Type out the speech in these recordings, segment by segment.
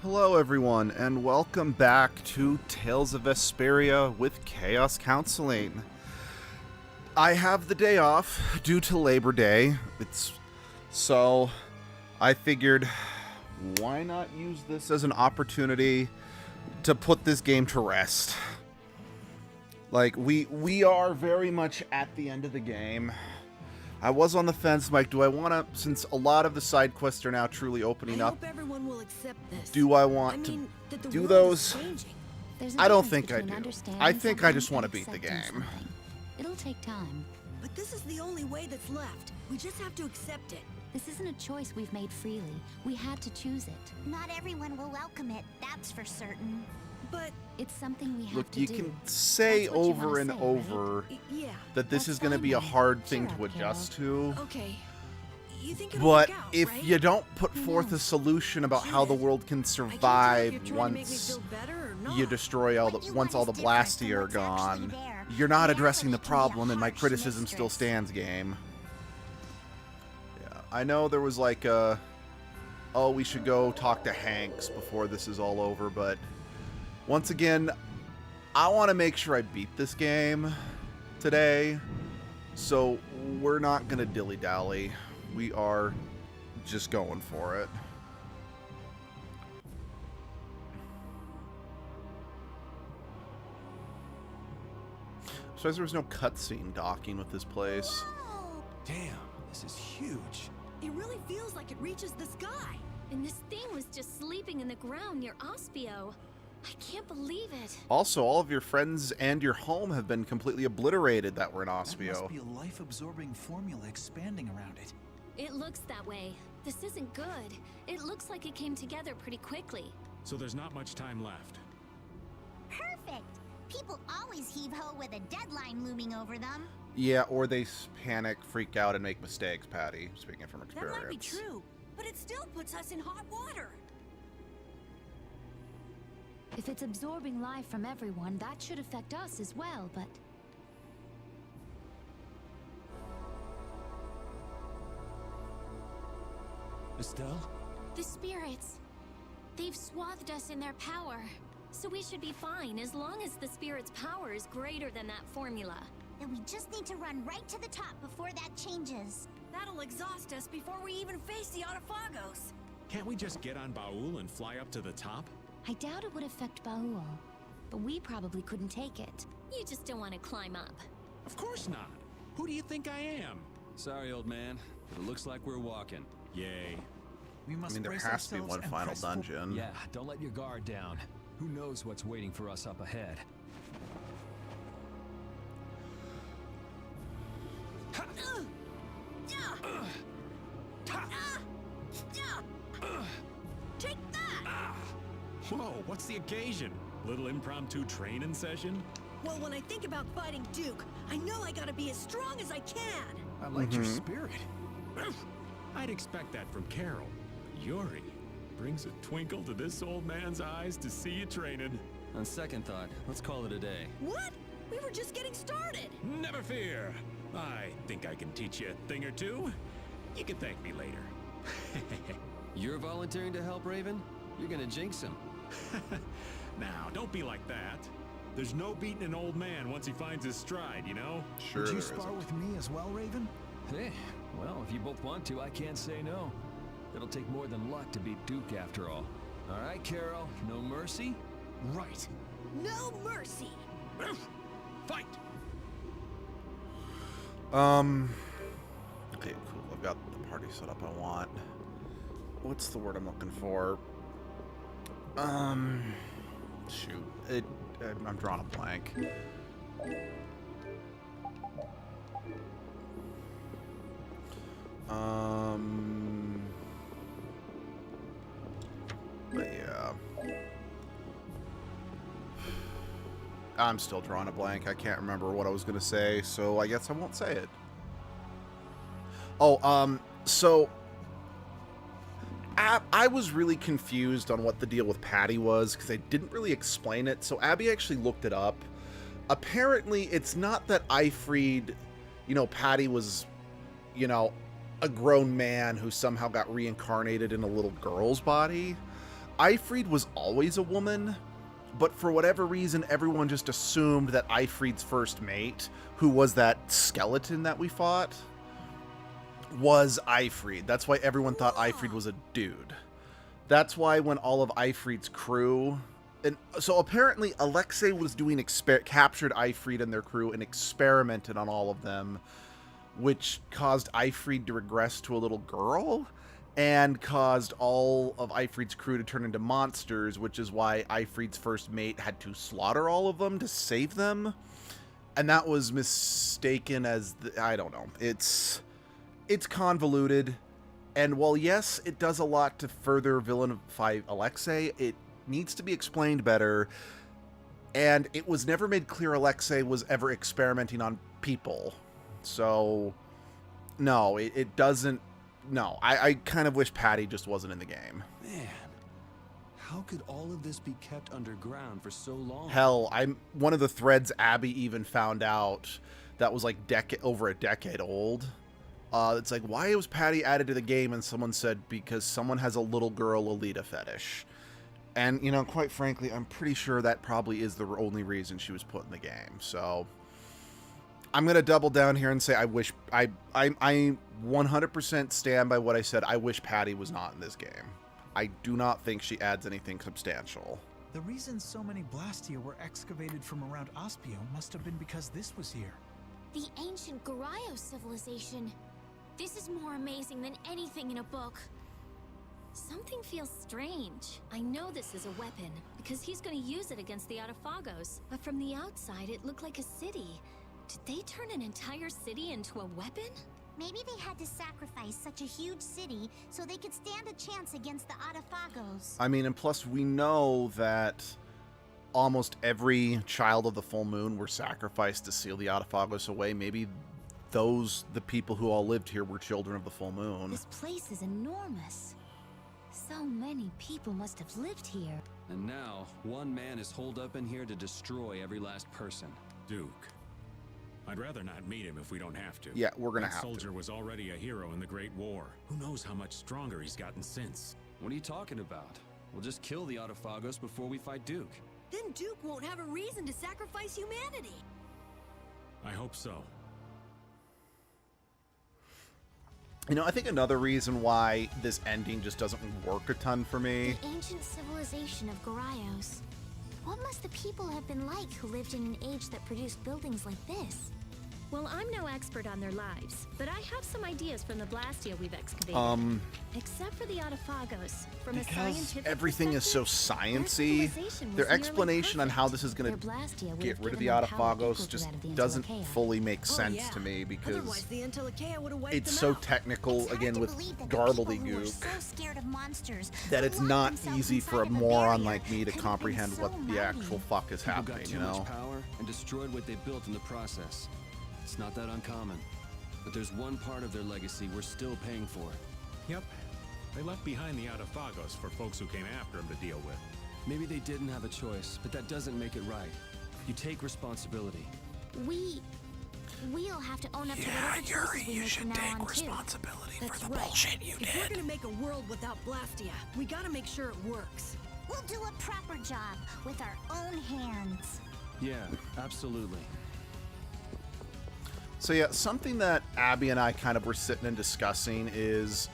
Hello everyone, and welcome back to Tales of Vesperia with Chaos Counseling. I have the day off due to Labor Day, so I figured why not use this as an opportunity to put this game to rest. Like, we are very much at the end of the game. I was on the fence, Mike. Do I want to, since a lot of the side quests are now truly opening up, everyone will accept this. do I want to do those? I don't think I do. I think I just want to beat the game. It'll take time. But this is the only way that's left. We just have to accept it. This isn't a choice we've made freely. We had to choose it. Not everyone will welcome it, that's for certain. But it's something we have Look, to you do. can say over and say, over right? yeah. that this is going to be a hard thing to adjust to. Okay. You think it'll But work out, if right? you don't put forth a solution about how the world can survive once you destroy all the once all the Blasty are gone, you're not addressing the problem, and my criticism still stands, game. Yeah, I know there was like a, oh, we should go talk to Hanks before this is all over, but once again, I want to make sure I beat this game today, so we're not going to dilly-dally. We are just going for it. So there was no cutscene docking with this place. Damn, this is huge. It really feels like it reaches the sky. And this thing was just sleeping in the ground near Ospio. I can't believe it. Also, all of your friends and your home have been completely obliterated that were in That Ospio. must be a life-absorbing formula expanding around it. It looks that way. This isn't good. It looks like it came together pretty quickly. So there's not much time left. Perfect! People always heave-ho with a deadline looming over them. Yeah, or they panic, freak out, and make mistakes, Patty, speaking from That experience. might be true, but it still puts us in hot water. If it's absorbing life from everyone, that should affect us as well, but... Estelle? The spirits. They've swathed us in their power. So we should be fine as long as the spirit's power is greater than that formula. Then we just need to run right to the top before that changes. That'll exhaust us before we even face the Autophagos. Can't we just get on Baul and fly up to the top? I doubt it would affect Baul, but we probably couldn't take it. You just don't want to climb up. Of course not. Who do you think I am? Sorry, old man, but it looks like we're walking. Yay. We must I mean, there brace has to be ourselves one and final press dungeon. Yeah, don't let your guard down. Who knows what's waiting for us up ahead? Take that! Whoa, what's the occasion? Little impromptu training session? Well, when I think about fighting Duke, I know I gotta be as strong as I can. I like your spirit. I'd expect that from Carol. Yuri brings a twinkle to this old man's eyes to see you training. On second thought, let's call it a day. What? We were just getting started. Never fear. I think I can teach you a thing or two. You can thank me later. You're volunteering to help, Raven? You're gonna jinx him. Now, don't be like that. There's no beating an old man once he finds his stride, you know? Sure Would there you spar isn't. with me as well, Raven? Hey, well, if you both want to, I can't say no. It'll take more than luck to beat Duke after all. All right, Carol, no mercy? Right. No mercy. Fight! Okay, cool. I've got the party set up I want. What's the word I'm looking for? Shoot. I'm drawing a blank. But yeah. I'm still drawing a blank. I can't remember what I was going to say, so I guess I won't say it. Oh, so I was really confused on what the deal with Patty was because they didn't really explain it. So Abby actually looked it up. Apparently, it's not that I freed, Patty was, a grown man who somehow got reincarnated in a little girl's body. Ifrid was always a woman, but for whatever reason, everyone just assumed that Ifrid's first mate, who was that skeleton that we fought, was Ifrid. That's why everyone thought Ifrid was a dude. That's why when all of Ifrid's crew... And so apparently Alexei was doing... captured Ifrid and their crew and experimented on all of them, which caused Ifrid to regress to a little girl, and caused all of Ifrid's crew to turn into monsters, which is why Ifrid's first mate had to slaughter all of them to save them. And that was mistaken as... I don't know. It's convoluted. And while, yes, it does a lot to further villainify Alexei, it needs to be explained better. And it was never made clear Alexei was ever experimenting on people. So, no, it doesn't... No, I kind of wish Patty just wasn't in the game. Man, how could all of this be kept underground for so long? Hell, one of the threads Abby even found out that was like over a decade old. It's like, why was Patty added to the game? And someone said, because someone has a little girl Alita fetish. And, you know, quite frankly, I'm pretty sure that probably is the only reason she was put in the game. So I'm going to double down here and say I wish... I 100% stand by what I said. I wish Patty was not in this game. I do not think she adds anything substantial. The reason so many Blastia were excavated from around Ospio must have been because this was here. The ancient Garayo civilization. This is more amazing than anything in a book. Something feels strange. I know this is a weapon, because he's going to use it against the Autophagos. But from the outside, it looked like a city. Did they turn an entire city into a weapon? Maybe they had to sacrifice such a huge city so they could stand a chance against the Autophagos. I mean, and plus we know that almost every child of the full moon were sacrificed to seal the Autophagos away. Maybe the people who all lived here were children of the full moon. This place is enormous. So many people must have lived here. And now, one man is holed up in here to destroy every last person. Duke. I'd rather not meet him if we don't have to. Yeah, we're gonna That have to. soldier was already a hero in the Great War. Who knows how much stronger he's gotten since? What are you talking about? We'll just kill the Autophagos before we fight Duke. Then Duke won't have a reason to sacrifice humanity. I hope so. You know, I think another reason why this ending just doesn't work a ton for me. The ancient civilization of Garayos. What must the people have been like who lived in an age that produced buildings like this? Well, I'm no expert on their lives, but I have some ideas from the Blastia we've excavated. Except for the Autophagos, from a Because scientific everything is so perspective, sciencey, civilization was their nearly explanation on how perfect. this is going Their to Blastia would get have rid of given the them power equal Autophagos to just that of the doesn't Antilochea. fully make Oh, sense yeah. to me, because Otherwise, the Antilochea would have wiped it's them so out. technical, It's hard again, to with believe that the people who were garbledy so scared of monsters that would it's lock not themselves easy for a inside of moron barrier like me to could have been comprehend so what the mighty. actual fuck is People got happening, too you know? much power and destroyed what they built in the process. It's not that uncommon. But there's one part of their legacy we're still paying for. Yep. They left behind the Autophagos for folks who came after him to deal with. Maybe they didn't have a choice, but that doesn't make it right. You take responsibility. We'll have to own up to whatever choices we make from now on, too. That's right. If we're gonna make a world without Blastia, we gotta make sure it works. We'll do a proper job with our own hands. Yeah, absolutely. So yeah, something that Abby and I kind of were sitting and discussing is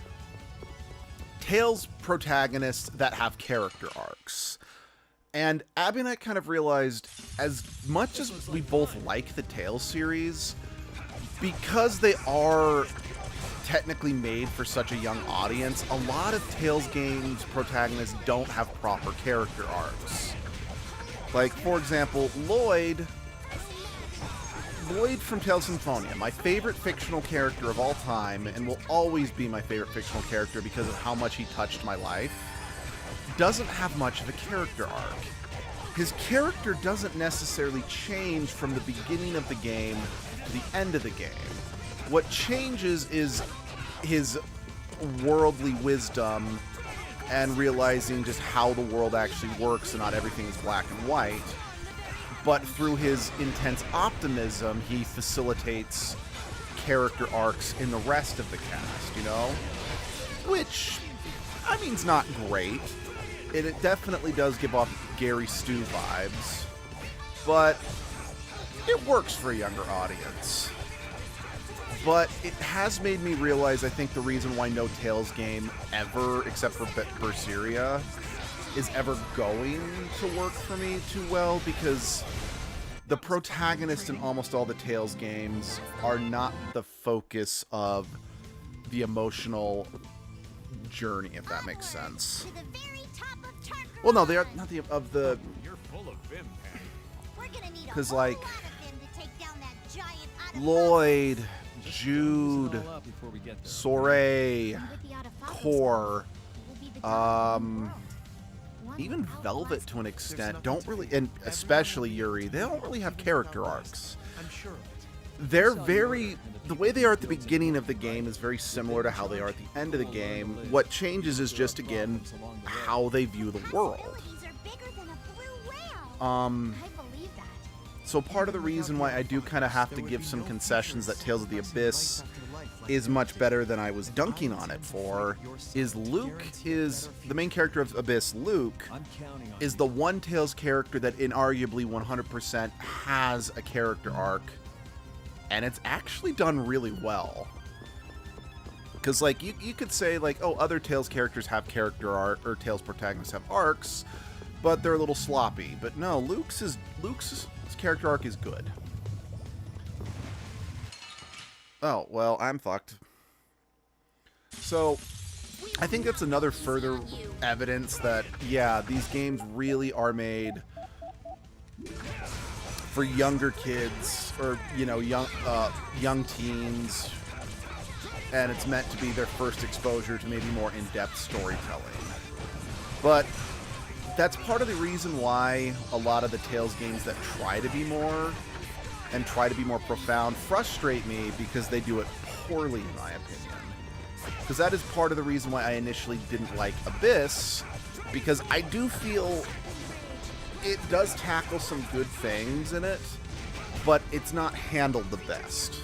Tales protagonists that have character arcs. And Abby and I kind of realized, as much as we both like the Tales series, because they are technically made for such a young audience, a lot of Tales games protagonists don't have proper character arcs. Like, for example, Lloyd from Tales Symphonia, my favorite fictional character of all time, and will always be my favorite fictional character because of how much he touched my life, doesn't have much of a character arc. His character doesn't necessarily change from the beginning of the game to the end of the game. What changes is his worldly wisdom and realizing just how the world actually works and not everything is black and white. But through his intense optimism, he facilitates character arcs in the rest of the cast, you know? Which, I mean, is not great. it definitely does give off Gary Stu vibes, but it works for a younger audience. But it has made me realize, I think, the reason why no Tales game ever, except for Berseria, is ever going to work for me too well, because the protagonists in almost all the Tales games are not the focus of the emotional journey, if that makes sense. To the very top of Tarkir. Well, no, they are not of the... You're full of vim, Patty. We're gonna need a 'cause, whole like, lot of them to take down that giant Autobot. Lloyd, Just Jude, use it all up before we get there. Soray, And with the Autophobos, Core, we'll be the top of the world. One even without Velvet Blastia. to an extent, nothing don't to really, fear. and especially Yuri, they don't really have character arcs. I'm sure of it. They're very, the way they are at the beginning of the game is very similar to how they are at the end of the game. What changes is just, again, how they view the world. Abilities are bigger than a blue whale. I believe that. So part of the reason why I do kind of have to give some concessions that Tales of the Abyss is much better than I was dunking on it for, is Luke is, the main character of Abyss, Luke, I'm counting on is the one Tales character that inarguably 100% has a character arc, and it's actually done really well. Because, like, you could say, like, oh, other Tales characters have character arc, or Tales protagonists have arcs, but they're a little sloppy. But no, Luke's character arc is good. Oh, well, I'm fucked. So, I think that's another further evidence that, yeah, these games really are made for younger kids, or, you know, young teens, and it's meant to be their first exposure to maybe more in-depth storytelling. But that's part of the reason why a lot of the Tales games that try to be more and try to be more profound frustrate me, because they do it poorly, in my opinion. Because that is part of the reason why I initially didn't like Abyss, because I do feel it does tackle some good things in it, but it's not handled the best.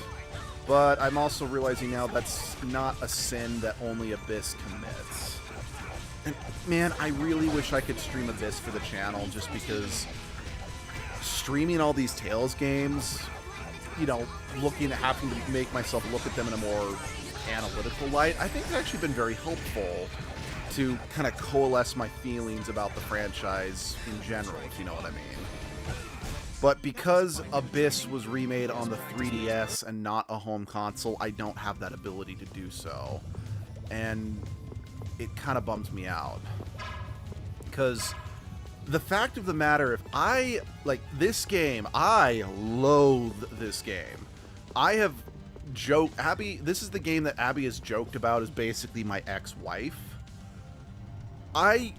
But I'm also realizing now that's not a sin that only Abyss commits. And man, I really wish I could stream Abyss for the channel, just because streaming all these Tales games, you know, looking at having to make myself look at them in a more analytical light, I think it's actually been very helpful to kind of coalesce my feelings about the franchise in general, if you know what I mean. But because Abyss was remade on the 3DS and not a home console, I don't have that ability to do so. And it kind of bums me out. Because the fact of the matter, if I, like, this game, I loathe this game. I have joked, Abby, this is the game that Abby has joked about as basically my ex-wife. I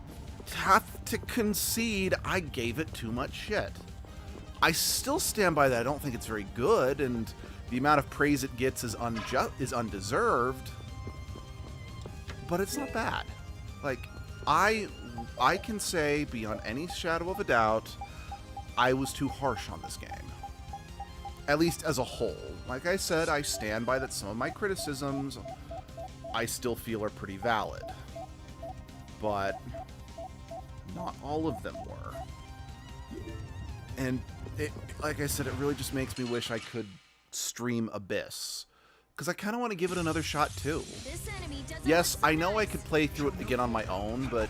have to concede I gave it too much shit. I still stand by that. I don't think it's very good, and the amount of praise it gets is undeserved. But it's not bad. Like, I can say beyond any shadow of a doubt, I was too harsh on this game. At least as a whole. Like I said, I stand by that some of my criticisms I still feel are pretty valid. But not all of them were. And it, like I said, it really just makes me wish I could stream Abyss, because I kind of want to give it another shot too. This enemy doesn't Yes, look so I know I nice. could play through it again on my own, but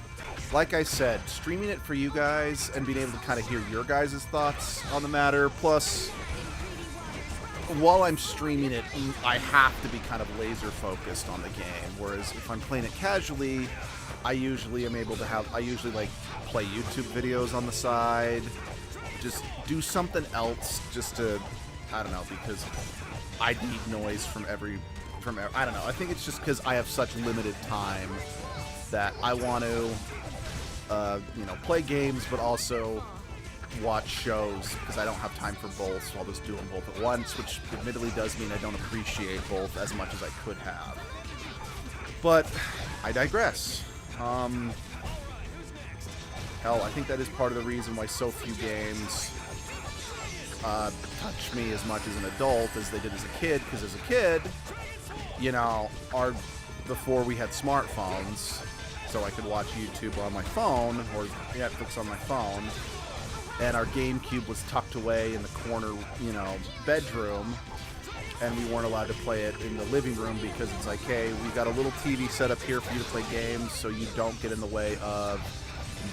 like I said, streaming it for you guys and being able to kind of hear your guys' thoughts on the matter, plus while I'm streaming it, I have to be kind of laser focused on the game, whereas if I'm playing it casually, I usually like play YouTube videos on the side, just do something else just to, I don't know, because I need noise from every, I don't know. I think it's just because I have such limited time that I want to, you know, play games, but also watch shows, because I don't have time for both, so I'll just do them both at once, which admittedly does mean I don't appreciate both as much as I could have. But I digress. Hell, I think that is part of the reason why so few games touch me as much as an adult as they did as a kid, because as a kid, you know, before we had smartphones, so I could watch YouTube on my phone, or Netflix on my phone. And our GameCube was tucked away in the corner, you know, bedroom, and we weren't allowed to play it in the living room because it's like, hey, we got a little TV set up here for you to play games, so you don't get in the way of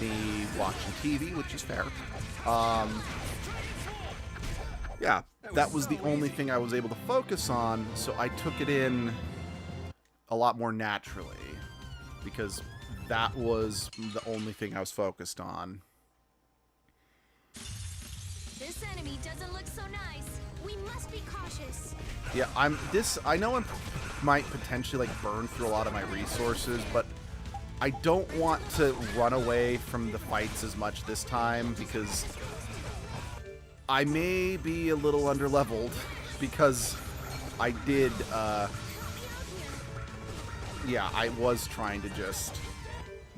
me watching TV, which is fair. Yeah, that was the only thing I was able to focus on, so I took it in a lot more naturally, because that was the only thing I was focused on. This enemy doesn't look so nice. We must be cautious. Yeah, I know I might potentially like burn through a lot of my resources, but I don't want to run away from the fights as much this time because I may be a little underleveled because I did, yeah, I was trying to just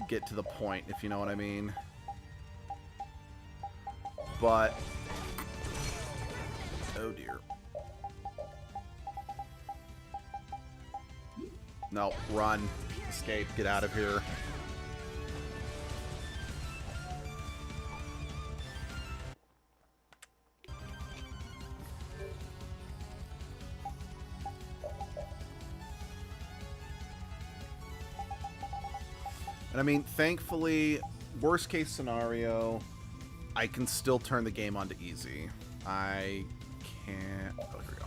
get to the point, if you know what I mean. But, oh dear. No, run, escape, get out of here. And I mean, thankfully, worst case scenario, I can still turn the game on to easy. I can't... Oh, here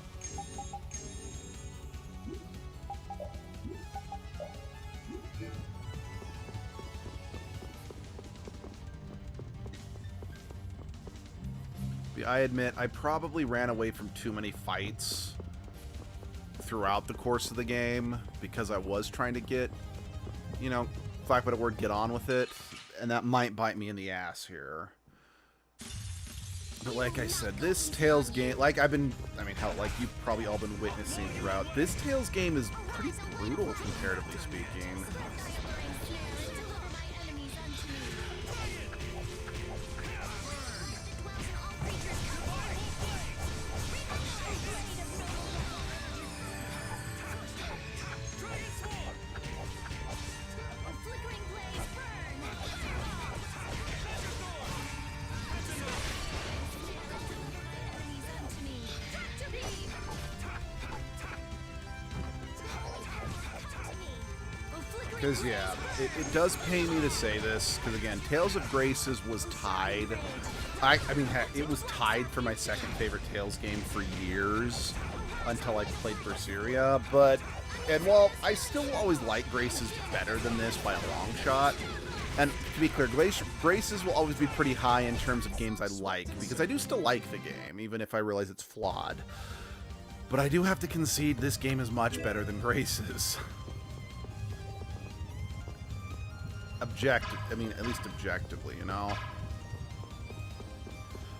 we go. I admit, I probably ran away from too many fights throughout the course of the game because I was trying to get, you know, if I put a word, get on with it, and that might bite me in the ass here. But like I said, this Tales game, like hell, like you've probably all been witnessing throughout, this Tales game is pretty brutal, comparatively speaking. Because, yeah, it does pain me to say this, because, again, Tales of Graces was tied. I mean, heck, it was tied for my second favorite Tales game for years, until I played Berseria, and while I still always like Graces better than this by a long shot, and to be clear, Graces will always be pretty high in terms of games I like, because I do still like the game, even if I realize it's flawed. But I do have to concede this game is much better than Graces. I mean, at least objectively, you know?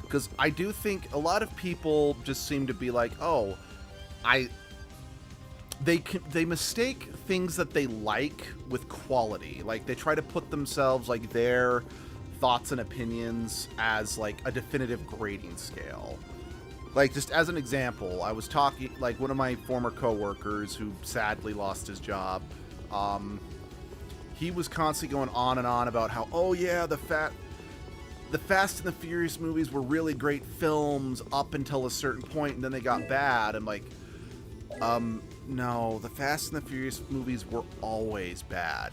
Because I do think a lot of people just seem to be like, oh, they mistake things that they like with quality. Like, they try to put themselves, like, their thoughts and opinions as, like, a definitive grading scale. Like, just as an example, I was talking, like, one of my former coworkers who sadly lost his job, he was constantly going on and on about how, oh yeah, the Fast and the Furious movies were really great films up until a certain point, and then they got bad. I'm like, no, the Fast and the Furious movies were always bad.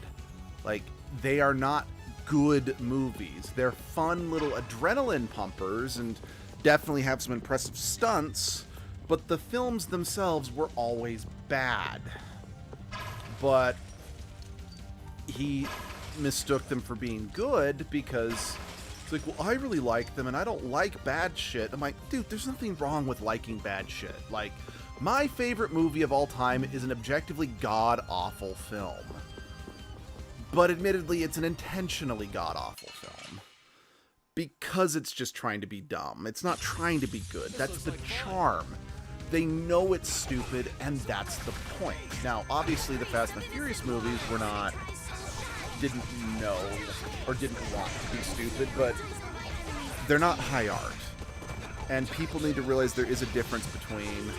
Like, they are not good movies. They're fun little adrenaline pumpers and definitely have some impressive stunts, but the films themselves were always bad. But he mistook them for being good because it's like, well, I really like them and I don't like bad shit. I'm like, dude, there's nothing wrong with liking bad shit. Like, my favorite movie of all time is an objectively god-awful film. But admittedly, it's an intentionally god-awful film. Because it's just trying to be dumb. It's not trying to be good. That's the charm. They know it's stupid, and that's the point. Now, obviously, the Fast and the Furious movies didn't know or didn't want to be stupid, but they're not high art. And people need to realize there is a difference between,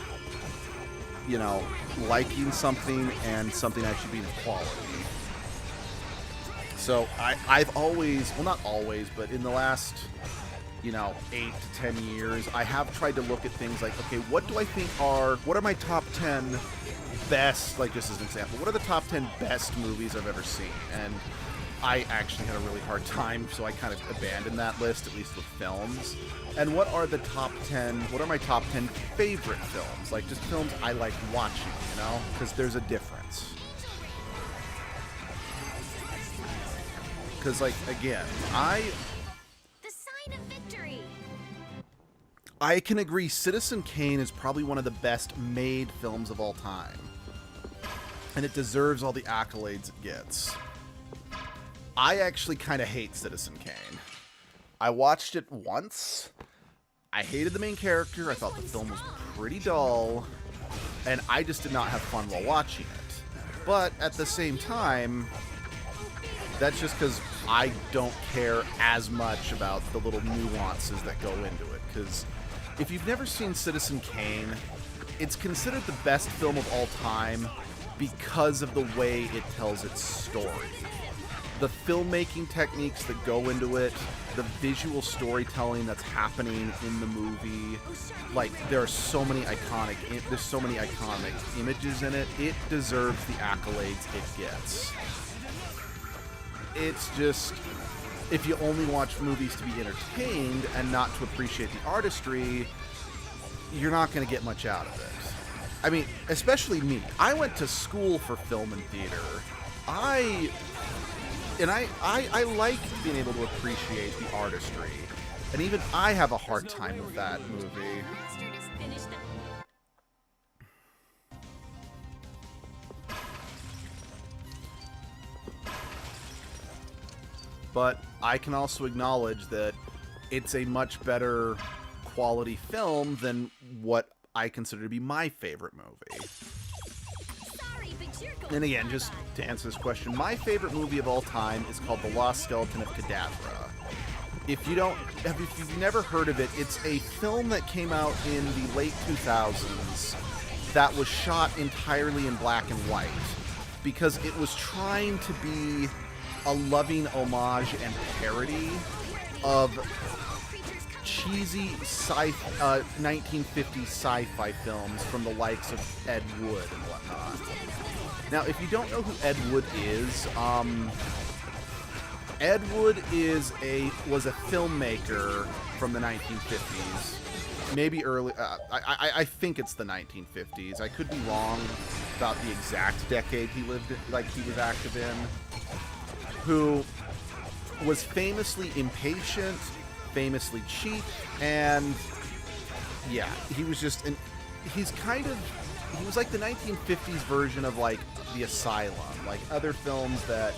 you know, liking something and something actually being of quality. So I've always, well, not always, but in the last, 8 to 10 years, I have tried to look at things like, okay, what are my top 10 best, like just as an example, what are the top 10 best movies I've ever seen? And I actually had a really hard time, so I kind of abandoned that list, at least with films. And what are my top 10 favorite films? Like, just films I like watching, Because there's a difference. Because, like, again, The sign of victory. I can agree Citizen Kane is probably one of the best made films of all time. And it deserves all the accolades it gets. I actually kind of hate Citizen Kane. I watched it once. I hated the main character. I thought the film was pretty dull. And I just did not have fun while watching it. But at the same time, that's just because I don't care as much about the little nuances that go into it. Because if you've never seen Citizen Kane, it's considered the best film of all time because of the way it tells its story. The filmmaking techniques that go into it, the visual storytelling that's happening in the movie, like there's so many iconic images in it. It deserves the accolades it gets. It's just, if you only watch movies to be entertained and not to appreciate the artistry, you're not going to get much out of it. I mean, especially me. I went to school for film and theater. I like being able to appreciate the artistry. And even I have a hard time with that movie. But I can also acknowledge that it's a much better quality film than what I consider to be my favorite movie. And again, just to answer this question, my favorite movie of all time is called The Lost Skeleton of Cadavra. If you've never heard of it, it's a film that came out in the late 2000s that was shot entirely in black and white because it was trying to be a loving homage and parody of cheesy 1950s sci-fi films from the likes of Ed Wood and whatnot. Now, if you don't know who Ed Wood is, Ed Wood was a filmmaker from the 1950s, maybe early. I think it's the 1950s. I could be wrong about the exact decade he lived, he was active in. Who was famously impatient, famously cheap, and yeah, he was just he was like the 1950s version of like The Asylum, like other films that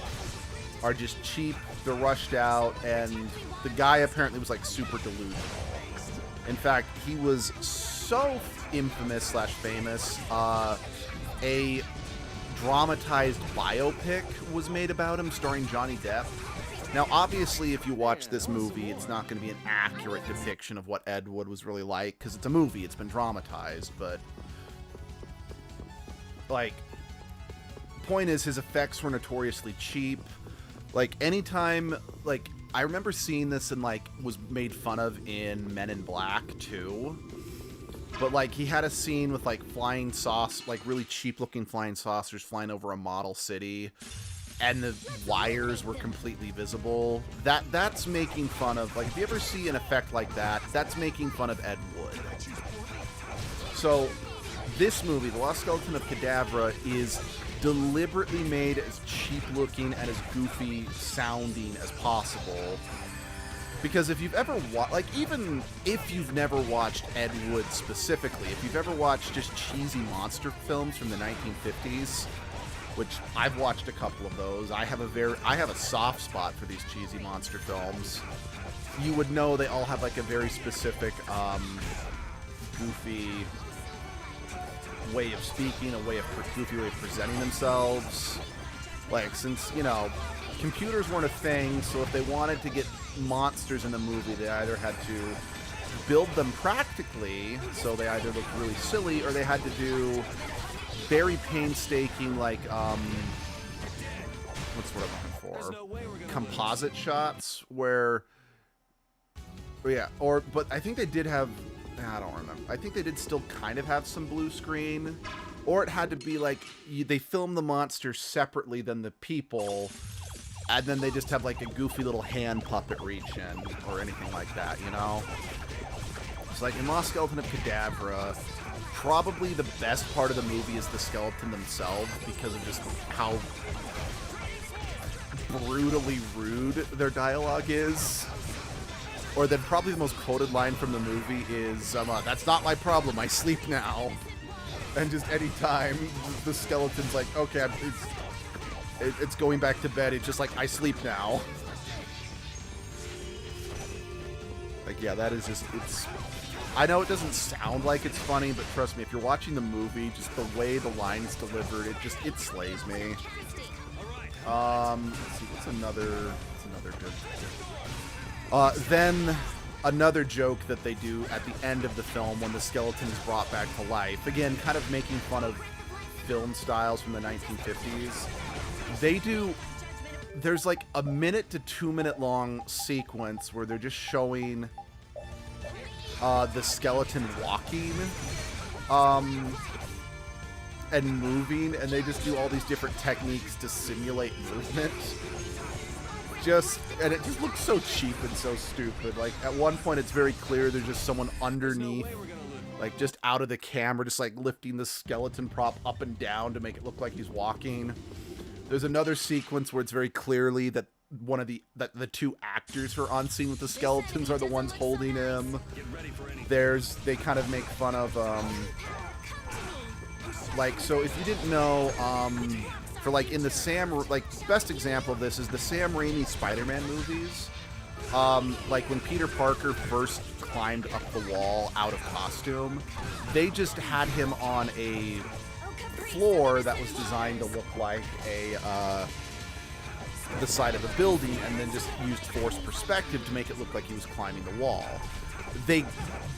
are just cheap, they're rushed out, and the guy apparently was like super delusional. In fact, he was so infamous / famous, a dramatized biopic was made about him starring Johnny Depp. Now, obviously, if you watch this movie, it's not going to be an accurate depiction of what Ed Wood was really like, because it's a movie, it's been dramatized, but like, point is, his effects were notoriously cheap. Like, anytime, like, I remember seeing this and, like, was made fun of in Men in Black, too. But, like, he had a scene with, like, flying really cheap-looking flying saucers flying over a model city, and the wires were completely visible. That's making fun of, like, if you ever see an effect like that, that's making fun of Ed Wood. So, this movie, The Lost Skeleton of Cadavra, is deliberately made as cheap-looking and as goofy-sounding as possible. Because if you've ever even if you've never watched Ed Wood specifically, if you've ever watched just cheesy monster films from the 1950s, which I've watched a couple of those, I have a soft spot for these cheesy monster films. You would know they all have like a very specific, goofy way of speaking, goofy way of presenting themselves. Like, since, computers weren't a thing, so if they wanted to get monsters in the movie, they either had to build them practically, so they either looked really silly, or they had to do very painstaking, like, what's what I'm looking for. Composite shots where, yeah, but I think they did have, I don't remember. I think they did still kind of have some blue screen, or it had to be like they filmed the monsters separately than the people, and then they just have like a goofy little hand puppet reach in or anything like that, you know? It's like in Lost Skeleton of Cadavra, probably the best part of the movie is the skeleton themselves because of just how brutally rude their dialogue is. Or then probably the most quoted line from the movie is, that's not my problem, I sleep now. And just any time the skeleton's like, okay, it's going back to bed, it's just like, I sleep now. Like, yeah, that is just, I know it doesn't sound like it's funny, but trust me, if you're watching the movie, just the way the line is delivered, it slays me. Let's see, what's another good. Then another joke that they do at the end of the film when the skeleton is brought back to life. Again, kind of making fun of film styles from the 1950s. There's like a 1 to 2 minute long sequence where they're just showing the skeleton walking and moving, and they just do all these different techniques to simulate movement. And it just looks so cheap and so stupid. Like, at one point it's very clear there's just someone underneath, like just out of the camera, just like lifting the skeleton prop up and down to make it look like he's walking. There's another sequence where it's very clearly that the two actors who are on scene with the skeletons are the ones holding him. They kind of make fun of like, so if you didn't know, for like in the best example of this is the Sam Raimi Spider-Man movies. Like when Peter Parker first climbed up the wall out of costume, they just had him on a floor that was designed to look like the side of a building, and then just used forced perspective to make it look like he was climbing the wall. They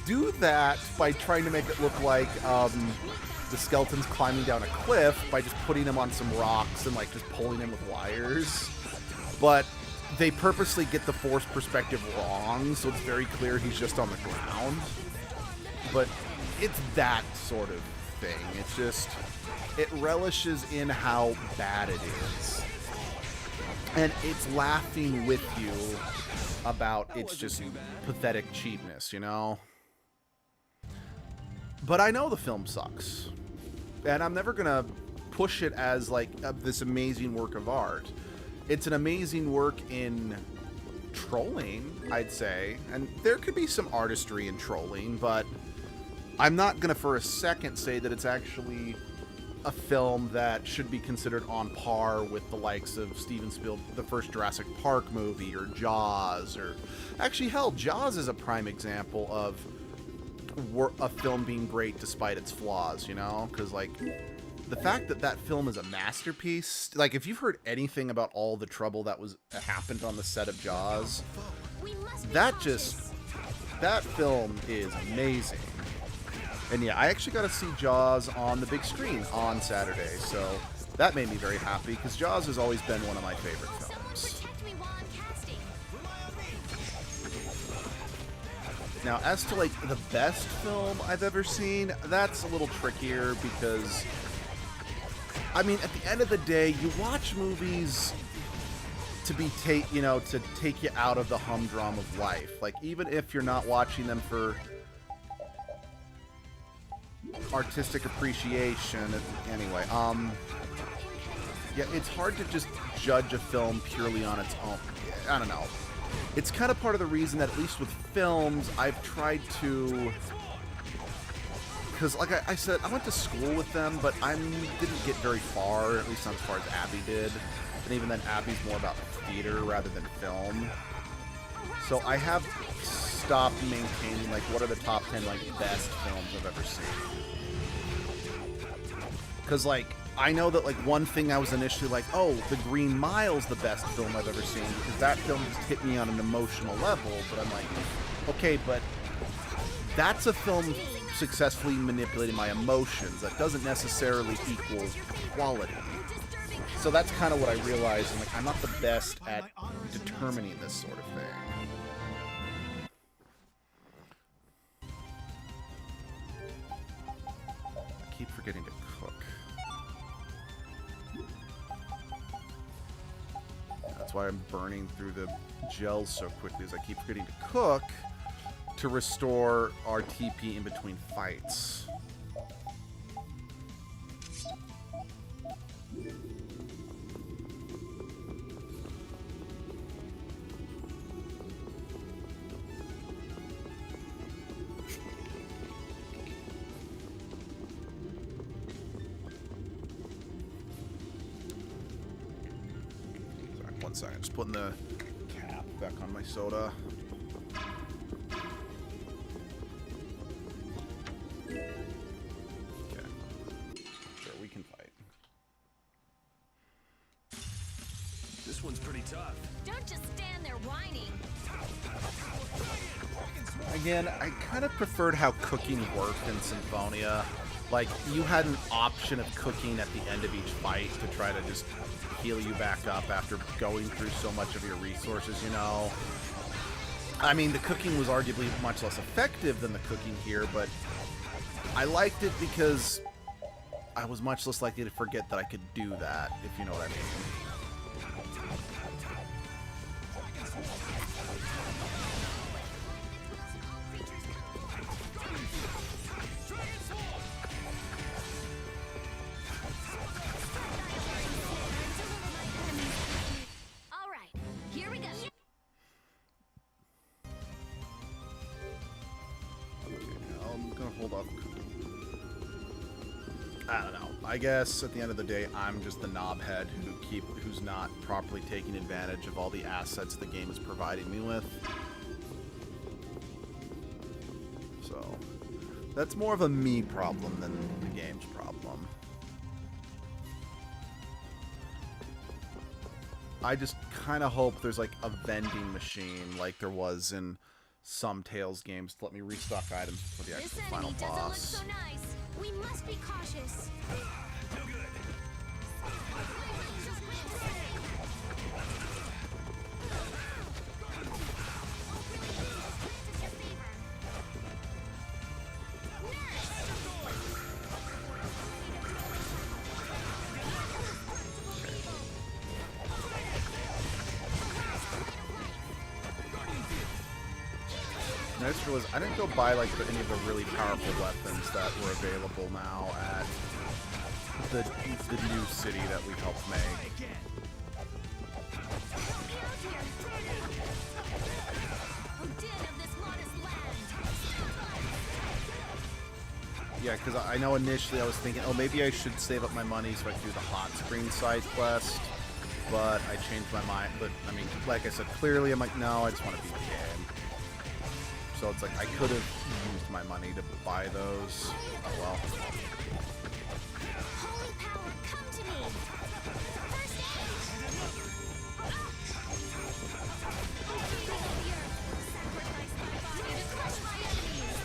do that by trying to make it look like the skeleton's climbing down a cliff by just putting him on some rocks and like just pulling him with wires. But they purposely get the forced perspective wrong, so it's very clear he's just on the ground. But it's that sort of thing. It's just, it relishes in how bad it is. And it's laughing with you about its just pathetic cheapness, you know? But I know the film sucks. And I'm never gonna push it as like this amazing work of art. It's an amazing work in trolling, I'd say. And there could be some artistry in trolling, but I'm not gonna for a second say that it's actually a film that should be considered on par with the likes of Steven Spielberg, the first Jurassic Park movie, or Jaws, or actually, hell, Jaws is a prime example of a film being great despite its flaws, you know? Because, like, the fact that that film is a masterpiece, like, if you've heard anything about all the trouble that happened on the set of Jaws, that film is amazing. And yeah, I actually got to see Jaws on the big screen on Saturday, so that made me very happy, because Jaws has always been one of my favorite films. Now, as to, like, the best film I've ever seen, that's a little trickier, because, I mean, at the end of the day, you watch movies to take you out of the humdrum of life. Like, even if you're not watching them for artistic appreciation, anyway, yeah, it's hard to just judge a film purely on its own. I don't know. It's kind of part of the reason that, at least with films, I've tried to, because like I said, I went to school with them, but I didn't get very far, at least not as far as Abby did, and even then Abby's more about theater rather than film. So I have stopped maintaining, like, what are the top 10, like, best films I've ever seen. Because, like, I know that, like, one thing I was initially like, oh, The Green Mile's the best film I've ever seen, because that film just hit me on an emotional level, but I'm like, okay, but that's a film successfully manipulating my emotions. That doesn't necessarily equal quality. So that's kind of what I realized. And like, I'm not the best at determining this sort of thing. I keep forgetting to cook. That's why I'm burning through the gels so quickly, as I keep forgetting to cook to restore our TP in between fights. One second, just putting the cap back on my soda. Okay. Sure, we can fight. This one's pretty tough. Don't just stand there whining. Again, I kind of preferred how cooking worked in Symphonia. Like, you had an option of cooking at the end of each fight to try to just heal you back up after going through so much of your resources, you know? I mean, the cooking was arguably much less effective than the cooking here, but I liked it because I was much less likely to forget that I could do that, if you know what I mean. I don't know. I guess at the end of the day, I'm just the knobhead who's not properly taking advantage of all the assets the game is providing me with. So that's more of a me problem than the game's problem. I just kind of hope there's like a vending machine like there was in some Tales games to let me restock items for the actual final boss. This enemy doesn't look so nice. We must be cautious. No good. I just realized I didn't go buy like any of the really powerful weapons that were available now at the new city that we helped make. Yeah, because I know initially I was thinking, oh, maybe I should save up my money so I can do the hot screen side quest, but I changed my mind. But I mean, like I said, clearly I'm like, no, I just want to beat the game. So it's like I could have used my money to buy those. Oh well. Holy power, come to me. First aid. Sacrifice my body to crush my enemies.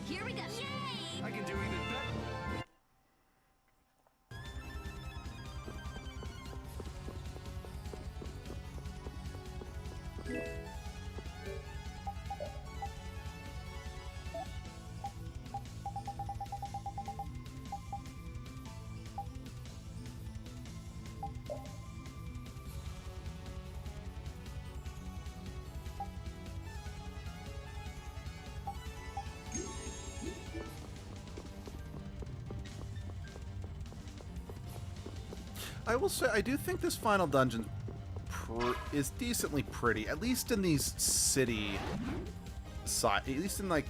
Here we go. Yay! I can do even better. I will say, I do think this final dungeon is decently pretty, at least in these city side, at least in like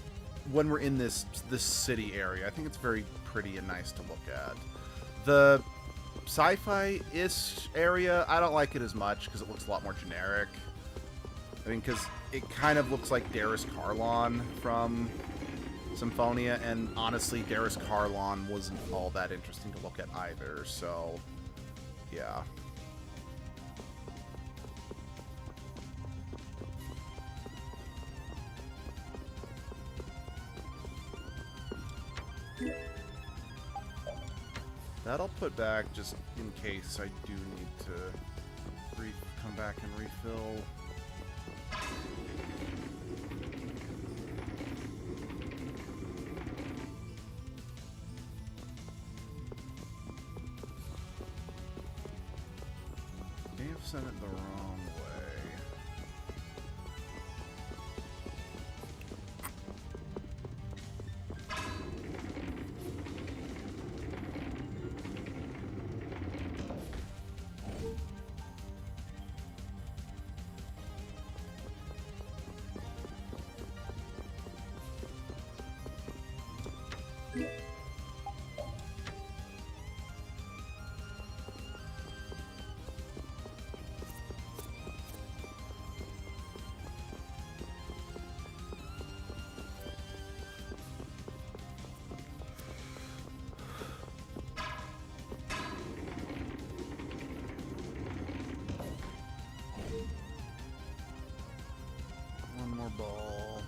when we're in this city area. I think it's very pretty and nice to look at. The sci-fi-ish area, I don't like it as much because it looks a lot more generic. I mean, because it kind of looks like Darius Carlon from Symphonia, and honestly, Darius Carlon wasn't all that interesting to look at either, so yeah. That I'll put back just in case I do need to come back and refill. May have sent it the wrong way. One more ball.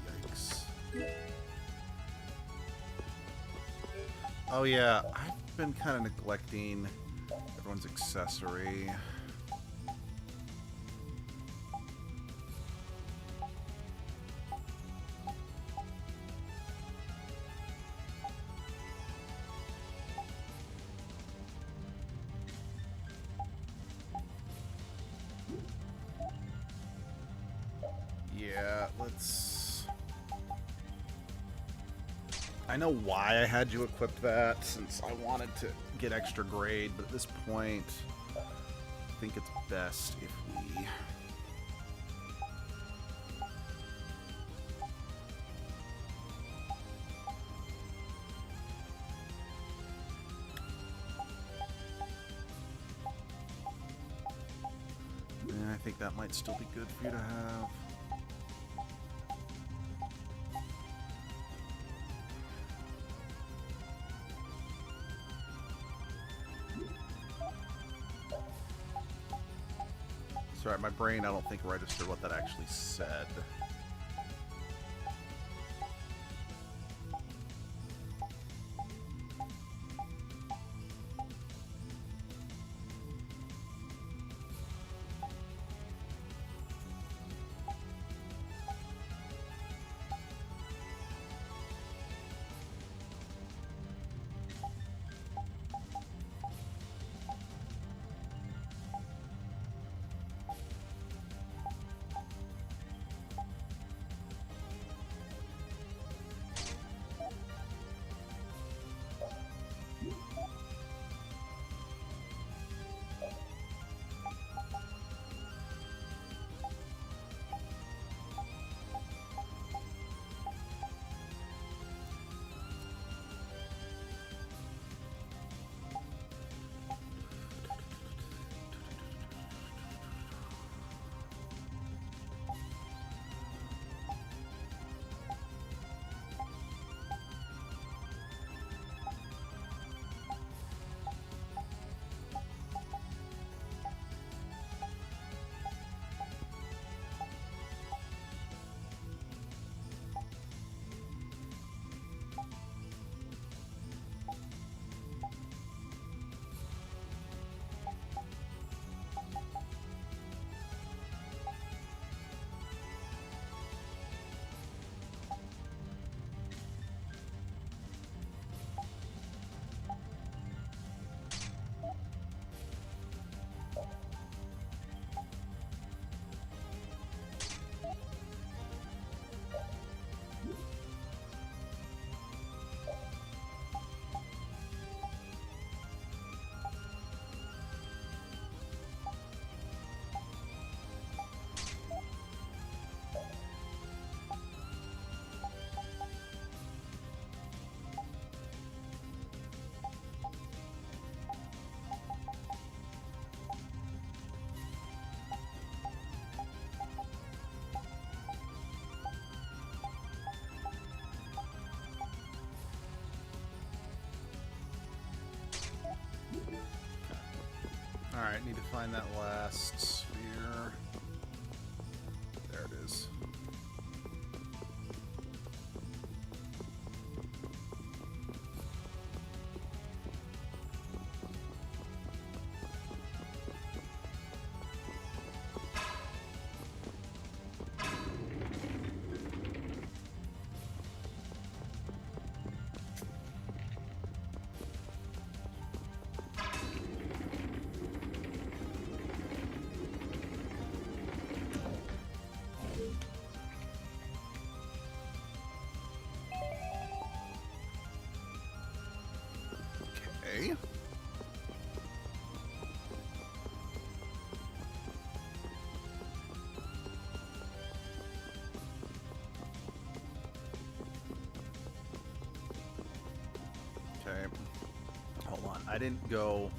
Yikes. Oh yeah, I've been kind of neglecting everyone's accessory. Yeah, let's... I know why I had you equip that, since I wanted to get extra grade, but at this point, I think it's best if we... Yeah, I think that might still be good for you to have. Sorry, my brain, I don't think registered what that actually said. Alright, need to find that last sphere. Okay. Okay. Hold on. I didn't go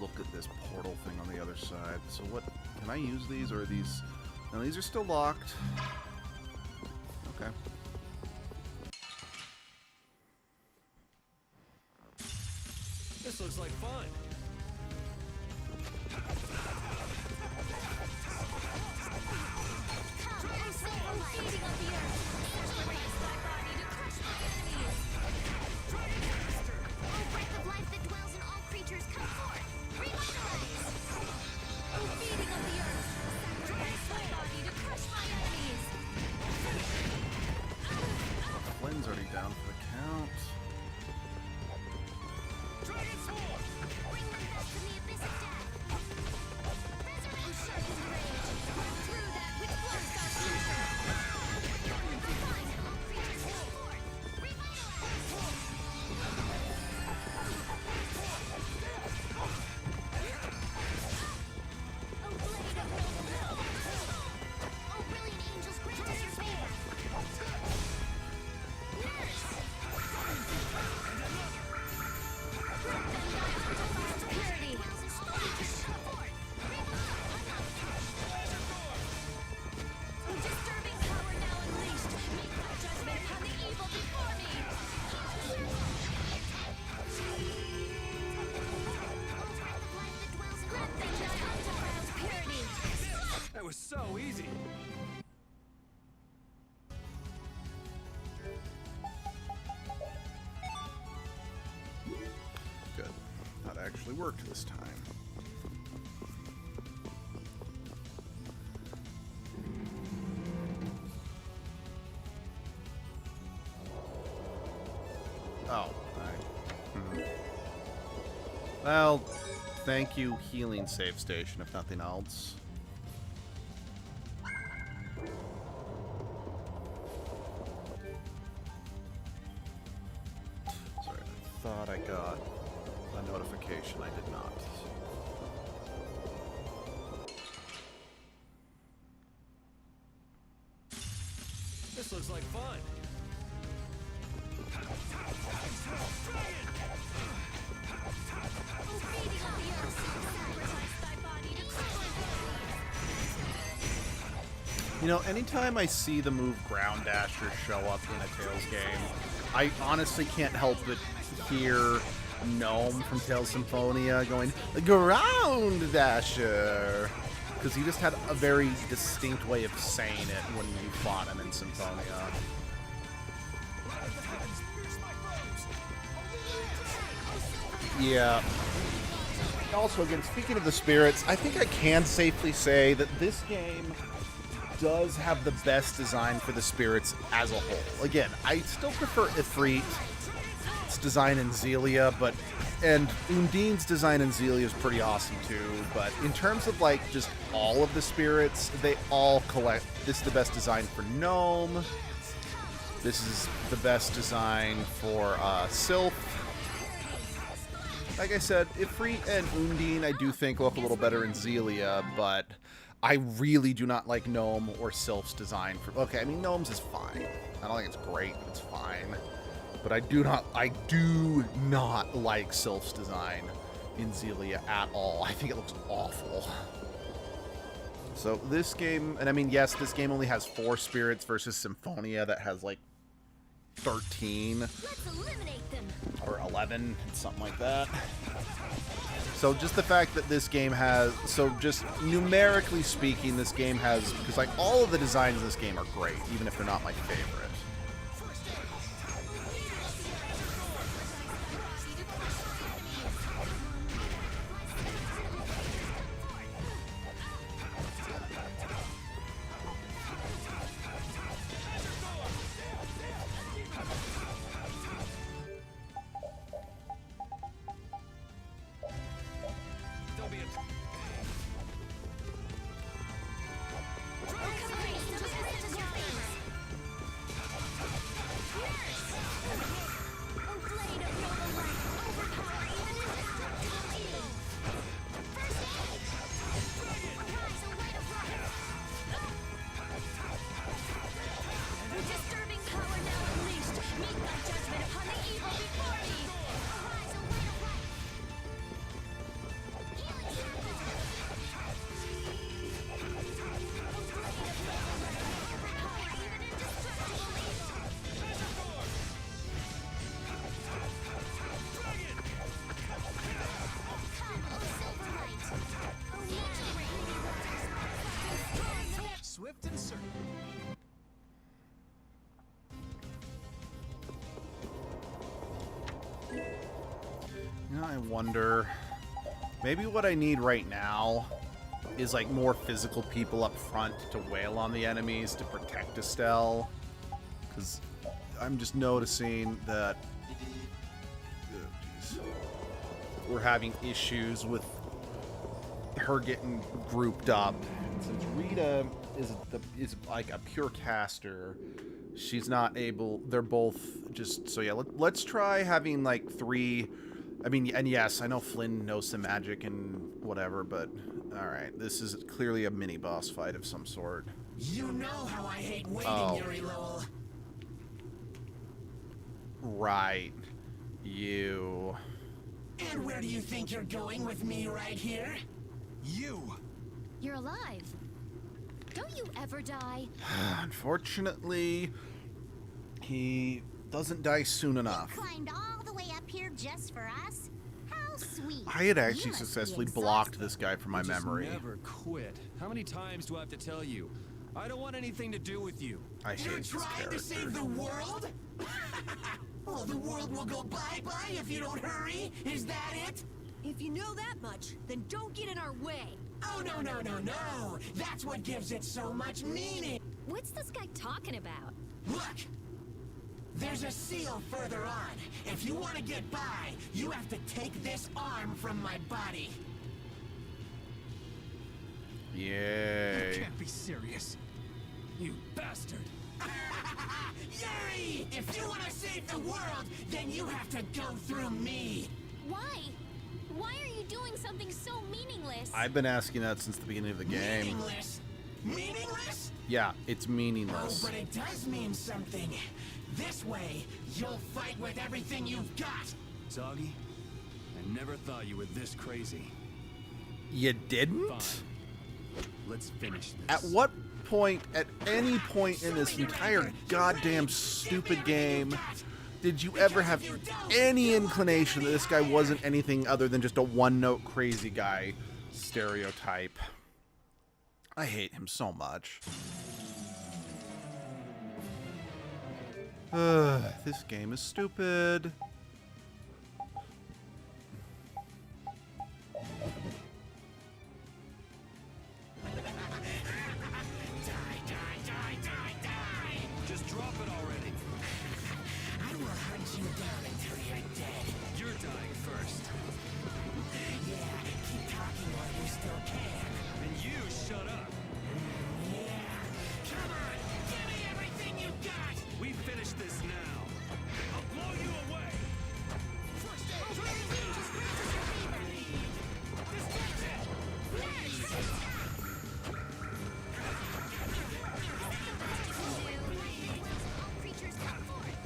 look at this portal thing on the other side. So what? Can I use these, or are these? No, these are still locked. Okay. This looks like fun. Flynn's already down for the count. That was so easy. Good. That actually worked this time. Oh, well, thank you, healing save station, if nothing else. Sorry, I thought I got a notification. I did not. This looks like fun. You know, anytime I see the move Ground Dasher show up in a Tales game, I honestly can't help but hear Gnome from Tales Symphonia going, Ground Dasher! Because he just had a very distinct way of saying it when you fought him in Symphonia. Yeah. Also, again, speaking of the spirits, I think I can safely say that this game does have the best design for the spirits as a whole. Again, I still prefer Ifrit's design in Zelia, and Undine's design in Zelia is pretty awesome too, but in terms of like just all of the spirits, they all collect. This is the best design for Gnome. This is the best design for Sylph. Like I said, Ifrit and Undine I do think look a little better in Zelia, but I really do not like Gnome or Sylph's design for... Okay, I mean, Gnome's is fine. I don't think it's great, but it's fine. But I do not like Sylph's design in Zelia at all. I think it looks awful. So this game, and I mean, yes, this game only has 4 spirits versus Symphonia that has like 13. Let's eliminate them. Or 11, something like that. So just the fact that this game has, so just numerically speaking, this game has, because like all of the designs in this game are great, even if they're not my favorite. swift and certain. You know, I wonder, maybe what I need right now is like more physical people up front to wail on the enemies to protect Estelle, because I'm just noticing that we're having issues with her getting grouped up. And since Rita is like a pure caster, she's not able. They're both just so yeah. Let's try having like 3. I mean, and yes, I know Flynn knows some magic and whatever, but alright, this is clearly a mini-boss fight of some sort. You know how I hate waiting, Yuri Lowell. Right. You. And where do you think you're going with me right here? You! You're alive. Don't you ever die? Unfortunately, he doesn't die soon enough. Climbed all the way up here just for us? How sweet. I had You actually must be successfully exhausted. blocked this guy from my memory. Never quit. How many times do I have to tell you? I don't want anything to do with you. I hate You're this trying to save the character. world? Oh, the world will go bye-bye if you don't hurry? Is that it? If you know that much, then don't get in our way. Oh, no, no, no, no! That's what gives it so much meaning! What's this guy talking about? Look! There's a seal further on. If you want to get by, you have to take this arm from my body. You Yay. can't be serious. You bastard! Yuri! If you want to save the world, then you have to go through me! Why? Why are you doing something so meaningless? I've been asking that since the beginning of the game. Meaningless? Meaningless? Yeah, it's Oh, meaningless. but it does mean something. This way, you'll fight with everything you've got. Soggy, I never thought you were this crazy. You didn't? Fine. Let's finish this. At what point, at any point in this entire goddamn stupid game, did you ever have any inclination that this guy wasn't anything other than just a one-note crazy guy stereotype? I hate him so much. This game is stupid. Just drop it already. I will hunt you down until you're dead. You're dying first. Yeah, keep talking while you still can. And you shut up. Yeah. Come on, give me everything you got. We finish this now. I'll blow you away. First aid. Just practice your fever. Distraction. Yes. Creatures come forth.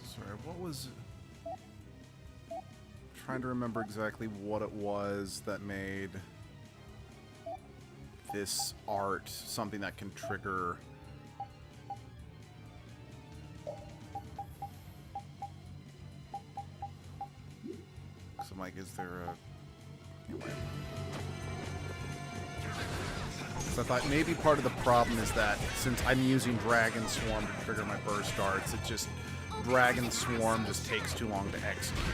Sorry, what was... Trying to remember exactly what it was that made this art something that can trigger... So I'm like, is there a... Anyway. So I thought maybe part of the problem is that since I'm using Dragon Swarm to trigger my burst darts, it just... Dragon Swarm just takes too long to execute.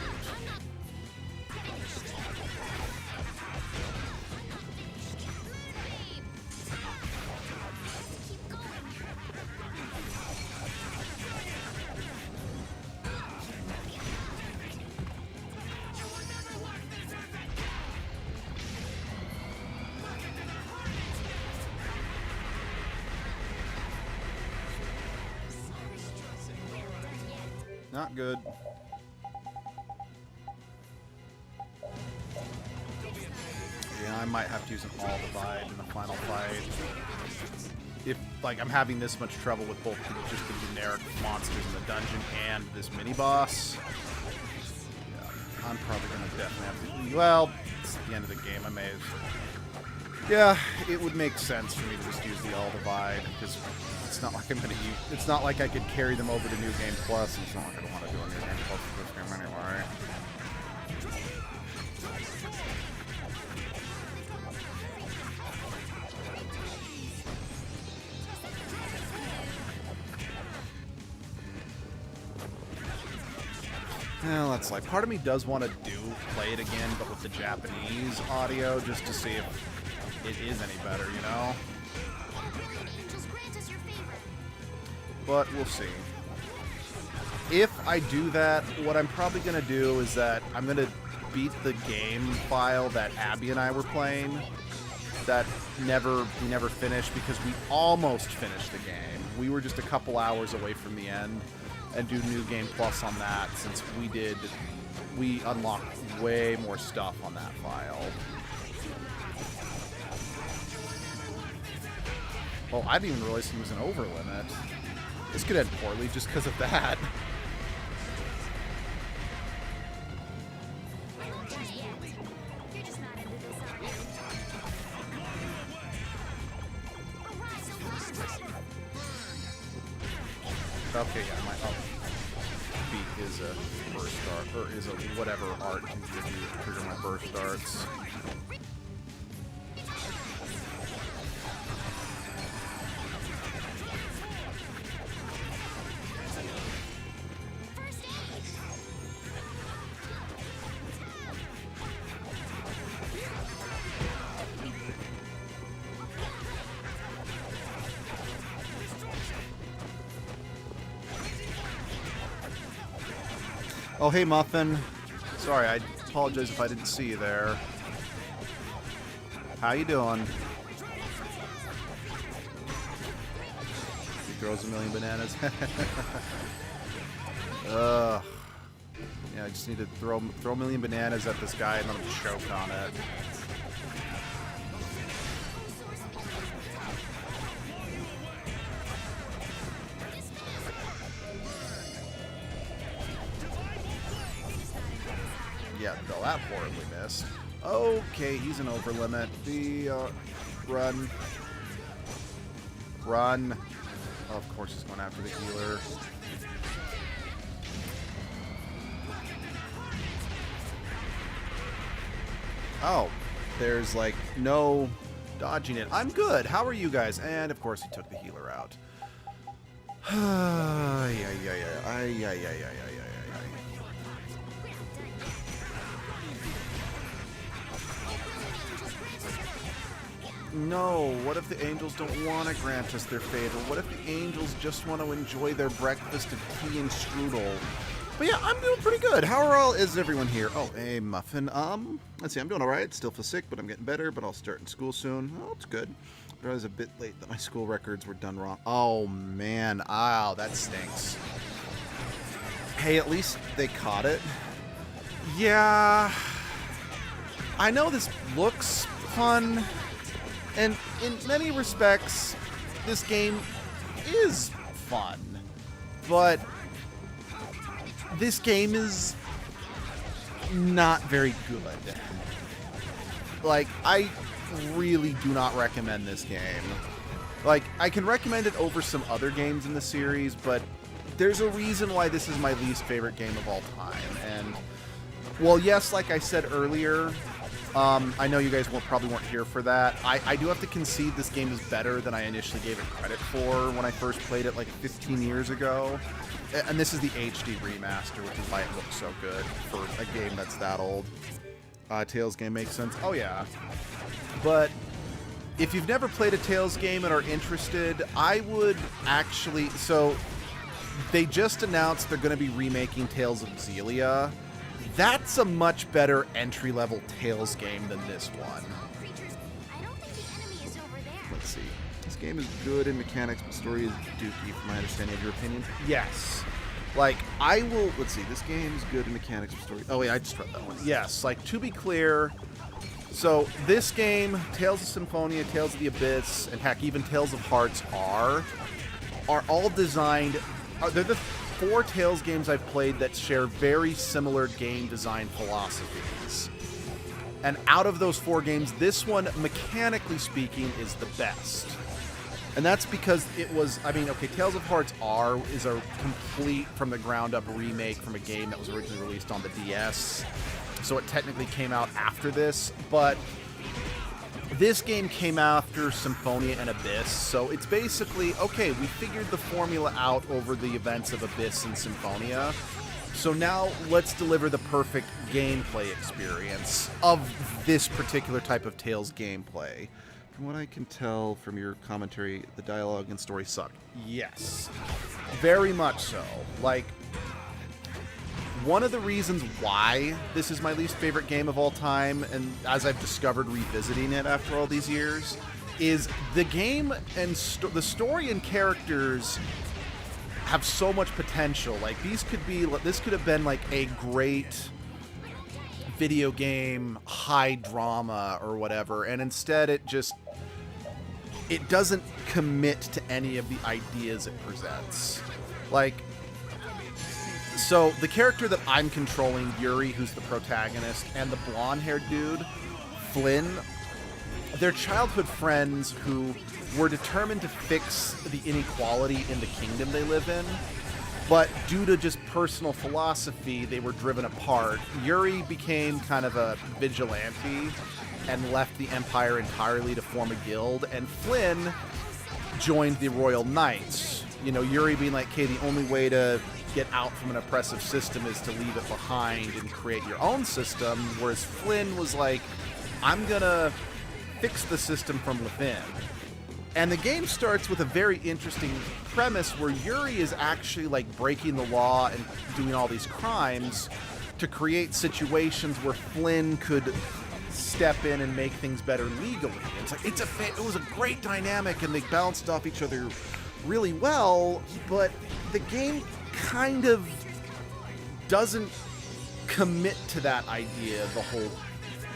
Not good. Yeah, I might have to use an all divide in the final fight. If, like, I'm having this much trouble with both just the generic monsters in the dungeon and this mini-boss. Yeah, I'm probably gonna definitely have to. Well, it's the end of the game. I may as. Yeah, it would make sense for me to just use the All Divide because it's not like I'm gonna use. It's not like I could carry them over to New Game Plus. It's not like I don't want to do a New Game Plus for this game anyway. Well, that's like part of me does want to play it again, but with the Japanese audio, just to see if it is any better, you know? But we'll see. If I do that, what I'm probably going to do is that I'm going to beat the game file that Abby and I were playing that we never finished because we almost finished the game. We were just a couple hours away from the end. And do New Game Plus on that, since we unlocked way more stuff on that file. Oh, I didn't even realize he was an over limit. This could end poorly just because of that. Okay, yeah, my beat is a burst start, or is a whatever art can give you to trigger my burst starts. Oh, hey, Muffin. Sorry, I apologize if I didn't see you there. How you doing? He throws a million bananas. Ugh. Yeah, I just need to throw a million bananas at this guy and let him choke on it. Yeah, no, that horribly missed. Okay, he's an over limit. Run. Run. Oh, of course he's going after the healer. Oh, there's like no dodging it. I'm good. How are you guys? And of course he took the healer out. No, what if the angels don't want to grant us their favor? What if the angels just want to enjoy their breakfast of tea and strudel? But yeah, I'm doing pretty good. Is everyone here? Oh, hey, Muffin. Let's see, I'm doing all right. Still feel sick, but I'm getting better. But I'll start in school soon. Oh, it's good. I was a bit late that my school records were done wrong. Oh, man. Ow, that stinks. Hey, at least they caught it. Yeah. I know this looks fun. And in many respects, this game is fun. But this game is not very good. Like, I really do not recommend this game. Like, I can recommend it over some other games in the series, but there's a reason why this is my least favorite game of all time. And, well, yes, like I said earlier, I know you guys probably weren't here for that. I do have to concede this game is better than I initially gave it credit for when I first played it like 15 years ago. And this is the HD remaster, which is why it looks so good for a game that's that old. Tales game makes sense. Oh, yeah. But if you've never played a Tales game and are interested, I would actually... So, they just announced they're going to be remaking Tales of Xillia. That's a much better entry-level Tales game than this one. Let's see. This game is good in mechanics, but story is dookie, from my understanding of your opinion. Yes. Like, I will... Let's see. This game is good in mechanics, but story... Oh, wait, I just read that one. Yes. Like, to be clear... So, this game, Tales of Symphonia, Tales of the Abyss, and heck, even Tales of Hearts are all designed... They're the 4 Tales games I've played that share very similar game design philosophies. And out of those 4 games, this one, mechanically speaking, is the best. And that's because it was, I mean, okay, Tales of Hearts R is a complete from the ground up remake from a game that was originally released on the DS. So it technically came out after this, but this game came after Symphonia and Abyss. So it's basically, okay, we figured the formula out over the events of Abyss and Symphonia. So now let's deliver the perfect gameplay experience of this particular type of Tales gameplay. From what I can tell from your commentary, the dialogue and story suck. Yes, very much so. Like, one of the reasons why this is my least favorite game of all time, and as I've discovered revisiting it after all these years, is the game and the story and characters have so much potential. Like, this could have been like a great video game, high drama or whatever, and instead it doesn't commit to any of the ideas it presents. Like, so the character that I'm controlling, Yuri, who's the protagonist, and the blonde-haired dude, Flynn, they're childhood friends who were determined to fix the inequality in the kingdom they live in. But due to just personal philosophy, they were driven apart. Yuri became kind of a vigilante and left the Empire entirely to form a guild, and Flynn joined the Royal Knights. You know, Yuri being like, okay, the only way to get out from an oppressive system is to leave it behind and create your own system, whereas Flynn was like, I'm gonna fix the system from within. And the game starts with a very interesting premise where Yuri is actually like breaking the law and doing all these crimes to create situations where Flynn could step in and make things better legally. It's like it was a great dynamic, and they bounced off each other really well, but the game kind of doesn't commit to that idea the whole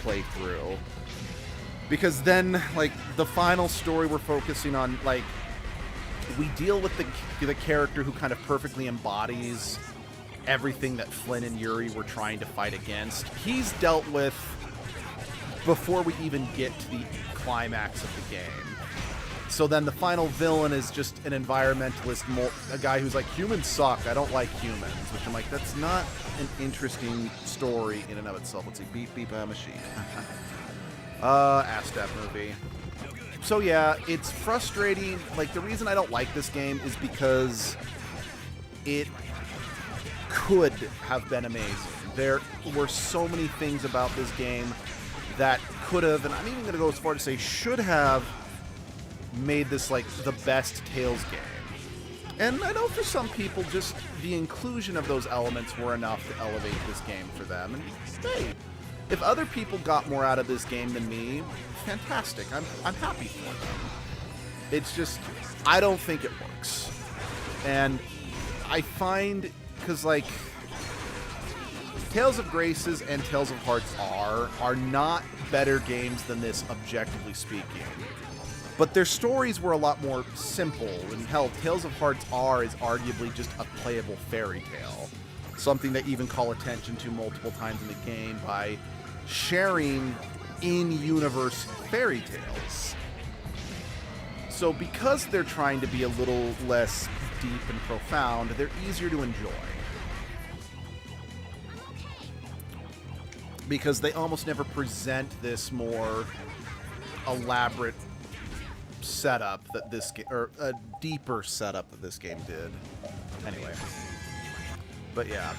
playthrough. Because then, like, the final story we're focusing on, like, we deal with the character who kind of perfectly embodies everything that Flynn and Yuri were trying to fight against. He's dealt with before we even get to the climax of the game. So then the final villain is just an environmentalist, a guy who's like, humans suck, I don't like humans. Which I'm like, that's not an interesting story in and of itself. Let's see, beep, beep, I'm a sheep. Ass that movie. So yeah, it's frustrating. Like, the reason I don't like this game is because it could have been amazing. There were so many things about this game that could have, and I'm even going to go as far to say should have, made this like the best Tales game. And I know for some people, just the inclusion of those elements were enough to elevate this game for them. And hey, if other people got more out of this game than me, fantastic. I'm happy for them. It's just, I don't think it works. And I find, because like, Tales of Graces and Tales of Hearts are not better games than this, objectively speaking. But their stories were a lot more simple, and hell, Tales of Hearts R is arguably just a playable fairy tale. Something they even call attention to multiple times in the game by sharing in-universe fairy tales. So because they're trying to be a little less deep and profound, they're easier to enjoy. Because they almost never present this more elaborate setup that this game, or a deeper setup that this game did. Anyway. But yeah.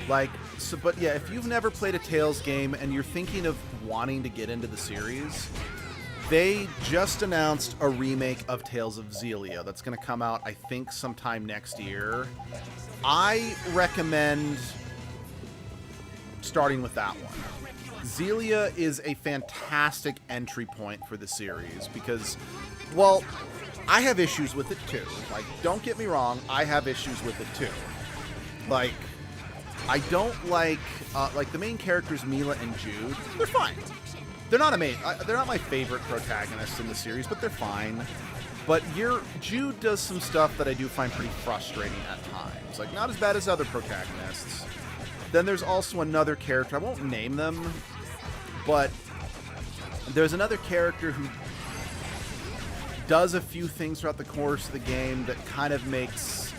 Like, so, but yeah, if you've never played a Tales game and you're thinking of wanting to get into the series, they just announced a remake of Tales of Xillia that's going to come out, I think, sometime next year. I recommend starting with that one. Xillia is a fantastic entry point for the series because, well, I have issues with it too. Like, don't get me wrong, I have issues with it too. Like, I don't like the main characters, Mila and Jude. They're fine. They're not amazing. They're not my favorite protagonists in the series, but they're fine. But Jude does some stuff that I do find pretty frustrating at times. Like, not as bad as other protagonists. Then there's also another character, I won't name them, but there's another character who does a few things throughout the course of the game that kind of makes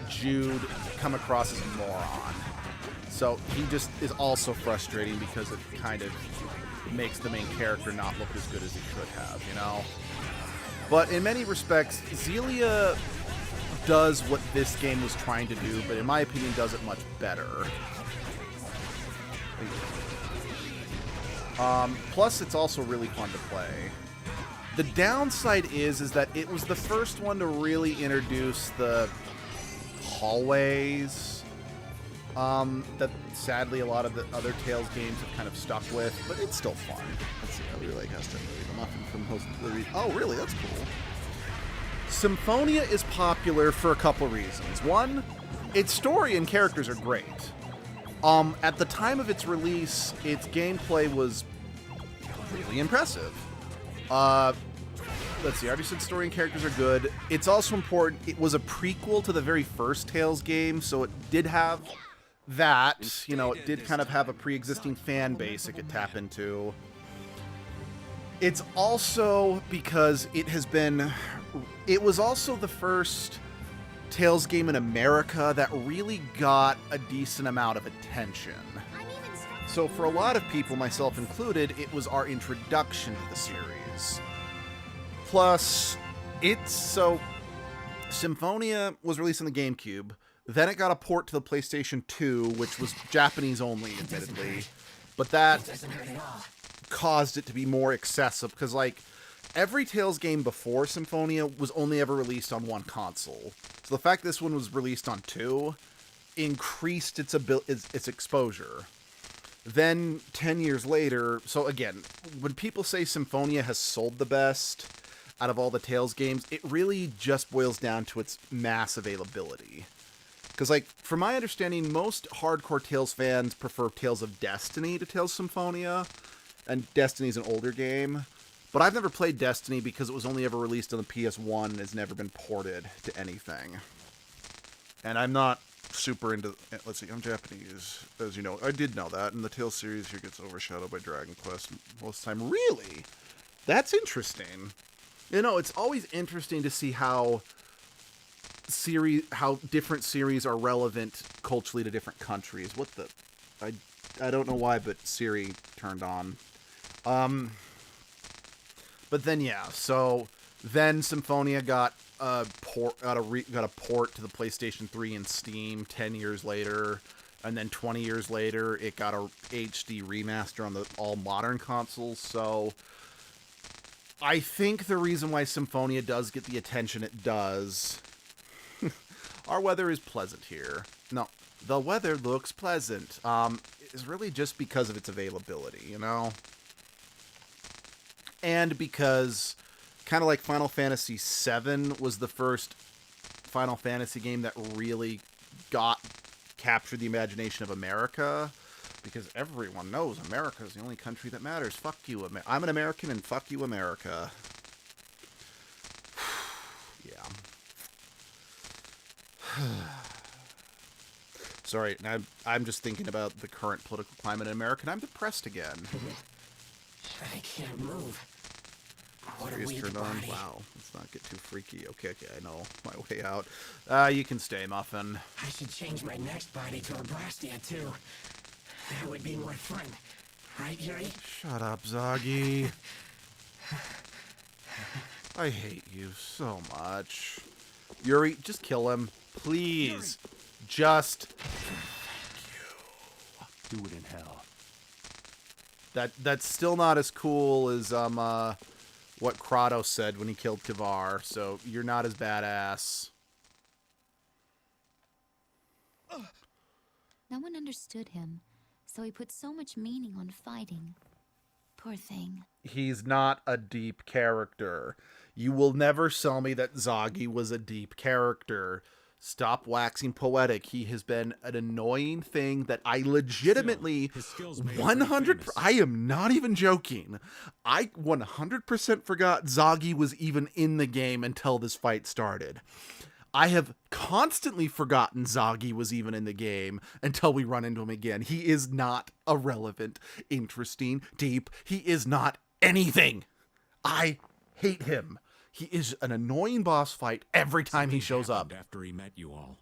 Jude come across as a moron. So he just is also frustrating because it kind of makes the main character not look as good as he should have, you know? But in many respects, Zelia does what this game was trying to do, but in my opinion does it much better. Plus, it's also really fun to play. The downside is that it was the first one to really introduce the hallways that sadly a lot of the other Tales games have kind of stuck with, but it's still fun. Let's see, I really like has to read the muffin from host. Oh, really? That's cool. Symphonia is popular for a couple reasons. One, its story and characters are great. At the time of its release, its gameplay was really impressive. Let's see, I already said story and characters are good. It's also important, it was a prequel to the very first Tales game, so it did have that. You know, it did kind of have a pre-existing fan base it could tap into. It's also because it was also the first Tales game in America that really got a decent amount of attention. So for a lot of people, myself included, it was our introduction to the series. Plus, Symphonia was released on the GameCube, then it got a port to the PlayStation 2, which was Japanese only, admittedly, but that caused it to be more accessible, because, like, every Tales game before Symphonia was only ever released on one console. So the fact this one was released on two increased its exposure. Then, 10 years later, so again, when people say Symphonia has sold the best out of all the Tales games, it really just boils down to its mass availability. Because, like, from my understanding, most hardcore Tales fans prefer Tales of Destiny to Tales Symphonia, and Destiny's an older game. But I've never played Destiny because it was only ever released on the PS1 and has never been ported to anything. And I'm not super into... Let's see, I'm Japanese, as you know. I did know that, and the Tales series here gets overshadowed by Dragon Quest most of the time. Really? That's interesting. You know, it's always interesting to see how different series are relevant culturally to different countries. What the... I don't know why, but Siri turned on. But then, yeah, so then Symphonia got a port to the PlayStation 3 and Steam 10 years later, and then 20 years later it got a HD remaster on the all modern consoles. So I think the reason why Symphonia does get the attention it does, our weather is pleasant here. No, the weather looks pleasant. Is really just because of its availability, you know? And because, kind of like Final Fantasy VII was the first Final Fantasy game that really captured the imagination of America, because everyone knows America is the only country that matters. Fuck you, I'm an American, and fuck you, America. Yeah. Sorry, I'm just thinking about the current political climate in America, and I'm depressed again. I can't move. What a Serious weak turned on. body. Wow, let's not get too freaky. Okay, I know my way out. You can stay, Muffin. I should change my next body to a Blastia too. That would be more fun. Right, Yuri? Shut up, Zoggy. I hate you so much. Yuri, just kill him. Please. Just... Do it in hell. That's still not as cool as, what Kratos said when he killed Kivar, so you're not as badass. No one understood him, so he put so much meaning on fighting. Poor thing. He's not a deep character. You will never sell me that Zoggy was a deep character. Stop waxing poetic. He has been an annoying thing that I legitimately Still, his skills made him 100. famous. I am not even joking. I 100% forgot Zagi was even in the game until this fight started. I have constantly forgotten Zagi was even in the game until we run into him again. He is not a relevant, interesting, deep. He is not anything. I hate him. He is an annoying boss fight every time he shows up. After he met you all.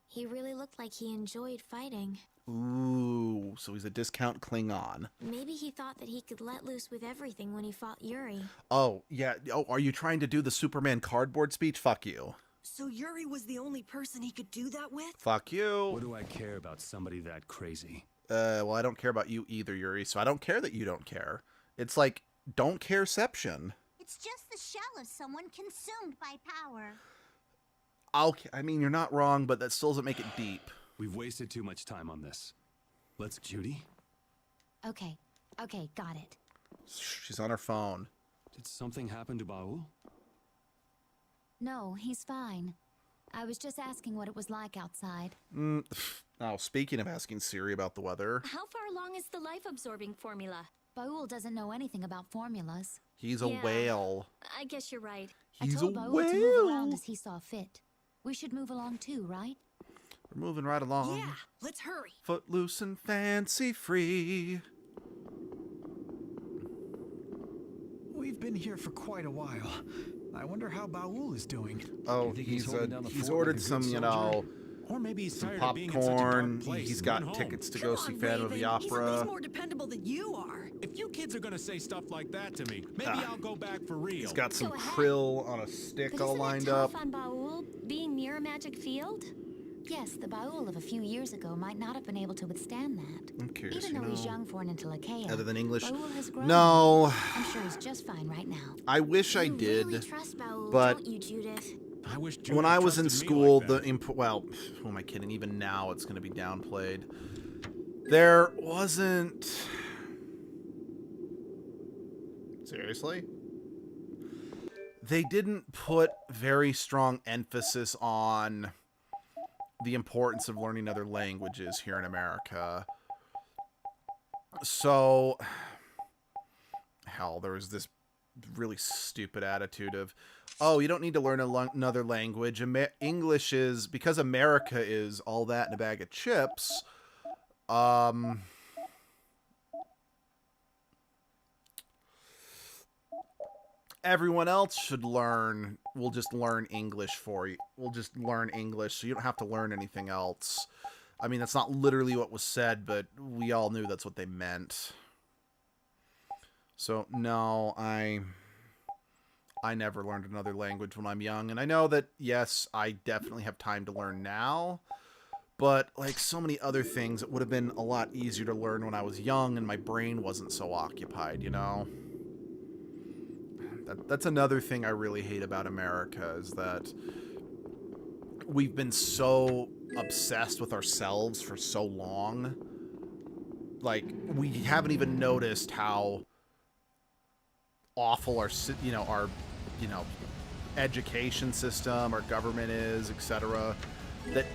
He really looked like he enjoyed fighting. Ooh, so he's a discount Klingon. Maybe he thought that he could let loose with everything when he fought Yuri. Oh, yeah. Oh, are you trying to do the Superman cardboard speech? Fuck you. So Yuri was the only person he could do that with? Fuck you. What do I care about somebody that crazy? Well, I don't care about you either, Yuri, so I don't care that you don't care. It's like, don't careception. It's just the shell of someone consumed by power. I mean, you're not wrong, but that still doesn't make it deep. We've wasted too much time on this. Let's, Judy? Okay, got it. She's on her phone. Did something happen to Baul? No, he's fine. I was just asking what it was like outside. Oh, speaking of asking Siri about the weather, How far along is the life-absorbing formula? Baul doesn't know anything about formulas. he's a Yeah. whale. I guess you're right. He's I told a Baul to move around whale. as he saw fit. We should move along too, right? We're moving right along. Yeah, let's hurry. Footloose and fancy free. We've been here for quite a while. I wonder how Baul is doing. Oh, You think he's holding down the he's fort ordered like a some, good you soldier? know, Or maybe he's some tired of being in such a dark popcorn. place He's and got went home. tickets to Come go on, see Phantom of the Raven. He's at least Opera. more dependable than you are. If you kids are gonna say stuff like that to me, maybe Ah. I'll go back for real. He's got some Go ahead. krill on a stick But all isn't lined it tough up. on Baul, being near a magic field? Yes, the Baul of a few years ago might not have been able to withstand that. I'm curious, Even you though he's know, young for an Intellectual. other than English. Baul has grown. No, I'm sure he's just fine right now. I wish I You did. really trust Baul, but- don't you, Judith? I wish Judy When I was in trusted me school, like the that. well, who am I kidding? Even now, it's going to be downplayed. There wasn't. Seriously? They didn't put very strong emphasis on the importance of learning other languages here in America. So, hell, there was this really stupid attitude of, oh, you don't need to learn another language. English is, because America is all that in a bag of chips, everyone else should learn, we'll just learn English for you. We'll just learn English so you don't have to learn anything else. I mean, that's not literally what was said, but we all knew that's what they meant. So, no, I never learned another language when I'm young. And I know that, yes, I definitely have time to learn now. But, like so many other things, it would have been a lot easier to learn when I was young and my brain wasn't so occupied, you know? That's another thing I really hate about America, is that we've been so obsessed with ourselves for so long. Like, we haven't even noticed how awful our education system, our government is, etc. That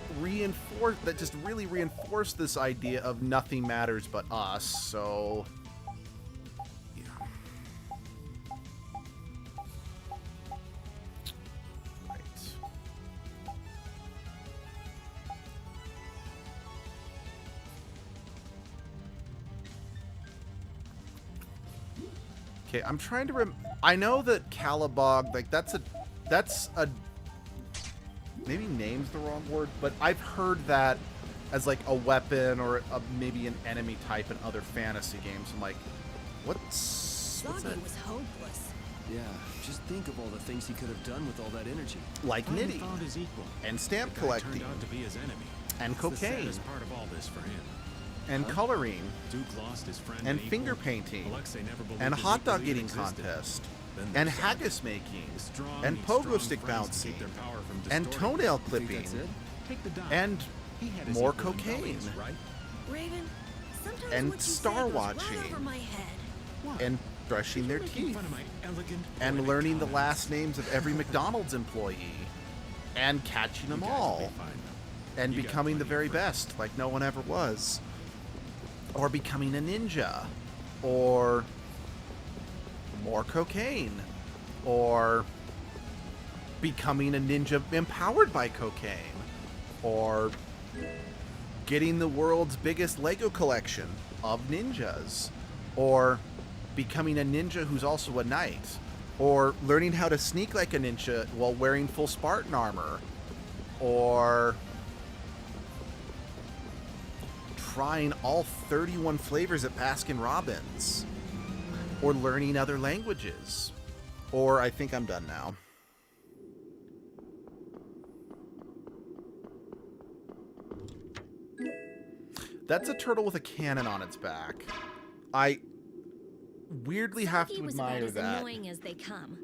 just really reinforce this idea of nothing matters but us. So, yeah. Right. Okay, I'm trying to I know that Calabog, like, that's a maybe name's the wrong word, but I've heard that as like a weapon or maybe an enemy type in other fantasy games. I'm like, what's that? Zagi was hopeless. Yeah, just think of all the things he could have done with all that energy. Like Finally knitting found his equal. and stamp The guy collecting turned out to be his enemy. and It's the cocaine saddest part of all this for him. and coloring Duke lost his friend and equal. finger painting Alexei never believed and his hot equals dog even eating existed. contest Then and there's haggis making the strong and need pogo strong stick friends to bouncing keep their power from and distorting. toenail Think clipping that's it? Take the doc. and He had his more equal in cocaine bellies, right? Raven, sometimes And what you star say goes watching. right over my head. What? and brushing their Making teeth fun of my elegant and poetic learning the comments. last names of every McDonald's employee and catching them all. And becoming the very best, like no one ever was. Or becoming a ninja. Or more cocaine. Or becoming a ninja empowered by cocaine. Or getting the world's biggest Lego collection of ninjas. Or becoming a ninja who's also a knight. Or learning how to sneak like a ninja while wearing full Spartan armor. Or trying all 31 flavors at Baskin-Robbins. Or learning other languages. Or I think I'm done now. That's a turtle with a cannon on its back. I weirdly have to admire that. As annoying as they come,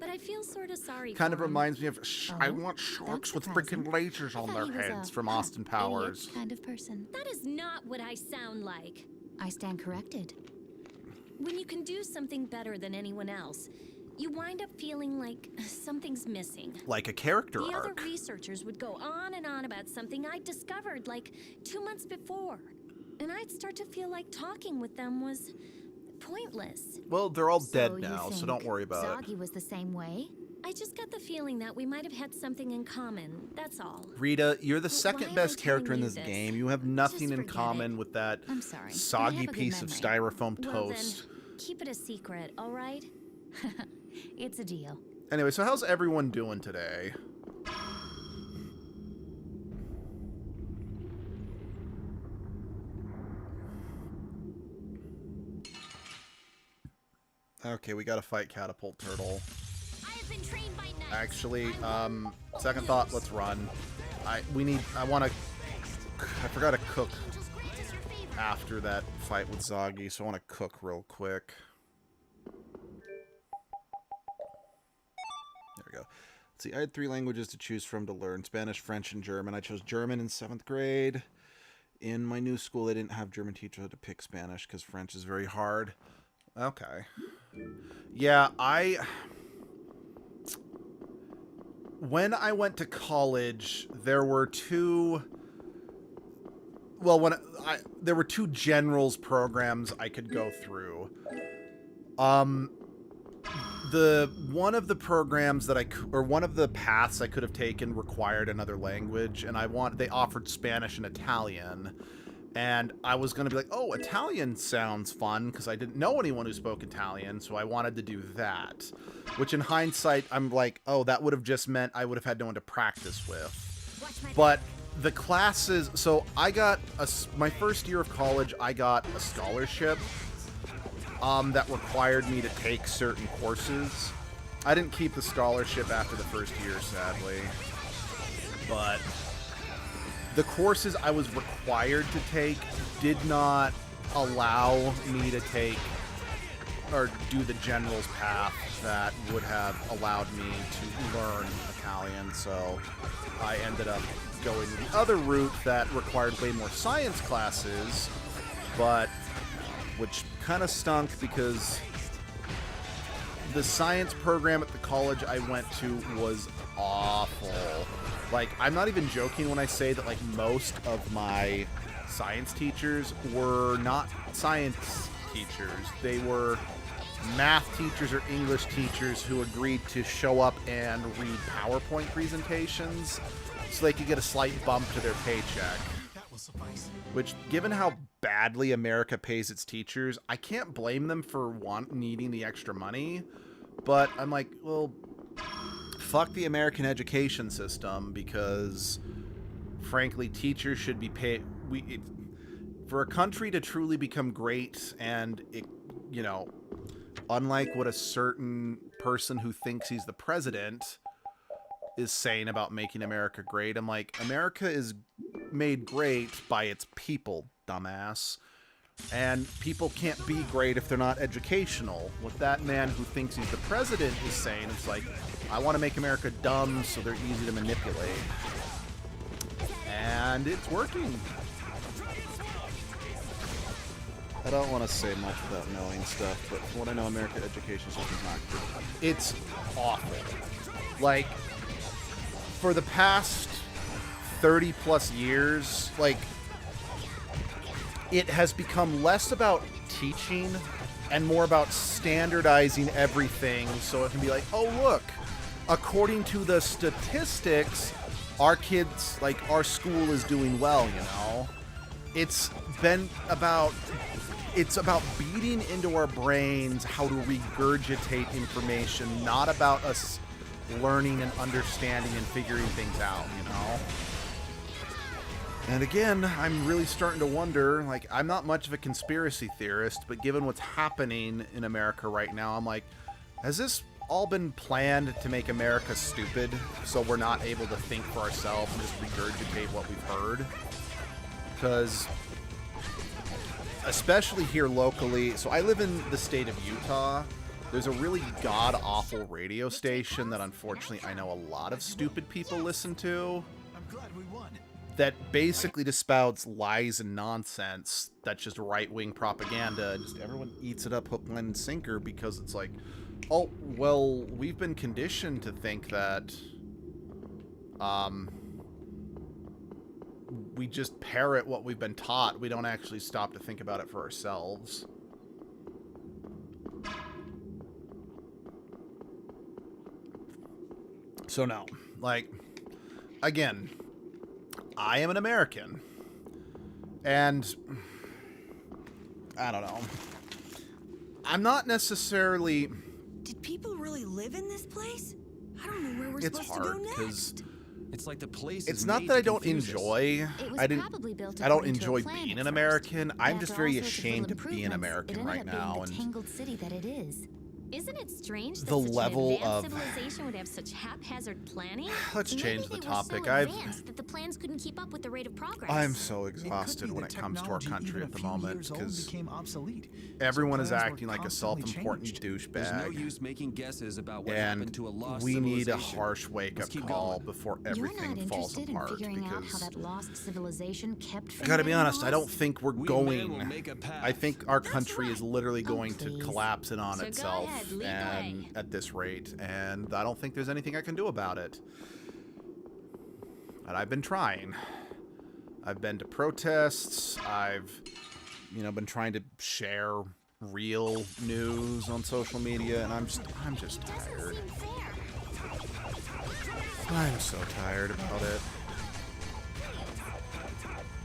but I feel sort of sorry. Kind of for him. reminds me of I want sharks with freaking lasers on their heads from Austin Powers. Kind of person. That is not what I sound like. I stand corrected. When you can do something better than anyone else, you wind up feeling like something's missing. Like a character The arc. other researchers would go on and on about something I'd discovered like 2 months before. And I'd start to feel like talking with them was pointless. Well, they're all So dead you now, so think don't worry about it. Zoggy was the same way? I just got the feeling that we might have had something in common, that's all. Rita, you're the Why second am I best telling character in you this this? game. You have nothing Just in forget common it. with that I'm sorry. I soggy have a good piece of memory. styrofoam Well toast. then, keep it a secret, all right? It's a deal. Anyway, so how's everyone doing today? Okay, we gotta fight Catapult Turtle. I have been trained by knights. Actually, second thought, let's run. I forgot to cook after that fight with Zoggy, so I want to cook real quick. There we go. Let's see, I had 3 languages to choose from to learn: Spanish, French, and German. I chose German in 7th grade. In my new school, they didn't have German teachers. I had to pick Spanish because French is very hard. Okay. Yeah, when I went to college, there were two... Well, there were 2 generals programs I could go through. One of the programs that one of the paths I could have taken required another language, and they offered Spanish and Italian. And I was going to be like, oh, Italian sounds fun, because I didn't know anyone who spoke Italian, so I wanted to do that. Which in hindsight, I'm like, oh, that would have just meant I would have had no one to practice with. But the classes, so I got, my first year of college, I got a scholarship that required me to take certain courses. I didn't keep the scholarship after the first year, sadly. But the courses I was required to take did not allow me to take or do the general's path that would have allowed me to learn Italian, so I ended up going the other route that required way more science classes, but which kind of stunk because the science program at the college I went to was awful. Like, I'm not even joking when I say that, like, most of my science teachers were not science teachers. They were math teachers or English teachers who agreed to show up and read PowerPoint presentations so they could get a slight bump to their paycheck. That will suffice. Which, given how badly America pays its teachers, I can't blame them for needing the extra money. But I'm like, well, fuck the American education system, because frankly, teachers should be paid. For a country to truly become great, and it, you know, unlike what a certain person who thinks he's the president is saying about making America great, I'm like, America is made great by its people, dumbass. And people can't be great if they're not educational. What that man who thinks he's the president is saying, it's like, I want to make America dumb so they're easy to manipulate. And it's working. I don't want to say much without knowing stuff, but from what I know, American education system is not good. It's awful. Like, for the past 30 plus years, like, it has become less about teaching and more about standardizing everything so it can be like, oh, look, according to the statistics, our kids, like, our school is doing well, you know? It's about beating into our brains how to regurgitate information, not about us learning and understanding and figuring things out, you know? And again, I'm really starting to wonder, like, I'm not much of a conspiracy theorist, but given what's happening in America right now, I'm like, has this all been planned to make America stupid so we're not able to think for ourselves and just regurgitate what we've heard? Because, especially here locally, so I live in the state of Utah. There's a really god-awful radio station that unfortunately I know a lot of stupid people listen to. I'm glad we won. That basically just spouts lies and nonsense. That's just right-wing propaganda. Just everyone eats it up hook, line, and sinker because it's like, oh, well, we've been conditioned to think that we just parrot what we've been taught. We don't actually stop to think about it for ourselves. So no, like, again, I am an American, and I don't know. I'm not necessarily... Did people really live in this place? I don't know where we're It's supposed to hard, go because next. It's like the place it's is not made that to I don't confuse us. enjoy... It was I didn't... probably built I don't according to a enjoy plan being at an first. American. I'm After just all very sorts of ashamed little to be an improvements, American it right ended up now. being the And tangled city that it is. Isn't it strange that The such level an advanced of- civilization would have such haphazard planning? let's Maybe change the they topic. Were so advanced that the plans couldn't keep up with the rate of progress. I'm so It could exhausted be when that it comes to our technology, country even at a the few moment, years old, because became obsolete. everyone So is plans were acting like a constantly self-important changed. There's no douchebag. use making guesses about what happened to a And lost we need a civilization. harsh wake-up Let's keep call going. before You're everything not falls interested in apart. figuring out how Because that lost civilization kept from I gotta be getting honest, I don't lost? think we're We men going. will make a path. I think our country is literally Oh, going to please. collapse in on So go itself, ahead, lead the and way. at this rate, and I don't think there's anything I can do about it. And I've been trying. I've been to protests. I've, been trying to share real news on social media, and I'm just tired. Seem fair. I'm so tired about it.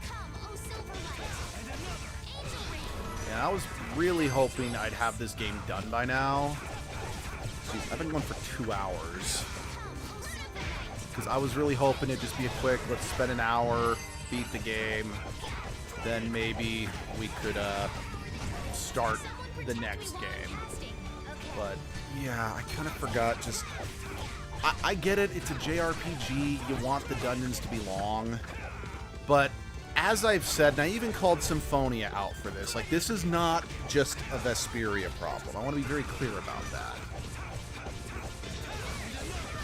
Come, oh Silverlight. Angel Ring. Yeah, I was really hoping I'd have this game done by now. Jeez, I've been going for 2 hours. Because I was really hoping it'd just be a quick, let's spend an hour, beat the game, then maybe we could start the next game. But yeah, I kind of forgot just... I get it, it's a JRPG, you want the dungeons to be long, but as I've said, and I even called Symphonia out for this, like, this is not just a Vesperia problem. I want to be very clear about that.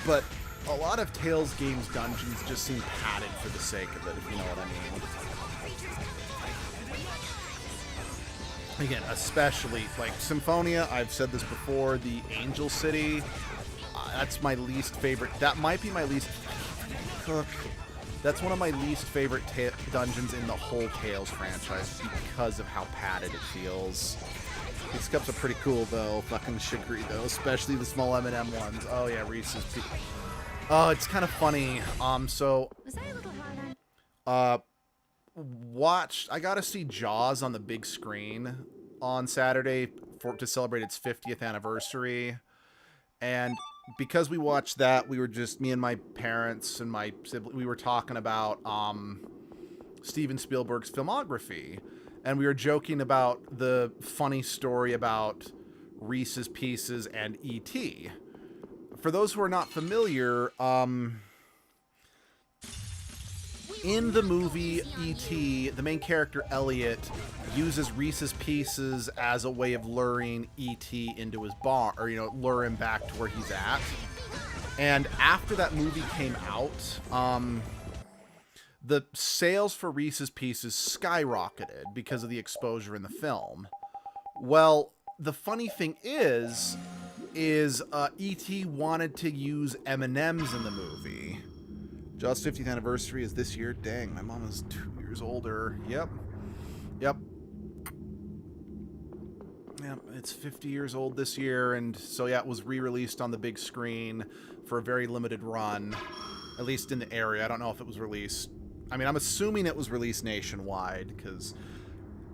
But a lot of Tales games dungeons just seem padded for the sake of it, if you know what I mean. Again, especially, like, Symphonia, I've said this before, the Angel City, that's my least favorite. That might be my least... That's one of my least favorite dungeons in the whole Tales franchise because of how padded it feels. These cups are pretty cool, though. Fucking sugary, though. Especially the small M&M ones. Oh, yeah, Reese's... Oh, it's kind of funny. So... Was I a little hard on? I gotta see Jaws on the big screen on Saturday to celebrate its 50th anniversary. And because we watched that, we were just, me and my parents and my sibling, we were talking about Steven Spielberg's filmography. And we were joking about the funny story about Reese's Pieces and E.T. For those who are not familiar, in the movie E.T., the main character, Elliot, uses Reese's Pieces as a way of luring E.T. into his barn, or, lure him back to where he's at. And after that movie came out, the sales for Reese's Pieces skyrocketed because of the exposure in the film. Well, the funny thing is E.T. wanted to use M&Ms in the movie. Jaws' 50th anniversary is this year. Dang, my mom is 2 years older. Yep. Yep. Yeah, it's 50 years old this year, and so yeah, it was re-released on the big screen for a very limited run, at least in the area. I don't know if it was released. I mean, I'm assuming it was released nationwide, because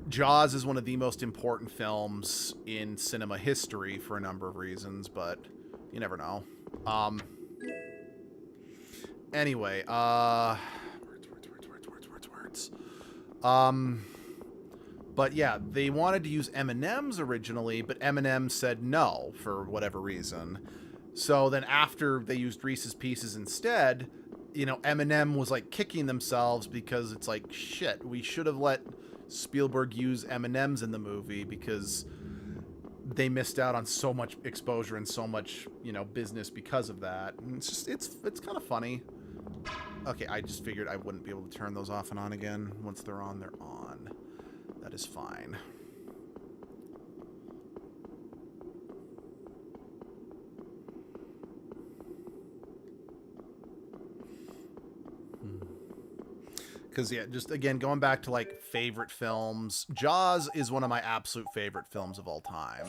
Jaws is one of the most important films in cinema history for a number of reasons, but you never know. Anyway, words. But yeah, they wanted to use M&Ms originally, but M&M said no for whatever reason. So then after they used Reese's Pieces instead, you know, M&M was like kicking themselves because it's like, shit, we should have let Spielberg use M&Ms in the movie because they missed out on so much exposure and so much, you know, business because of that. And it's just, it's kind of funny. Okay, I just figured I wouldn't be able to turn those off and on again. Once they're on, they're on. That is fine. Because, yeah, just, again, going back to, like, favorite films, Jaws is one of my absolute favorite films of all time.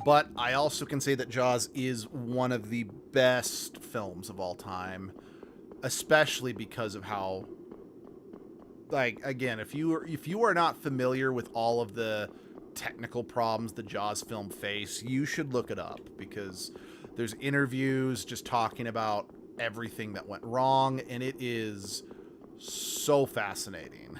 But I also can say that Jaws is one of the best films of all time, especially because of how, like, again, if you are not familiar with all of the technical problems the Jaws film face, you should look it up, because there's interviews just talking about everything that went wrong, and it is so fascinating.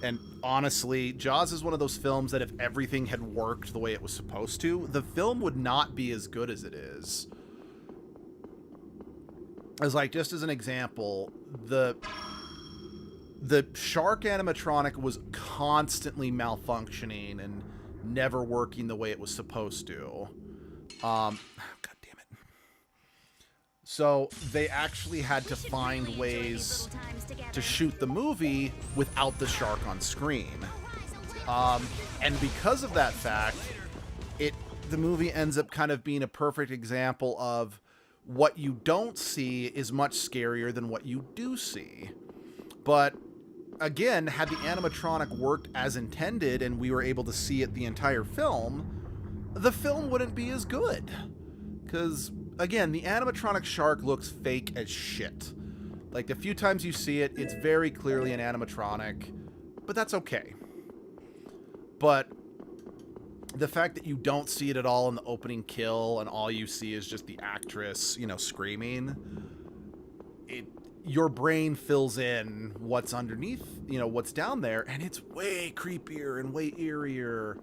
And honestly, Jaws is one of those films that if everything had worked the way it was supposed to, the film would not be as good as it is. As like, just as an example, the shark animatronic was constantly malfunctioning and never working the way it was supposed to. God damn it. So they actually had to find ways to shoot the movie without the shark on screen. And because of that fact, the movie ends up kind of being a perfect example of what you don't see is much scarier than what you do see. But again, had the animatronic worked as intended and we were able to see it the entire film, the film wouldn't be as good. Because, again, the animatronic shark looks fake as shit. Like, the few times you see it, it's very clearly an animatronic, but that's okay. But the fact that you don't see it at all in the opening kill and all you see is just the actress, you know, screaming, your brain fills in what's underneath, you know, what's down there, and it's way creepier and way eerier.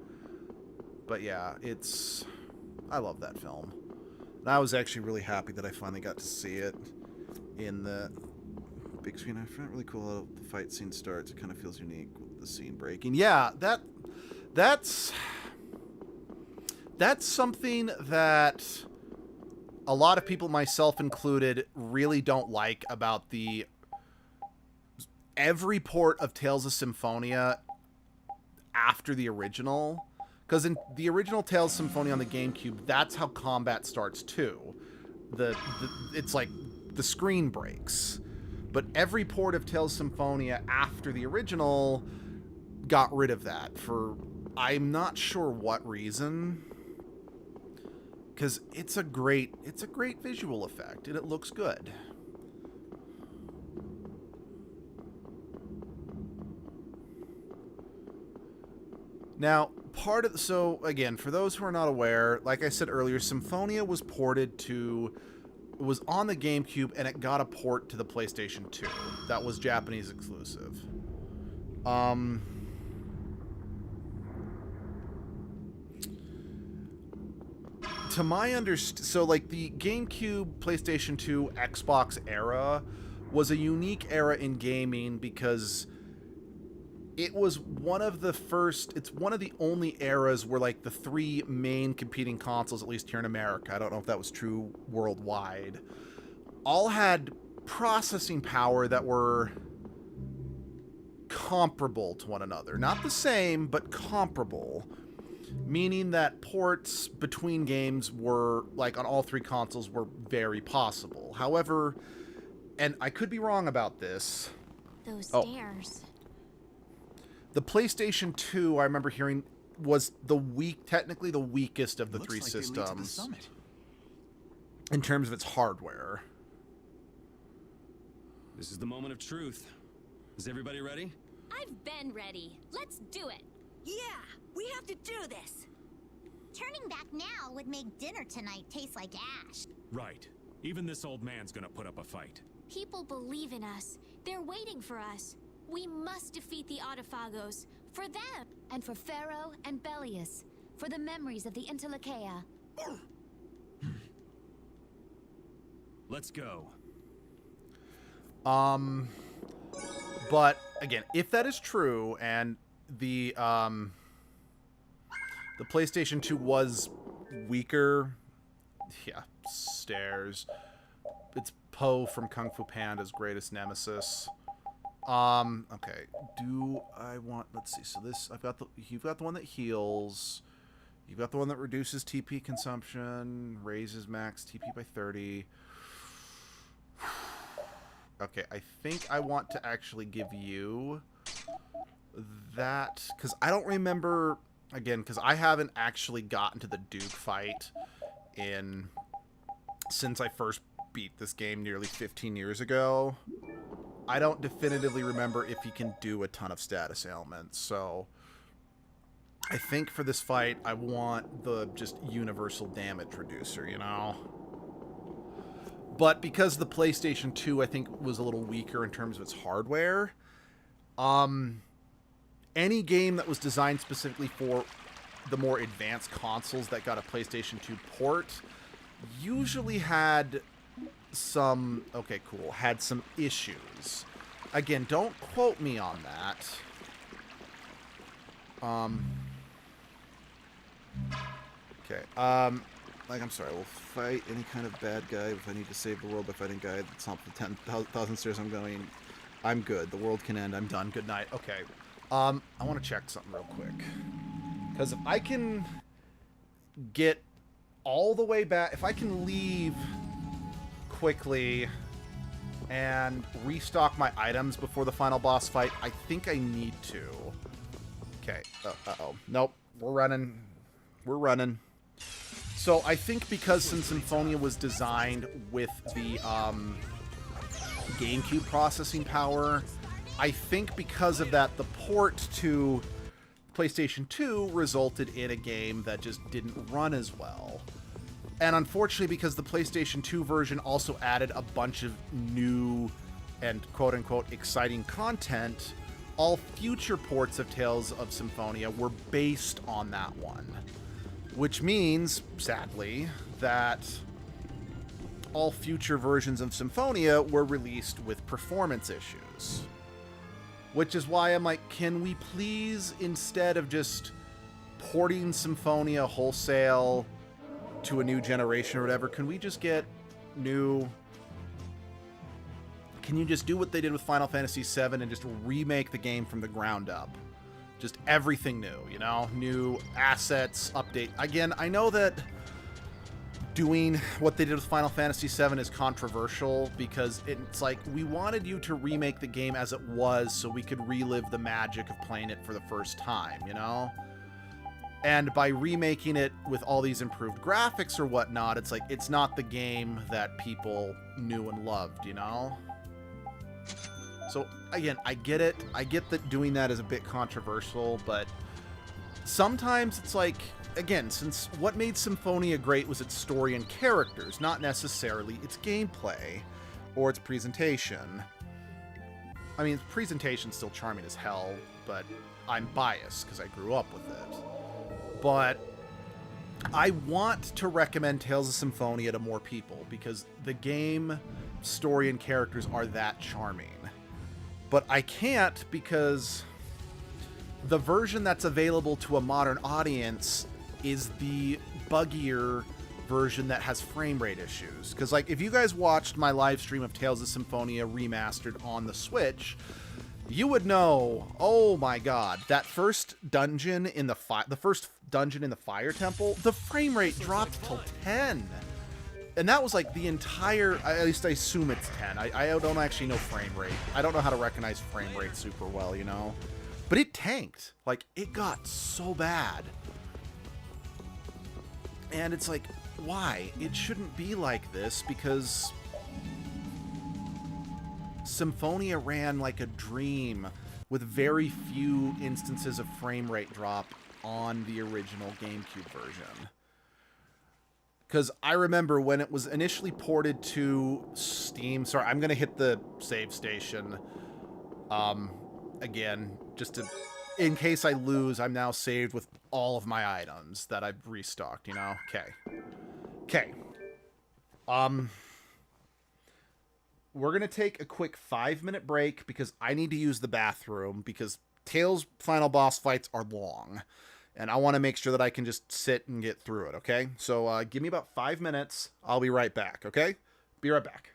But yeah, I love that film. And I was actually really happy that I finally got to see it in the big screen. I find it really cool how the fight scene starts. It kind of feels unique with the scene breaking. Yeah, that's something that a lot of people, myself included, really don't like about every port of Tales of Symphonia after the original. Because in the original Tales of Symphonia on the GameCube, that's how combat starts too. It's like the screen breaks. But every port of Tales of Symphonia after the original got rid of that for I'm not sure what reason. Because it's a great visual effect, and it looks good. Now, so again, for those who are not aware, like I said earlier, Symphonia was on the GameCube, and it got a port to the PlayStation 2. That was Japanese exclusive. To my understanding, so like the GameCube, PlayStation 2, Xbox era was a unique era in gaming because it was one of the only eras where like the three main competing consoles, at least here in America, I don't know if that was true worldwide, all had processing power that were comparable to one another. Not the same, but comparable. Meaning that ports between games were, like on all three consoles, were very possible. However, and I could be wrong about this. Those stairs. The PlayStation 2, I remember hearing, was technically the weakest of the three systems in terms of its hardware. This is the moment of truth. Is everybody ready? I've been ready. Let's do it. Yeah, we have to do this. Turning back now would make dinner tonight taste like ash. Right. Even this old man's gonna put up a fight. People believe in us. They're waiting for us. We must defeat the Autophagos. For them. And for Pharaoh and Belius. For the memories of the Interlakeia. Let's go. But again, if that is true, and the PlayStation 2 was weaker, yeah, stairs. It's Po from Kung Fu Panda's greatest nemesis. Okay. Do I want? Let's see. So this, you've got the one that heals. You've got the one that reduces TP consumption, raises max TP by 30. Okay, I think I want to actually give you that, because I don't remember, again, because I haven't actually gotten to the Duke fight since I first beat this game nearly 15 years ago. I don't definitively remember if he can do a ton of status ailments, so I think for this fight, I want the just universal damage reducer, you know? But because the PlayStation 2, I think, was a little weaker in terms of its hardware, any game that was designed specifically for the more advanced consoles that got a PlayStation 2 port usually had some, had some issues. Again, don't quote me on that. I'm sorry, we'll fight any kind of bad guy if I need to save the world by fighting guy that's not the 10,000 stairs I'm good. The world can end. I'm done. Good night. Okay. I want to check something real quick. Because if I can get all the way back, if I can leave quickly and restock my items before the final boss fight, I think I need to. Okay. Uh-oh. Nope. We're running. So I think because since Symphonia was designed with the GameCube processing power, I think because of that, the port to PlayStation 2 resulted in a game that just didn't run as well. And unfortunately, because the PlayStation 2 version also added a bunch of new and quote-unquote exciting content, all future ports of Tales of Symphonia were based on that one. Which means, sadly, that all future versions of Symphonia were released with performance issues. Which is why I'm like, can we please, instead of just porting Symphonia wholesale to a new generation or whatever, can we just get new... Can you just do what they did with Final Fantasy VII and just remake the game from the ground up? Just everything new, you know? New assets, update. Again, I know that doing what they did with Final Fantasy VII is controversial because it's like, we wanted you to remake the game as it was so we could relive the magic of playing it for the first time, you know? And by remaking it with all these improved graphics or whatnot, it's like, it's not the game that people knew and loved, you know? So, again, I get it. I get that doing that is a bit controversial, but sometimes it's like, again, since what made Symphonia great was its story and characters, not necessarily its gameplay or its presentation. I mean, its presentation's still charming as hell, but I'm biased because I grew up with it. But I want to recommend Tales of Symphonia to more people because the game, story, and characters are that charming. But I can't because the version that's available to a modern audience is the buggier version that has frame rate issues. Because, like, if you guys watched my live stream of Tales of Symphonia Remastered on the Switch, you would know, oh my god, that first dungeon in the fire temple, the frame rate dropped till 10. And that was like the entire, at least I assume it's 10. I don't actually know frame rate. I don't know how to recognize frame rate super well, you know? But it tanked. Like, it got so bad. And it's like, why? It shouldn't be like this because Symphonia ran like a dream with very few instances of frame rate drop on the original GameCube version. Because I remember when it was initially ported to Steam. Sorry, I'm going to hit the save station again, just to, in case I lose, I'm now saved with all of my items that I've restocked, you know? Okay. We're going to take a quick 5-minute break because I need to use the bathroom because Tales' final boss fights are long. And I want to make sure that I can just sit and get through it, okay? So give me about 5 minutes. I'll be right back, okay? Be right back.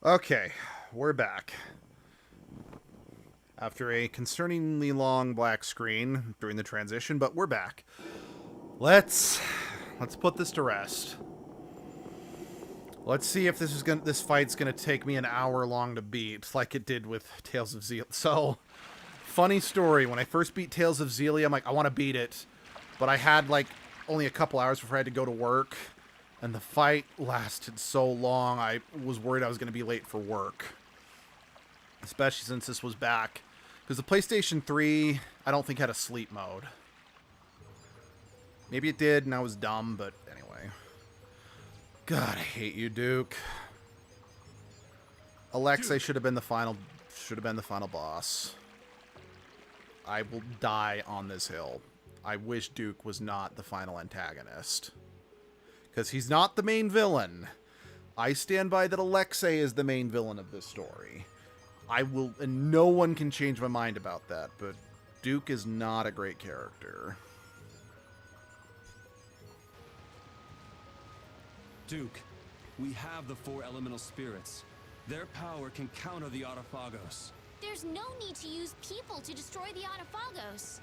Okay, we're back. After a concerningly long black screen during the transition, but we're back. Let's put this to rest. Let's see if this fight's gonna take me an hour long to beat, like it did with Tales of Xillia. So, funny story. When I first beat Tales of Xillia, I'm like, I want to beat it, but I had like only a couple hours before I had to go to work. And the fight lasted so long, I was worried I was going to be late for work. Especially since this was back. Because the PlayStation 3, I don't think had a sleep mode. Maybe it did, and I was dumb, but anyway. God, I hate you, Duke. Alexei should have been the final boss. I will die on this hill. I wish Duke was not the final antagonist. Because he's not the main villain. I stand by that Alexei is the main villain of this story. And no one can change my mind about that, but Duke is not a great character. Duke, we have the 4 elemental spirits. Their power can counter the Autophagos. There's no need to use people to destroy the Autophagos.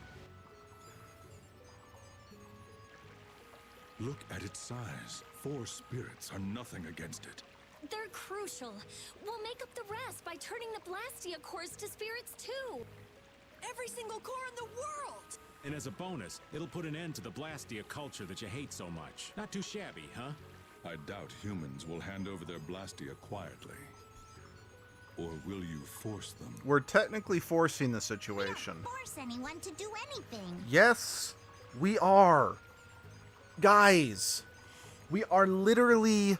Look at its size. 4 spirits are nothing against it. They're crucial. We'll make up the rest by turning the Blastia cores to spirits too. Every single core in the world! And as a bonus, it'll put an end to the Blastia culture that you hate so much. Not too shabby, huh? I doubt humans will hand over their Blastia quietly. Or will you force them? We're technically forcing the situation. We don't force anyone to do anything. Yes, we are. Guys, we are literally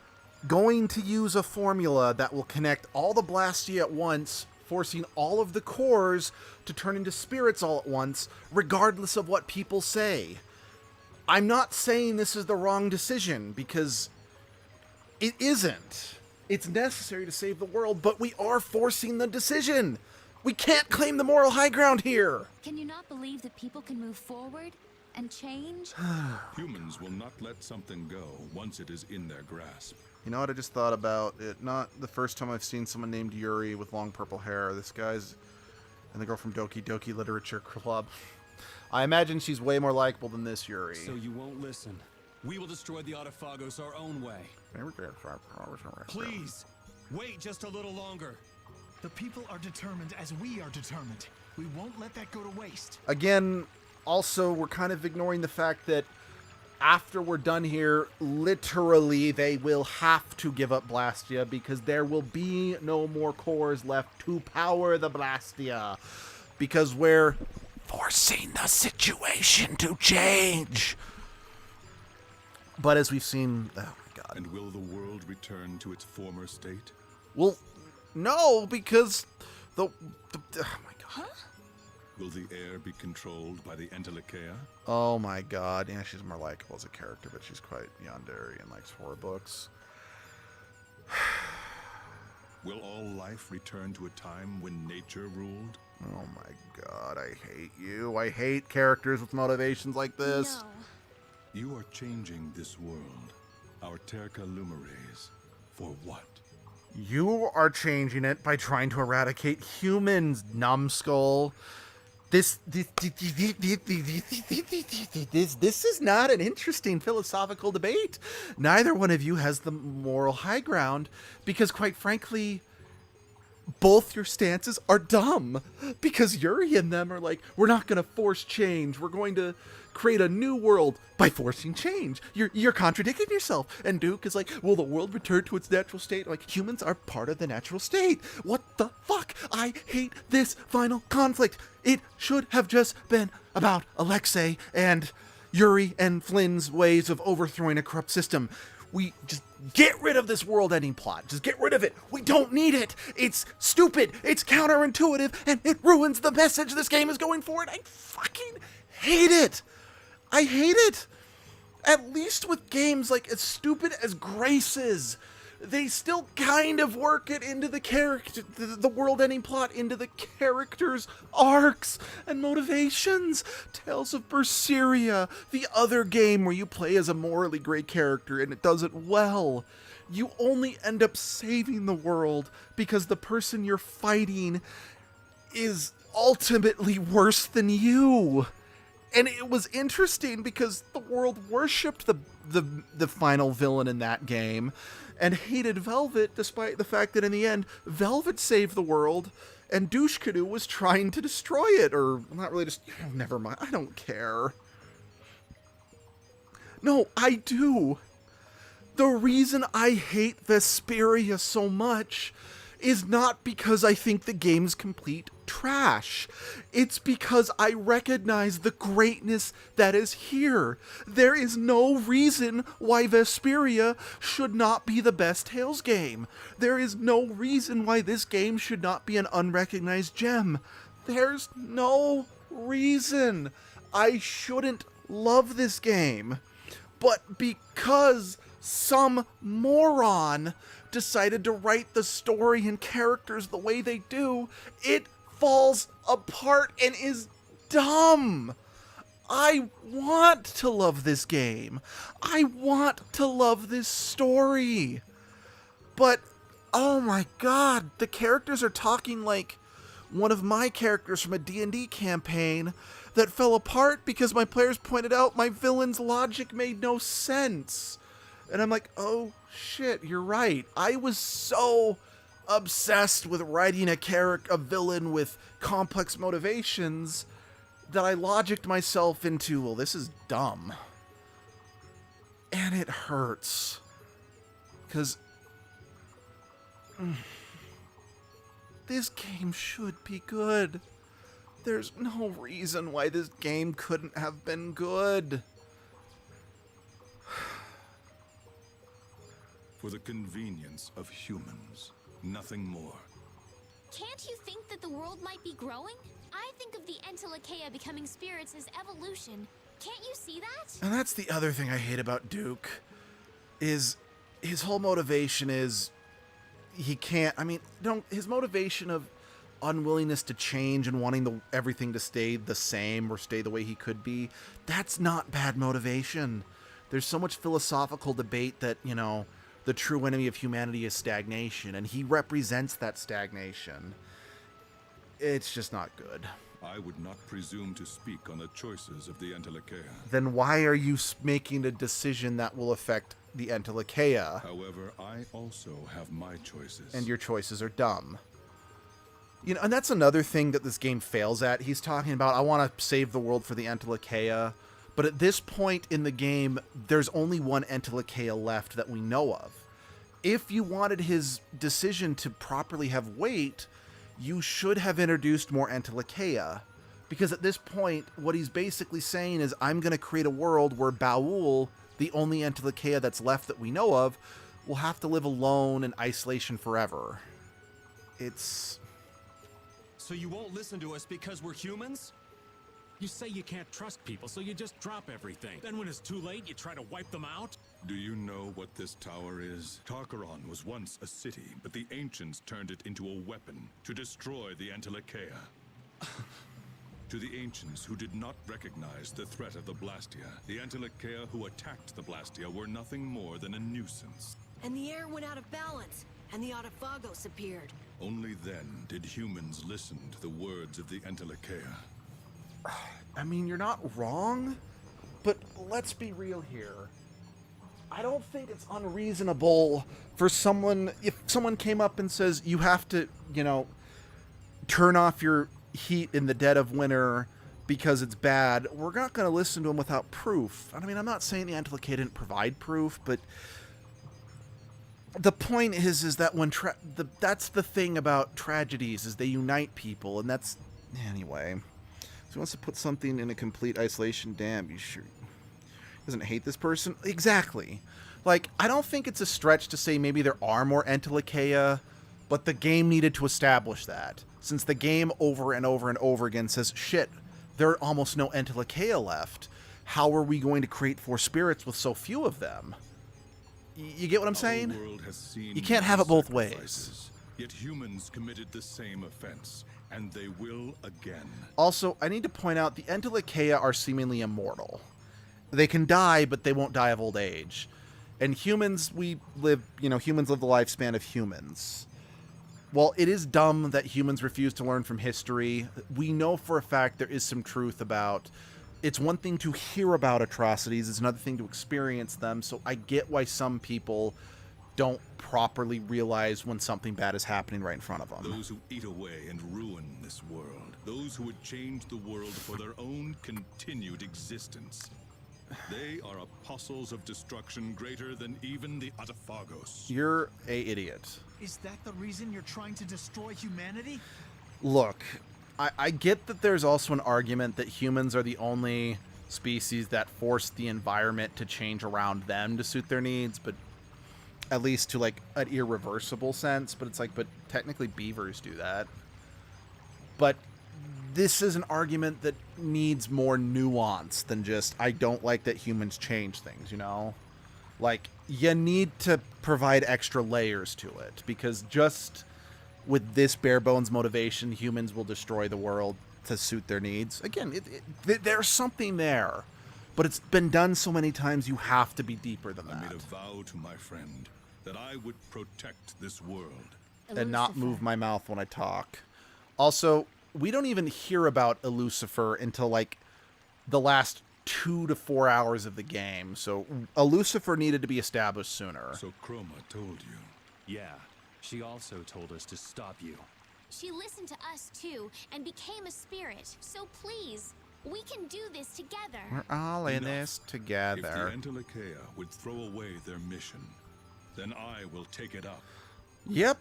going to use a formula that will connect all the Blastia at once, forcing all of the cores to turn into spirits all at once, regardless of what people say. I'm not saying this is the wrong decision, because it isn't. It's necessary to save the world, but we are forcing the decision. We can't claim the moral high ground here. Can you not believe that people can move forward and change? Humans will not let something go once it is in their grasp. You know what I just thought about? It not the first time I've seen someone named Yuri with long purple hair. This guy's and the girl from Doki Doki Literature Club. I imagine she's way more likable than this Yuri. So you won't listen. We will destroy the Autophagos our own way. Please, wait just a little longer. The people are determined as we are determined. We won't let that go to waste. Again, also, we're kind of ignoring the fact that after we're done here, literally, they will have to give up Blastia because there will be no more cores left to power the Blastia. Because we're forcing the situation to change. But as we've seen, oh my god. And will the world return to its former state? Well, no, because oh my god. Huh? Will the air be controlled by the Entelekea? Oh my god. Yeah, she's more likable as a character, but she's quite yandere and likes horror books. Will all life return to a time when nature ruled? Oh my god, I hate you. I hate characters with motivations like this. No. You are changing this world, our Terca Luminaries, for what? You are changing it by trying to eradicate humans, numbskull. This is not an interesting philosophical debate. Neither one of you has the moral high ground because, quite frankly, both your stances are dumb. Because Yuri and them are like, we're not going to force change. We're going to create a new world by forcing change. You're contradicting yourself. And Duke is like, will the world return to its natural state? Like, humans are part of the natural state. What the fuck? I hate this final conflict. It should have just been about Alexei and Yuri and Flynn's ways of overthrowing a corrupt system. We just get rid of this world-ending plot. Just get rid of it. We don't need it. It's stupid. It's counterintuitive, and it ruins the message this game is going for. And I fucking hate it. I hate it. At least with games like as stupid as Graces, they still kind of work it into the character, the world-ending plot into the characters' arcs and motivations. Tales of Berseria, the other game where you play as a morally great character and it does it well. You only end up saving the world because the person you're fighting is ultimately worse than you. And it was interesting because the world worshipped the final villain in that game and hated Velvet, despite the fact that in the end, Velvet saved the world and Douche Canoe was trying to destroy it. Or, not really just, never mind, I don't care. No, I do. The reason I hate Vesperia so much is not because I think the game's complete trash. It's because I recognize the greatness that is here. There is no reason why Vesperia should not be the best Tales game. There is no reason why this game should not be an unrecognized gem. There's no reason I shouldn't love this game. But because some moron decided to write the story and characters the way they do, it falls apart and is dumb. I want to love this game. I want to love this story. But, oh my god, the characters are talking like one of my characters from a D&D campaign that fell apart because my players pointed out my villain's logic made no sense. And I'm like, oh shit, you're right. I was so obsessed with writing a villain with complex motivations that I logicked myself into, well, this is dumb. And it hurts. Because this game should be good. There's no reason why this game couldn't have been good. For the convenience of humans, nothing more. Can't you think that the world might be growing? I think of the Entelekea becoming spirits as evolution. Can't you see that? And that's the other thing I hate about Duke, is his whole motivation is he can't, I mean, his motivation of unwillingness to change and wanting everything to stay the same or stay the way he could be, that's not bad motivation. There's so much philosophical debate that, you know, the true enemy of humanity is stagnation, and he represents that stagnation. It's just not good. I would not presume to speak on the choices of the Entelekea. Then why are you making a decision that will affect the Entelekea? However, I also have my choices. And your choices are dumb. You know, and that's another thing that this game fails at. He's talking about, I want to save the world for the Entelekea, but at this point in the game, there's only one Entelekea left that we know of. If you wanted his decision to properly have weight, you should have introduced more Entelekea. Because at this point, what he's basically saying is, I'm going to create a world where Baul, the only Entelekea that's left that we know of, will have to live alone in isolation forever. It's... So you won't listen to us because we're humans? You say you can't trust people, so you just drop everything. Then when it's too late, you try to wipe them out? Do you know what this tower is? Tarkaron was once a city, but the ancients turned it into a weapon to destroy the Entelekea. To the ancients who did not recognize the threat of the Blastia, the Entelekea who attacked the Blastia were nothing more than a nuisance. And the air went out of balance, and the Autophagos appeared. Only then did humans listen to the words of the Entelekea. I mean, you're not wrong, but let's be real here. I don't think it's unreasonable for someone, if someone came up and says, you have to, you know, turn off your heat in the dead of winter because it's bad, we're not going to listen to them without proof. I mean, I'm not saying the Entelekea didn't provide proof, but the point is that when that's the thing about tragedies, is they unite people, and that's, anyway. So he wants to put something in a complete isolation. Damn, you sure doesn't hate this person? Exactly. Like, I don't think it's a stretch to say maybe there are more Entelekea, but the game needed to establish that. Since the game over and over and over again says, shit, there are almost no Entelekea left. How are we going to create 4 spirits with so few of them? You get what I'm saying? You can't have it both ways. Yet humans committed the same offense, and they will again. Also, I need to point out the Entelekea are seemingly immortal. They can die, but they won't die of old age. And humans, humans live the lifespan of humans. While it is dumb that humans refuse to learn from history, we know for a fact there is some truth about, it's one thing to hear about atrocities, it's another thing to experience them, so I get why some people don't properly realize when something bad is happening right in front of them. Those who eat away and ruin this world. Those who would change the world for their own continued existence. They are apostles of destruction greater than even the Autophagos. You're a idiot. Is that the reason you're trying to destroy humanity? Look, I get that there's also an argument that humans are the only species that force the environment to change around them to suit their needs, but at least to like an irreversible sense, but it's like, but technically beavers do that. But this is an argument that needs more nuance than just, I don't like that humans change things, you know? Like, you need to provide extra layers to it, because just with this bare bones motivation, humans will destroy the world to suit their needs. Again, there's something there, but it's been done so many times, you have to be deeper than that. I made a vow to my friend that I would protect this world. And not move my mouth when I talk. Also, we don't even hear about Lucifer until, like, the last 2 to 4 hours of the game. So a Lucifer needed to be established sooner. So Chroma told you. Yeah, she also told us to stop you. She listened to us too and became a spirit. So please, we can do this together. We're all in Enough. this If together. the Entelekea would throw away their mission, then I will take it up. Yep.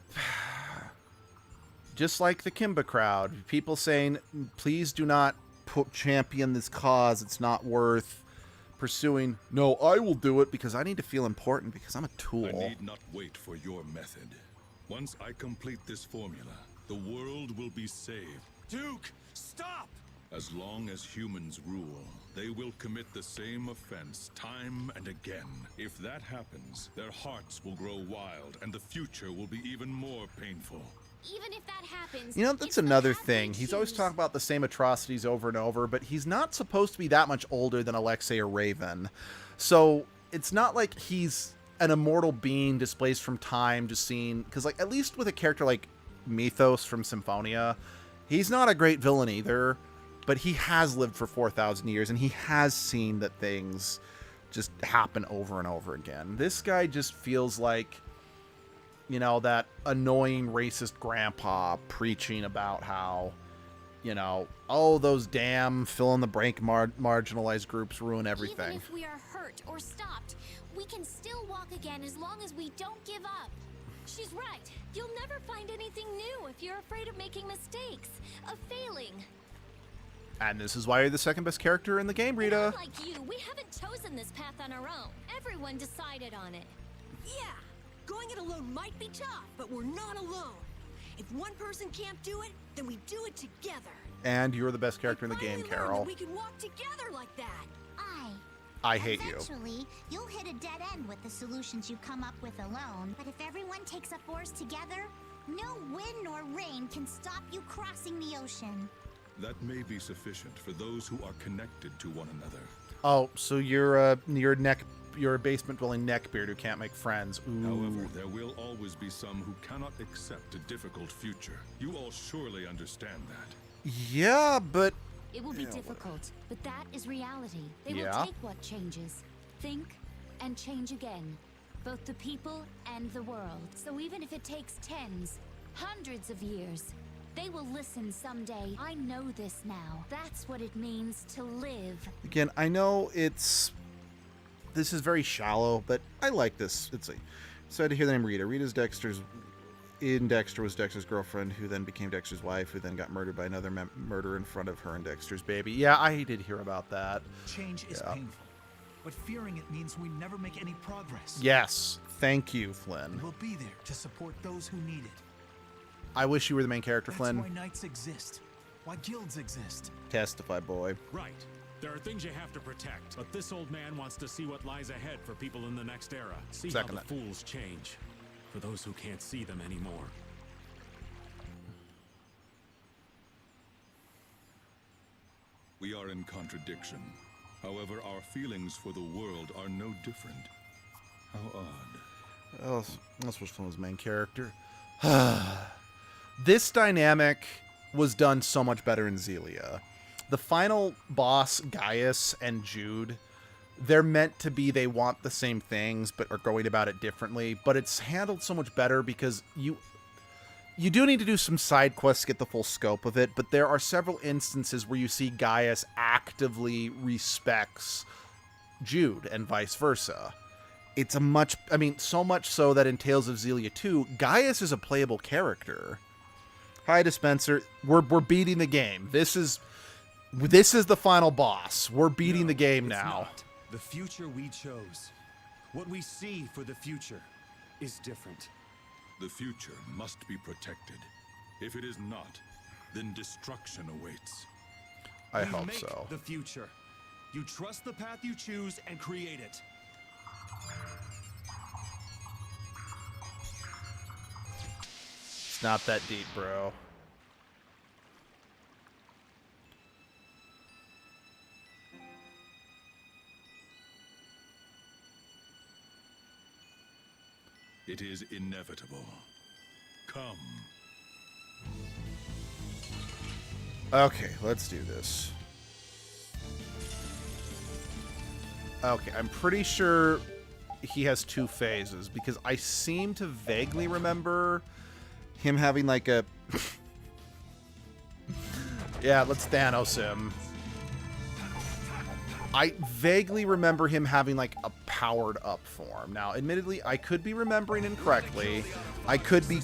Just like the Kimba crowd. People saying, please do not champion this cause. It's not worth pursuing. No, I will do it because I need to feel important because I'm a tool. I need not wait for your method. Once I complete this formula, the world will be saved. Duke, stop! As long as humans rule, they will commit the same offense time and again. If that happens, their hearts will grow wild and the future will be even more painful. Even if that happens, You know, that's it's the another path we thing. He's always choose. talking about the same atrocities over and over, but he's not supposed to be that much older than Alexei or Raven. So it's not like he's an immortal being displaced from time, just seen. Because, like, at least with a character like Mythos from Symphonia, he's not a great villain either, but he has lived for 4,000 years and he has seen that things just happen over and over again. This guy just feels like, you know, that annoying racist grandpa preaching about how, you know, oh, those damn fill-in-the-blank marginalized groups ruin everything. Even if we are hurt or stopped, we can still walk again as long as we don't give up. She's right. You'll never find anything new if you're afraid of making mistakes, of failing. And this is why you're the second best character in the game, And Rita. unlike you, we haven't chosen this path on our own. Everyone decided on it. Yeah, going it alone might be tough, but we're not alone. If one person can't do it, then we do it together. And you're the best character in the game, Finally learned that Carol. we can walk together like that. I hate you. Eventually, you'll hit a dead end with the solutions you come up with alone. But if everyone takes up oars together, no wind nor rain can stop you crossing the ocean. That may be sufficient for those who are connected to one another. Oh, so you're a basement-dwelling neckbeard who can't make friends. Ooh. However, there will always be some who cannot accept a difficult future. You all surely understand that. Yeah, but It will be difficult, but that is reality. They Yeah. will take what changes, think, and change again. Both the people and the world. So even if it takes tens, hundreds of years, they will listen someday. I know this now. That's what it means to live. again, I know this is very shallow, but I like this. It's like, so to hear the name Rita. Rita's Dexter was Dexter's girlfriend, who then became Dexter's wife, who then got murdered by another murder in front of her and Dexter's baby. Yeah, I did hear about that. Change is painful, but fearing it means we never make any progress. Yes, thank you, Flynn. We'll be there to support those who need it. I wish you were the main character, That's Flynn. why knights exist, why guilds exist. Testify, boy. Right. There are things you have to protect, but this old man wants to see what lies ahead for people in the next era. See Second how the fools change, for those who can't see them anymore. We are in contradiction. However, our feelings for the world are no different. How odd. Oh, that's what's Flynn was main character. This dynamic was done so much better in Zelia. The final boss, Gaius and Jude, they're meant to be, they want the same things, but are going about it differently. But it's handled so much better because you do need to do some side quests to get the full scope of it, but there are several instances where you see Gaius actively respects Jude and vice versa. It's so much so that in Tales of Zelia 2, Gaius is a playable character. Hi, Dispenser. We're beating the game. This is the final boss. We're beating the game it's now. not. The future we chose, what we see for the future, is different. The future must be protected. If it is not, then destruction awaits. I You hope make so. the future. You trust the path you choose and create it. It's not that deep, bro. It is inevitable. Come. Okay, let's do this. Okay, I'm pretty sure he has 2 phases because I seem to vaguely remember him having like a... Yeah, let's Thanos him. I vaguely remember him having like a powered up form. Now, admittedly, I could be remembering incorrectly. I could be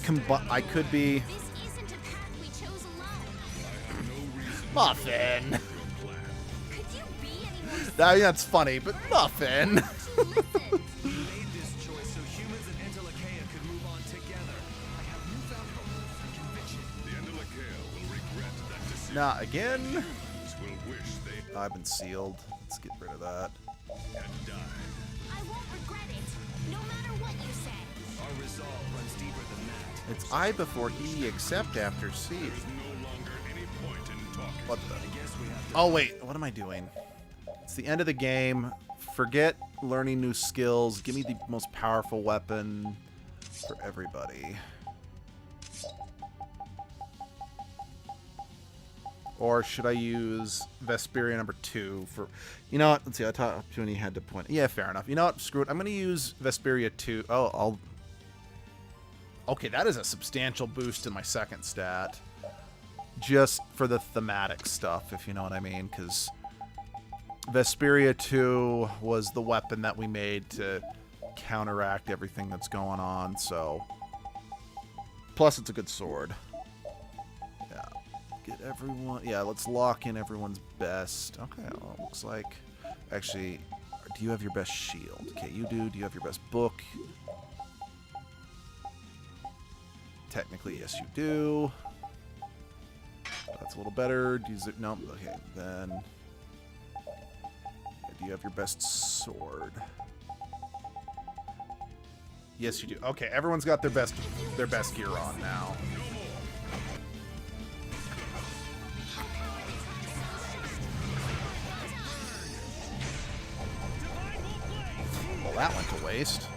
Muffin. That's funny, but Muffin. Not again. I've been sealed. Let's get rid of that. I won't regret it, no matter what you say. Our resolve runs deeper than that. It's I before E, except after C. What the? Oh wait, what am I doing? It's the end of the game. Forget learning new skills. Give me the most powerful weapon for everybody. Or should I use Vesperia number 2 for... You know what? Let's see. I thought opportunity had to point... Yeah, fair enough. You know what? Screw it. I'm going to use Vesperia 2. Oh, I'll... Okay, that is a substantial boost in my second stat. Just for the thematic stuff, if you know what I mean. Because Vesperia 2 was the weapon that we made to counteract everything that's going on, so... Plus, it's a good sword. Get everyone... Yeah, let's lock in everyone's best. Okay, well, looks like... Actually, do you have your best shield? Okay, you do. Do you have your best book? Technically, yes, you do. That's a little better. No, okay, then... Do you have your best sword? Yes, you do. Okay, everyone's got their best gear on now. Well, that went to waste.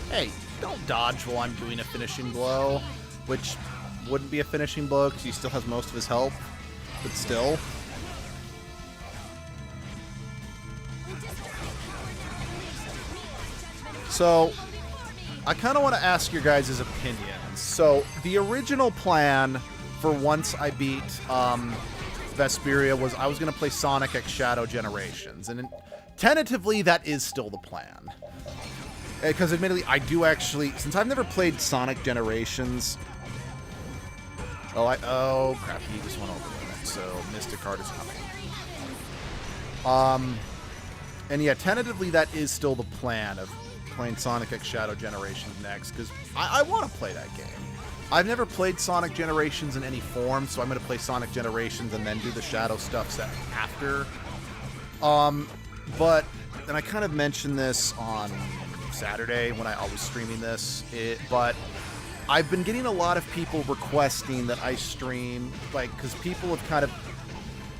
Hey, don't dodge while I'm doing a finishing blow, which wouldn't be a finishing blow because he still has most of his health, but still. So, I kind of want to ask your guys' opinions. So, the original plan for once I beat Vesperia was I was going to play Sonic X Shadow Generations, and tentatively that is still the plan. Because admittedly, I do actually, since I've never played Sonic Generations. Oh crap! He just went over there. So Mystic Heart is coming. And yeah, tentatively that is still the plan of playing Sonic X Shadow Generations next, because I want to play that game. I've never played Sonic Generations in any form, so I'm going to play Sonic Generations and then do the Shadow stuff set after. But, and I kind of mentioned this on Saturday when I was streaming this, but I've been getting a lot of people requesting that I stream, like, because people have kind of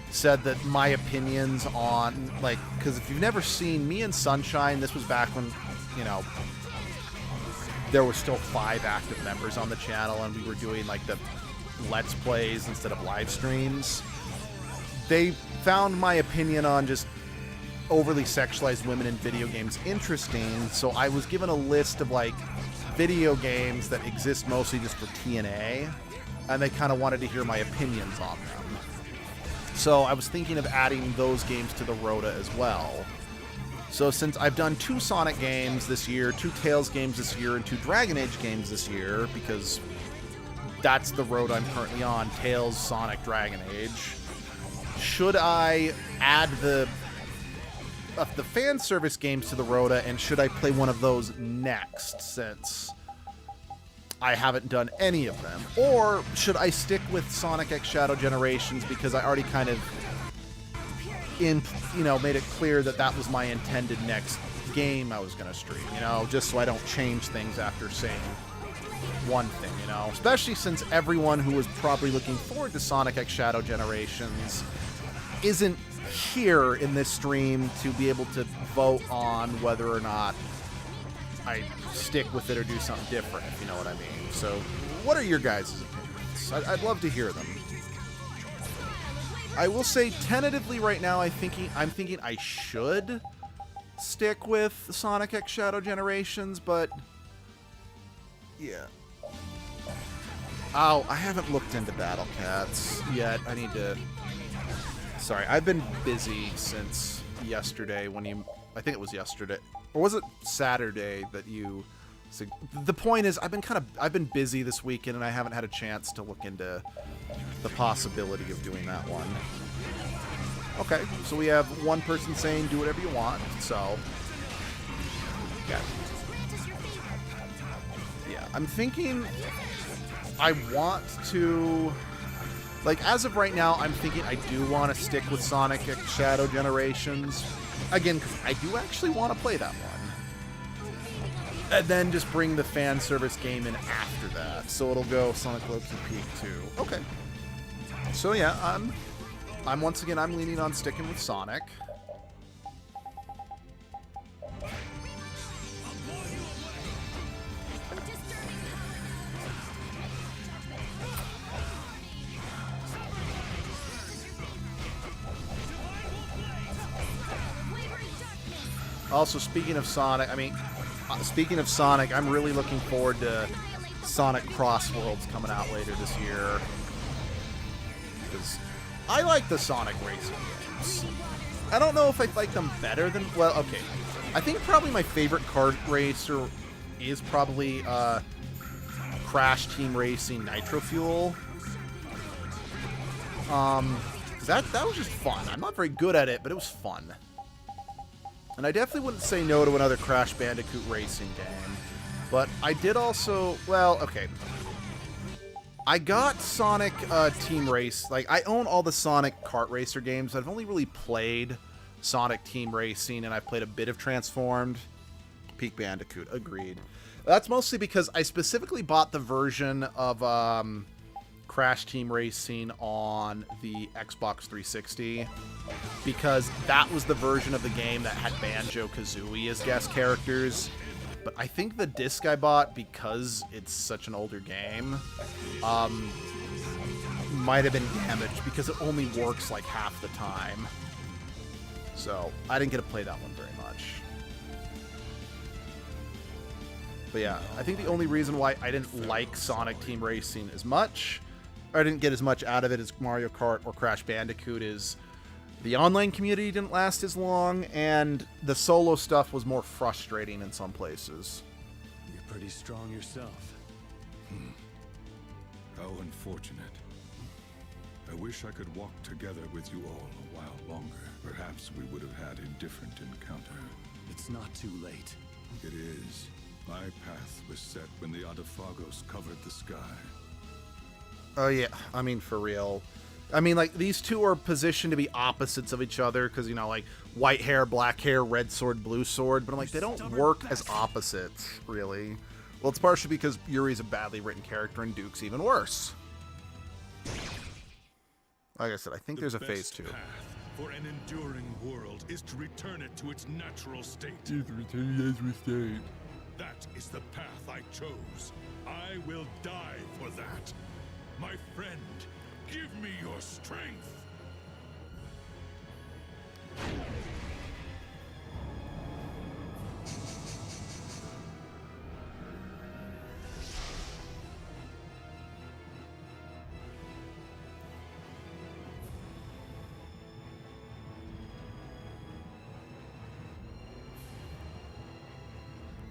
said that my opinions on, like, because if you've never seen me and Sunshine, this was back when, you know, there were still 5 active members on the channel and we were doing like the Let's Plays instead of live streams. They found my opinion on just overly sexualized women in video games interesting, so I was given a list of like video games that exist mostly just for TNA, and they kind of wanted to hear my opinions on them. So I was thinking of adding those games to the Rota as well. So since I've done 2 Sonic games this year, 2 Tails games this year, and 2 Dragon Age games this year, because that's the road I'm currently on, Tails, Sonic, Dragon Age, should I add the fan service games to the Rota, and should I play one of those next, since I haven't done any of them? Or should I stick with Sonic X Shadow Generations, because I already kind of made it clear that that was my intended next game I was going to stream, just so I don't change things after saying one thing, especially since everyone who was probably looking forward to Sonic X Shadow Generations isn't here in this stream to be able to vote on whether or not I stick with it or do something different, if you know what I mean. So what are your guys' opinions? I'd love to hear them. I will say tentatively right now, I'm thinking I should stick with Sonic X Shadow Generations, but yeah. Oh, I haven't looked into Battle Cats yet. I need to. Sorry, I've been busy since yesterday when you. I think it was yesterday, or was it Saturday that you? The point is, I've been busy this weekend, and I haven't had a chance to look into the possibility of doing that one. Okay, so we have one person saying do whatever you want. So, yeah, I'm thinking I want to. Like, as of right now, I'm thinking I do want to stick with Sonic X Shadow Generations. Again, because I do actually want to play that one. And then just bring the fan service game in after that. So it'll go Sonic Loki Peak 2. Okay. So yeah, I'm once again, I'm leaning on sticking with Sonic. Also, speaking of Sonic, I'm really looking forward to Sonic Cross Worlds coming out later this year. Because I like the Sonic racing games. I don't know if I like them better than... Well, okay. I think probably my favorite kart racer is probably Crash Team Racing Nitro Fuel. That was just fun. I'm not very good at it, but it was fun. And I definitely wouldn't say no to another Crash Bandicoot racing game. But I did also... Well, okay. I got Sonic Team Race. Like, I own all the Sonic kart racer games. I've only really played Sonic Team Racing, and I've played a bit of Transformed. Peak Bandicoot, agreed. That's mostly because I specifically bought the version of Crash Team Racing on the Xbox 360 because that was the version of the game that had Banjo-Kazooie as guest characters. But I think the disc I bought, because it's such an older game, might have been damaged because it only works like half the time. So I didn't get to play that one very much. But yeah, I think the only reason why I didn't like Sonic Team Racing as much, or I didn't get as much out of it as Mario Kart or Crash Bandicoot, is the online community didn't last as long, and the solo stuff was more frustrating in some places. You're pretty strong yourself. How unfortunate. I wish I could walk together with you all a while longer. Perhaps we would have had a different encounter. It's not too late. It is. My path was set when the Adafagos covered the sky. Oh yeah, I mean, for real. I mean, like, these two are positioned to be opposites of each other, because, you know, like, white hair, black hair, red sword, blue sword, but I'm like, they don't work as opposites, really. Well, it's partially because Yuri's a badly written character, and Duke's even worse. Like I said, I think there's a phase 2. The best path for an enduring world is to return it to its natural state. That is the path I chose. I will die for that. My friend, give me your strength.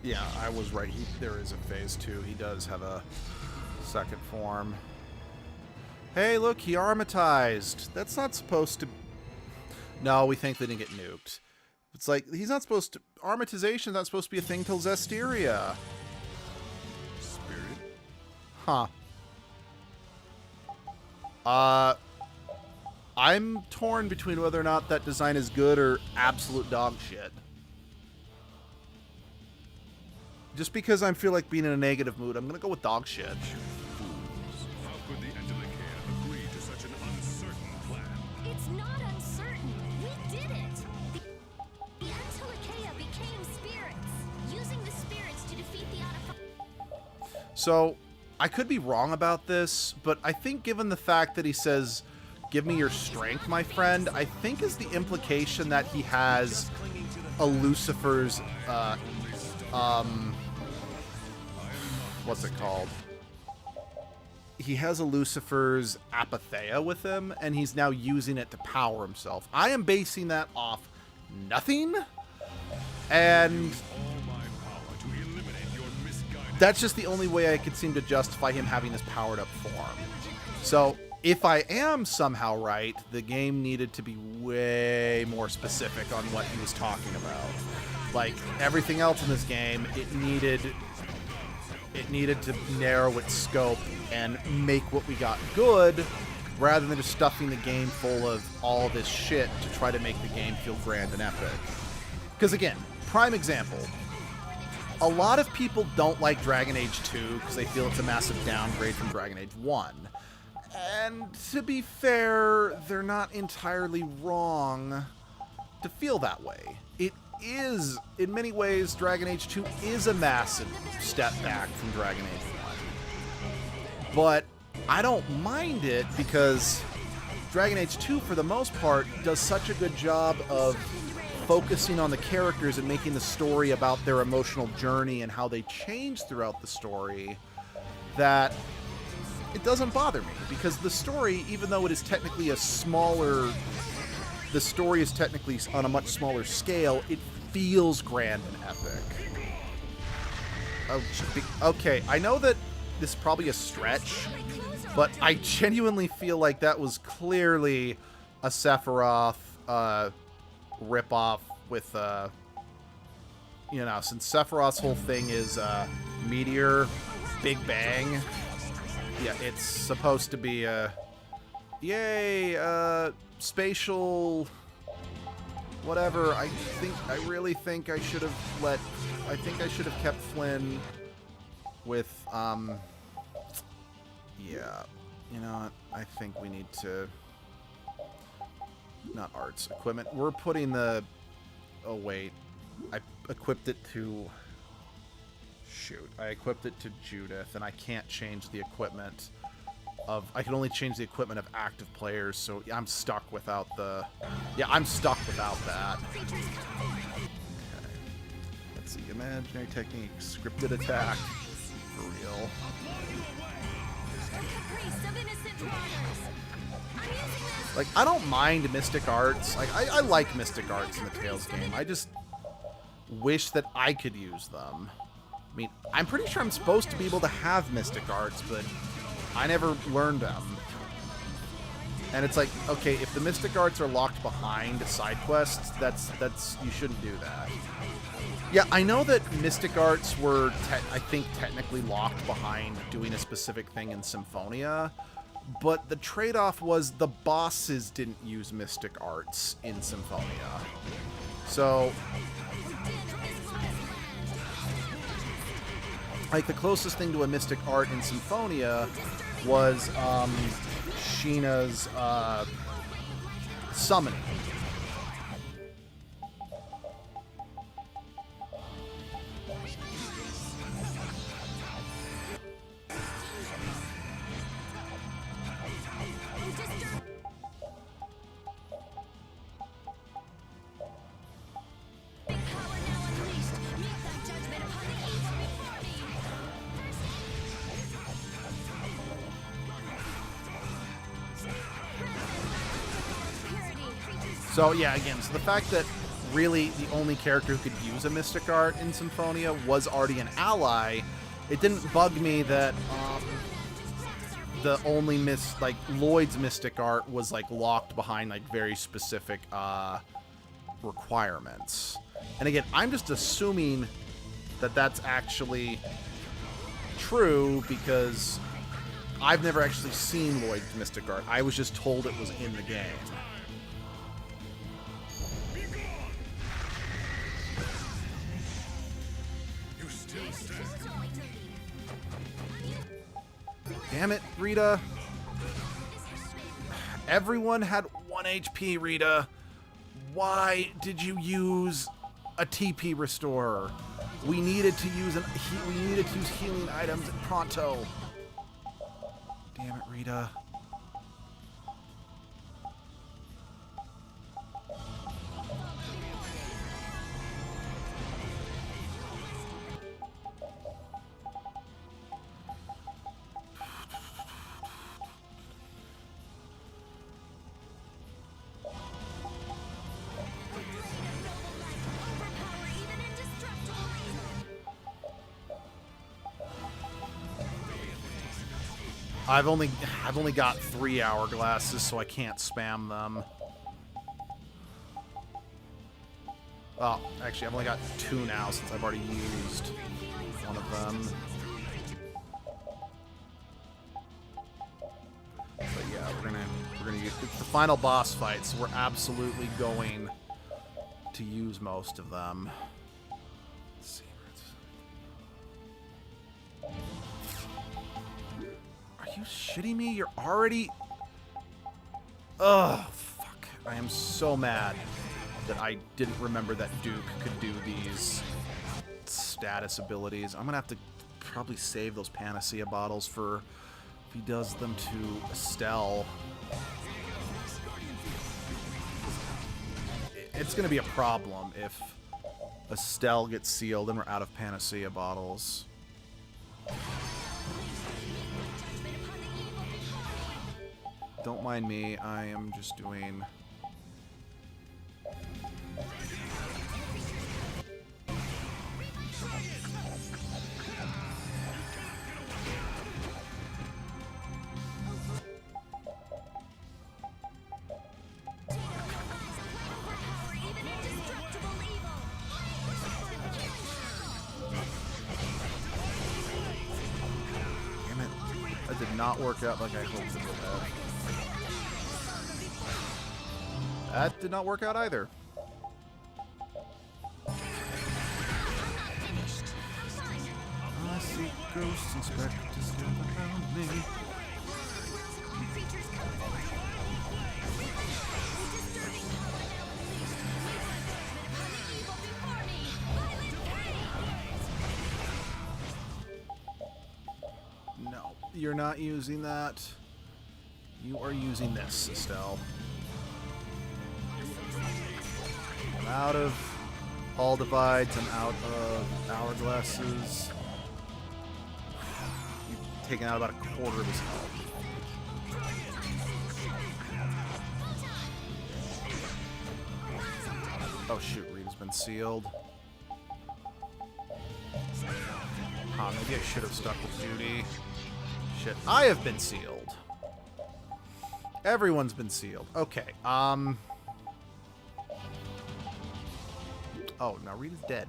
Yeah, I was right. There is a phase 2. He does have a second form. Hey, look, he armatized. That's not supposed to... No, we think they didn't get nuked. It's like, he's not supposed to... Armatization's not supposed to be a thing till Zestiria. Spirit? Huh. I'm torn between whether or not that design is good or absolute dog shit. Just because I feel like being in a negative mood, I'm gonna go with dog shit. How could the Antilochaea agree to such an uncertain plan? It's not uncertain. We did it. The Antilochaea became spirits, using the spirits to defeat the Adafagos. So, I could be wrong about this, but I think given the fact that he says, "Give me your strength, my friend," I think is the implication that he has a Lucifer's, what's it called? He has a Lucifer's apatheia with him, and he's now using it to power himself. I am basing that off nothing, and that's just the only way I could seem to justify him having this powered up form. So if I am somehow right, the game needed to be way more specific on what he was talking about. Like everything else in this game, it needed to narrow its scope and make what we got good, rather than just stuffing the game full of all this shit to try to make the game feel grand and epic. Because again, prime example, a lot of people don't like Dragon Age 2 because they feel it's a massive downgrade from Dragon Age 1. And to be fair, they're not entirely wrong to feel that way. It is, in many ways, Dragon Age 2 is a massive step back from Dragon Age 1. But I don't mind it because Dragon Age 2, for the most part, does such a good job of focusing on the characters and making the story about their emotional journey and how they change throughout the story that it doesn't bother me. Because the story, even though it is technically a smaller... The story is technically on a much smaller scale, it feels grand and epic. Okay, I know that this is probably a stretch, but I genuinely feel like that was clearly a Sephiroth ripoff with, you know, since Sephiroth's whole thing is Meteor, Big Bang. Yeah, it's supposed to be a... Yay, spatial... Whatever, I really think I should have kept Flynn with, yeah, you know what, I think we need to, not arts, equipment, we're putting the, oh wait, I equipped it to, shoot, I equipped it to Judith, and I can't change the equipment of, I can only change the equipment of active players, so I'm stuck without the, yeah, I'm stuck without that. Okay. Let's see, imaginary technique, scripted attack, for real. Like, I don't mind Mystic Arts, like, I like Mystic Arts in the Tales game, I just wish that I could use them. I mean, I'm pretty sure I'm supposed to be able to have Mystic Arts, but I never learned them. And it's like, okay, if the Mystic Arts are locked behind side quests, that's you shouldn't do that. Yeah, I know that Mystic Arts were, I think, technically locked behind doing a specific thing in Symphonia, but the trade-off was the bosses didn't use Mystic Arts in Symphonia. So... like, the closest thing to a Mystic Art in Symphonia was Sheena's summoning. So yeah, again, so the fact that really the only character who could use a Mystic Art in Symphonia was already an ally, it didn't bug me that the only Lloyd's Mystic Art was like locked behind like very specific requirements. And again, I'm just assuming that that's actually true because I've never actually seen Lloyd's Mystic Art. I was just told it was in the game. Damn it, Rita. Everyone had 1 HP, Rita. Why did you use a TP restorer? We needed to use healing items pronto. Damn it, Rita. I've only got 3 hourglasses, so I can't spam them. Oh, actually, I've only got 2 now since I've already used one of them. But yeah, we're gonna use it's the final boss fight, so we're absolutely going to use most of them. Let's see. Are you shitting me? You're already... Ugh, fuck. I am so mad that I didn't remember that Duke could do these status abilities. I'm gonna have to probably save those Panacea bottles for if he does them to Estelle. It's gonna be a problem if Estelle gets sealed and we're out of Panacea bottles. Don't mind me, I am just doing... Damn it. That did not work out like I hoped it would have. That did not work out either. I see ghosts and specters around me. No, you're not using that. You are using this, Estelle. I'm out of all divides. I'm out of hourglasses. You've taken out about a quarter of his health. Oh shoot, Rita's been sealed. Huh, maybe I should have stuck with Judy. Shit, I have been sealed. Everyone's been sealed. Okay, oh, now Rita's dead.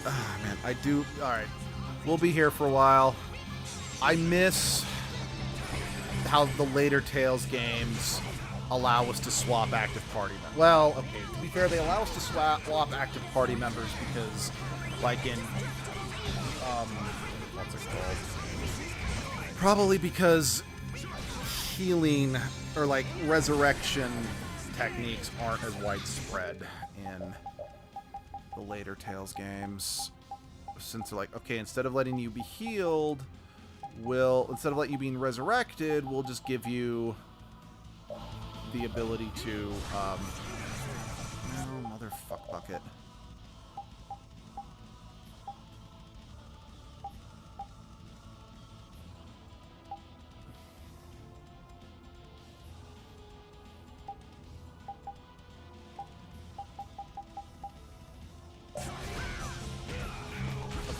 Ah, man, I do... Alright, we'll be here for a while. I miss how the later Tales games allow us to swap active party members. Well, okay, to be fair, they allow us to swap active party members because, like in... what's it called? Probably because healing... or like resurrection techniques aren't as widespread in the later Tales games. Since they're like, okay, instead of letting you be healed, instead of letting you being resurrected, we'll just give you the ability to, no, motherfuck bucket.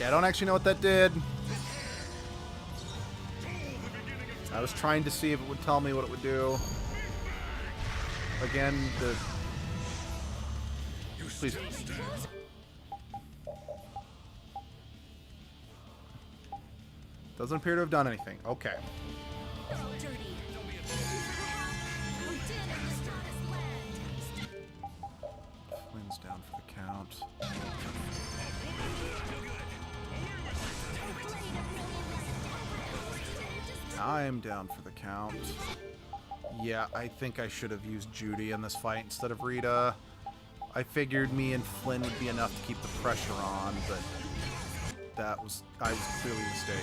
I don't actually know what that did. I was trying to see if it would tell me what it would do. Again, the... Please. Doesn't appear to have done anything. Okay. Flynn's down for the count. I'm down for the count. Yeah, I think I should have used Judy in this fight instead of Rita. I figured me and Flynn would be enough to keep the pressure on, but I was clearly mistaken.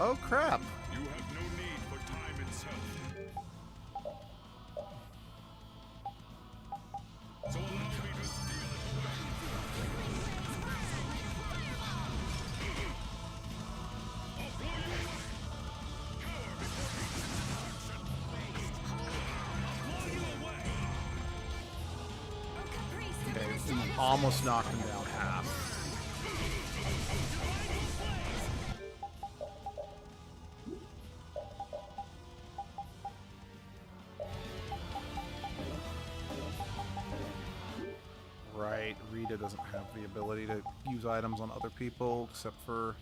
Oh crap! You have no need for time itself. So allow me to steal it away. Okay, almost knocked him down half. Right, Rita doesn't have the ability to use items on other people except for...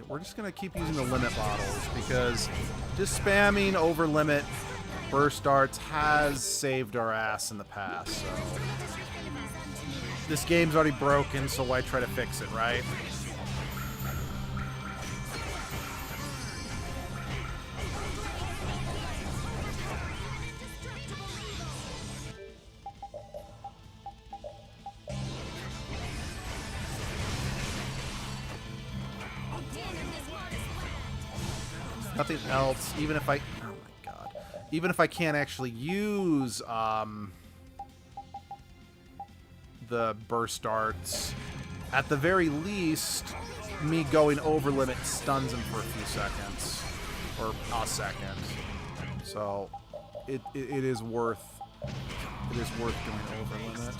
We're just going to keep using the limit bottles because just spamming over limit burst darts has saved our ass in the past. So this game's already broken, so why try to fix it, right? Nothing else, even if I... Oh my god. Even if I can't actually use the burst darts, at the very least, me going over limit stuns him for a few seconds. Or a second. So, it is worth... It is worth doing over limit.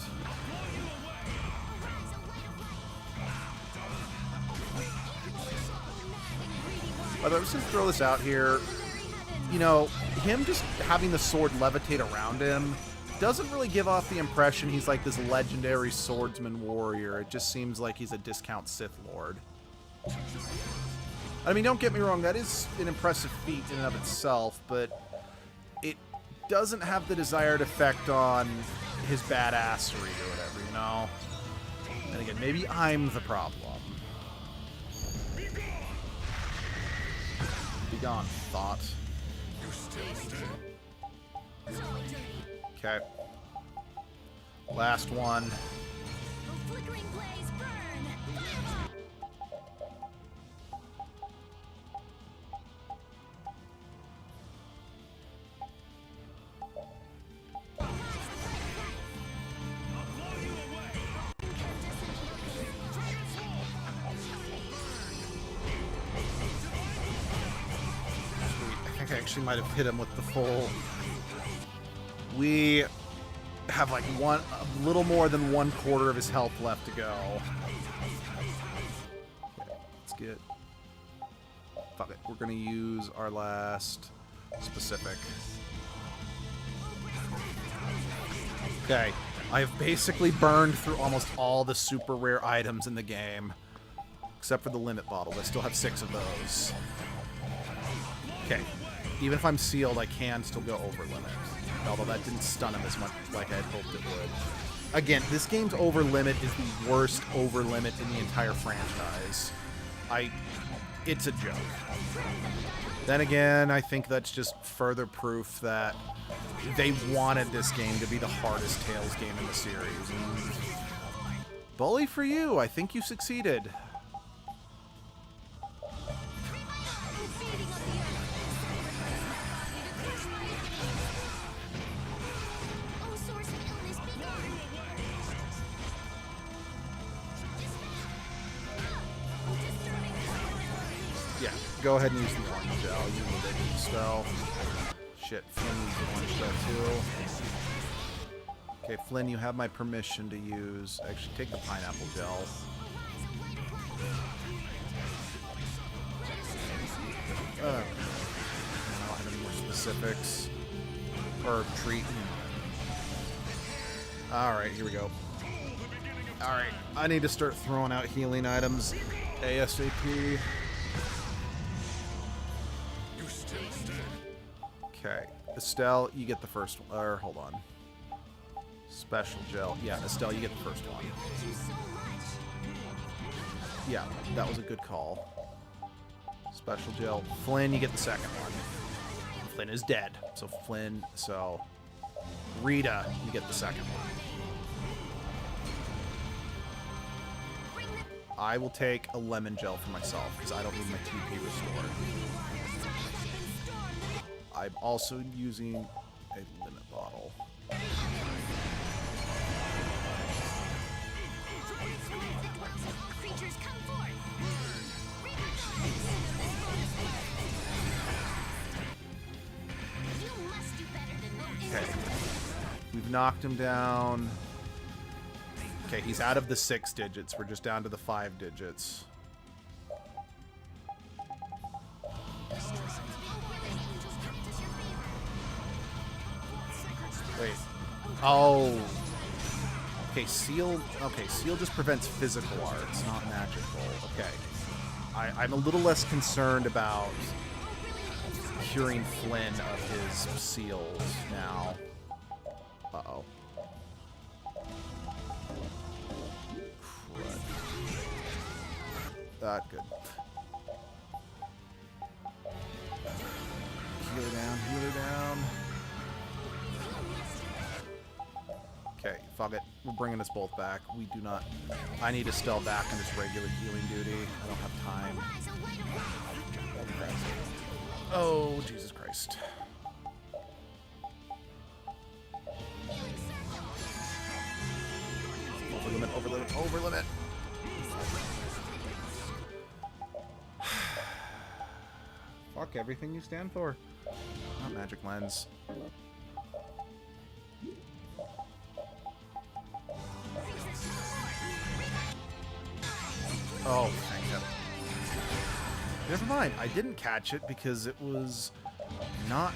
By the way, I'm just going to throw this out here. You know, him just having the sword levitate around him doesn't really give off the impression he's like this legendary swordsman warrior. It just seems like he's a discount Sith Lord. I mean, don't get me wrong, that is an impressive feat in and of itself, but it doesn't have the desired effect on his badassery or whatever, you know? And again, maybe I'm the problem. Be gone, thought. Okay. Last one. I actually might have hit him with the full. We have like a little more than 1/4 of his health left to go. Okay, let's get. Fuck it. We're gonna use our last specific. Okay, I have basically burned through almost all the super rare items in the game, except for the limit bottles. I still have 6 of those. Okay. Even if I'm sealed, I can still go over limit. Although that didn't stun him as much like I had hoped it would. Again, this game's over limit is the worst over limit in the entire franchise. It's a joke. Then again, I think that's just further proof that they wanted this game to be the hardest Tales game in the series. And bully for you, I think you succeeded. Go ahead and use the orange gel. You need it, Estelle. Shit, Flynn needs the orange gel too. Okay, Flynn, you have my permission to use... Actually, take the pineapple gel. I don't have any more specifics. Or treat. Alright, here we go. Alright, I need to start throwing out healing items ASAP. Okay, Estelle, you get the first one. Or, hold on. Special gel. Yeah, Estelle, you get the first one. Yeah, that was a good call. Special gel. Flynn, you get the second one. Flynn is dead. So Flynn, so... Rita, you get the second one. I will take a lemon gel for myself, because I don't need my TP restored. I'm also using a limit bottle. Okay. We've knocked him down. Okay, he's out of the 6 digits. We're just down to the 5 digits. Wait. Oh. Okay, seal. Okay, seal just prevents physical arts, not magical. Okay. I'm a little less concerned about curing Flynn of his seals now. Uh-oh. That good. Heal her down, heal her down. Okay, fuck it. We're bringing us both back. We do not... I need Estelle back on this regular healing duty. I don't have time. Oh, Jesus Christ. Over limit, over limit, over limit. Fuck everything you stand for. Not magic lens. Oh, thank God. Never mind. I didn't catch it because it was not...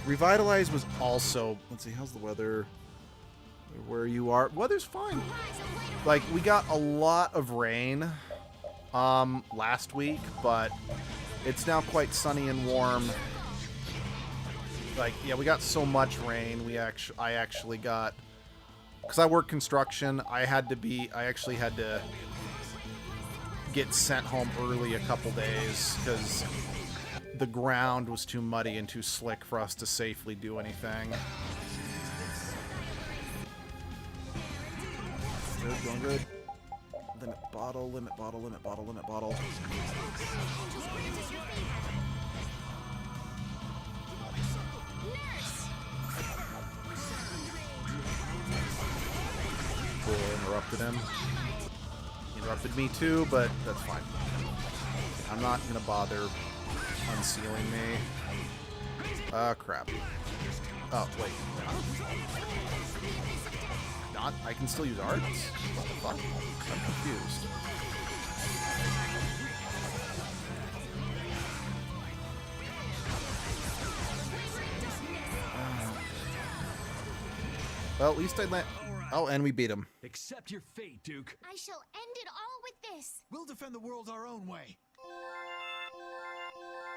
Revitalize was also... Let's see, how's the weather? Where you are? Weather's fine. Like, we got a lot of rain last week, but it's now quite sunny and warm. Like, yeah, we got so much rain. I actually got... Because I work construction, I actually had to get sent home early a couple days because the ground was too muddy and too slick for us to safely do anything. Good, going good. Limit bottle, limit bottle, limit bottle, limit bottle. Cool, interrupted him. Interrupted me too, but that's fine. I'm not gonna bother unsealing me. Crap. Oh, wait. Not? I can still use arts? What the fuck? I'm confused. Well, at least I let... Oh, and we beat him. Accept your fate, Duke. I shall end it all with this. We'll defend the world our own way.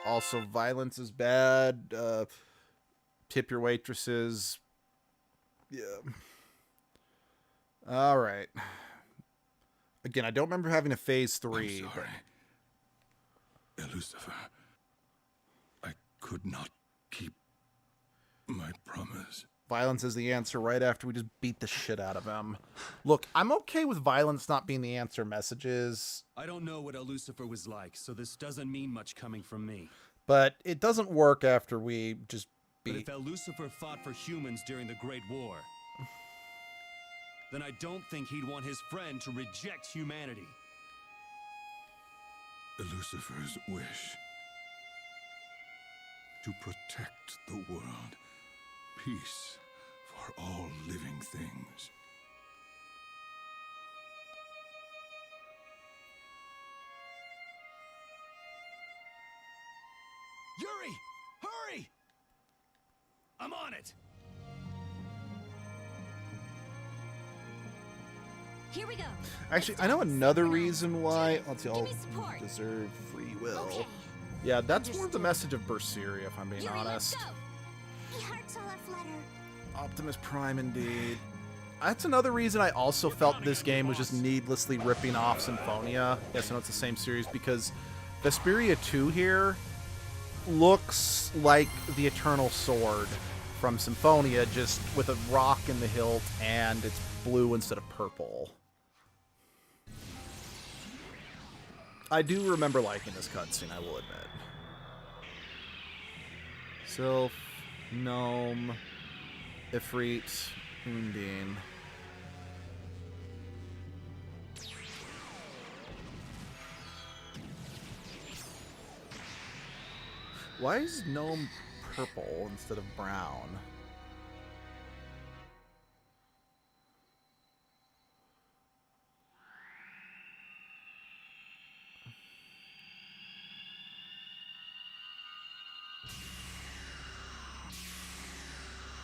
Also, violence is bad. Tip your waitresses. Yeah. All right. Again, I don't remember having a phase 3. I'm sorry. Lucifer. I could not keep my promise. Violence is the answer right after we just beat the shit out of him. Look, I'm okay with violence not being the answer messages. I don't know what Lucifer was like, so this doesn't mean much coming from me. But it doesn't work after we just beat... But if Lucifer fought for humans during the Great War, then I don't think he'd want his friend to reject humanity. Lucifer's wish to protect the world. Peace for all living things. Yuri! Hurry! I'm on it! Here we go. Actually, I know another reason why. Let's see, all deserve free will. Okay. Yeah, that's more of the message of Berseria, if I'm being Yuri, let's honest. go. The hearts all a flutter. Optimus Prime, indeed. That's another reason I also felt this game was just needlessly ripping off Symphonia. Yes, I know it's the same series, because Vesperia 2 here looks like the Eternal Sword from Symphonia, just with a rock in the hilt, and it's blue instead of purple. I do remember liking this cutscene, I will admit. Sylph, Gnome, Ifrit, Undine. Why is Gnome purple instead of brown?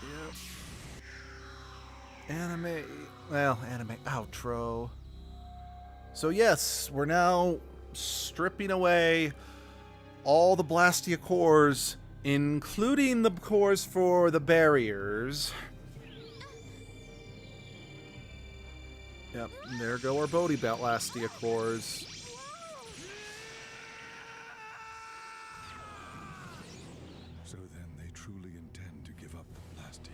Yep. Anime. Well, anime outro. So yes, we're now stripping away all the Blastia cores, including the cores for the barriers. Yep, there go our Bodhi Blastia cores. So then they truly intend to give up the Blastia.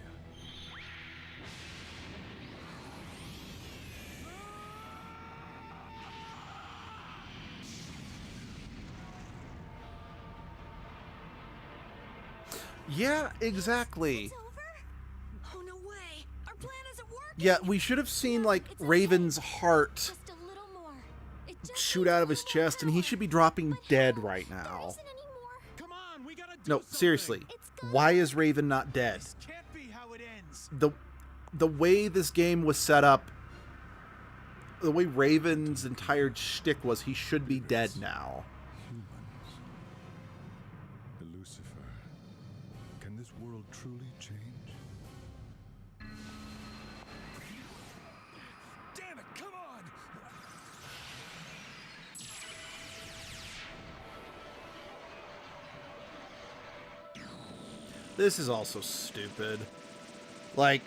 Yeah, exactly. It's over? Oh, no way. Our plan isn't working. Yeah, we should have seen, like, Raven's heart Just a little more. It just shoot out of his chest, and he should be dropping dead right now. isn't anymore. Come on, we gotta do No, something. seriously. Why is Raven not dead? This can't be how it ends. The way this game was set up, the way Raven's entire shtick was, he should be dead now. Humans. Lucifer. Can this world truly change? Damn it, come on! This is also stupid. Like,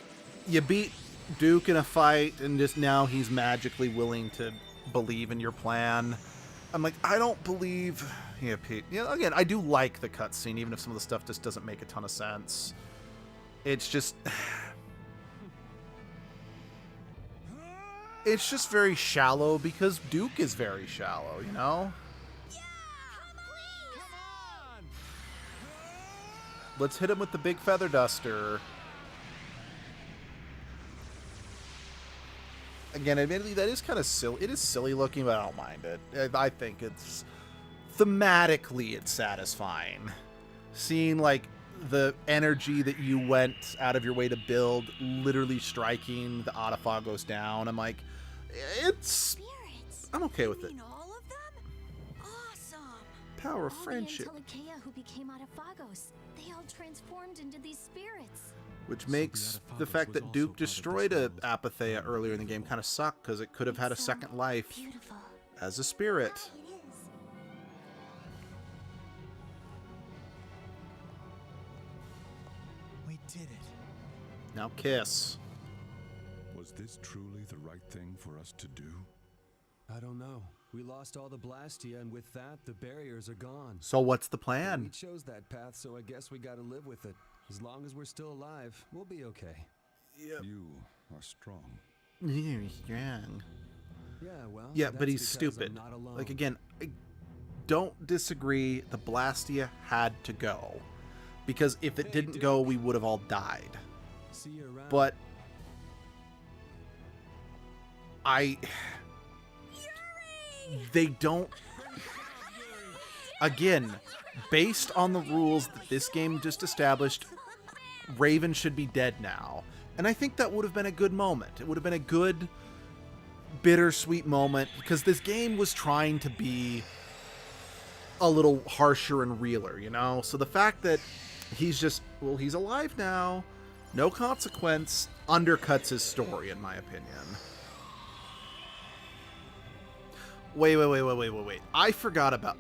you beat Duke in a fight, and just now he's magically willing to believe in your plan. I'm like, I don't believe... Yeah, Pete. Yeah, again, I do like the cutscene, even if some of the stuff just doesn't make a ton of sense. It's just... It's just very shallow, because Duke is very shallow, you know? Come on! Let's hit him with the big feather duster. Again, admittedly, that is kind of silly. It is silly looking, but I don't mind it. I think it's... Thematically, it's satisfying. Seeing, like, the energy that you went out of your way to build literally striking the Autophagos down. I'm like, it's... Spirits. I'm okay with You it. mean all of them? Awesome. Power of All friendship. the Antilochea who became Autophagos, they all transformed into these spirits. Which So makes the the Autophagos fact was that also Duke part of this destroyed a world. Apatheia earlier in the game kind of sucked, because it could have had a second life Beautiful. as a spirit. It is. We did it. Now kiss. Was this truly the right thing for us to do? I don't know. We lost all the Blastia, and with that, the barriers are gone. So what's the We plan? chose that path, so I guess we gotta live with it. As long as we're still alive, we'll be okay. You are strong. He's young. Yeah, well. Yeah, but that's he's because stupid. I'm not alone. Like, again, I don't disagree. The Blastia had to go. Because if it didn't go, we would have all died. See you around. But they don't... again, based on the rules that this game just established, Raven should be dead now. And I think that would have been a good moment. It would have been a good, bittersweet moment, because this game was trying to be a little harsher and realer, you know? So the fact that he's just, well, he's alive now, no consequence, undercuts his story, in my opinion. Wait. I forgot about...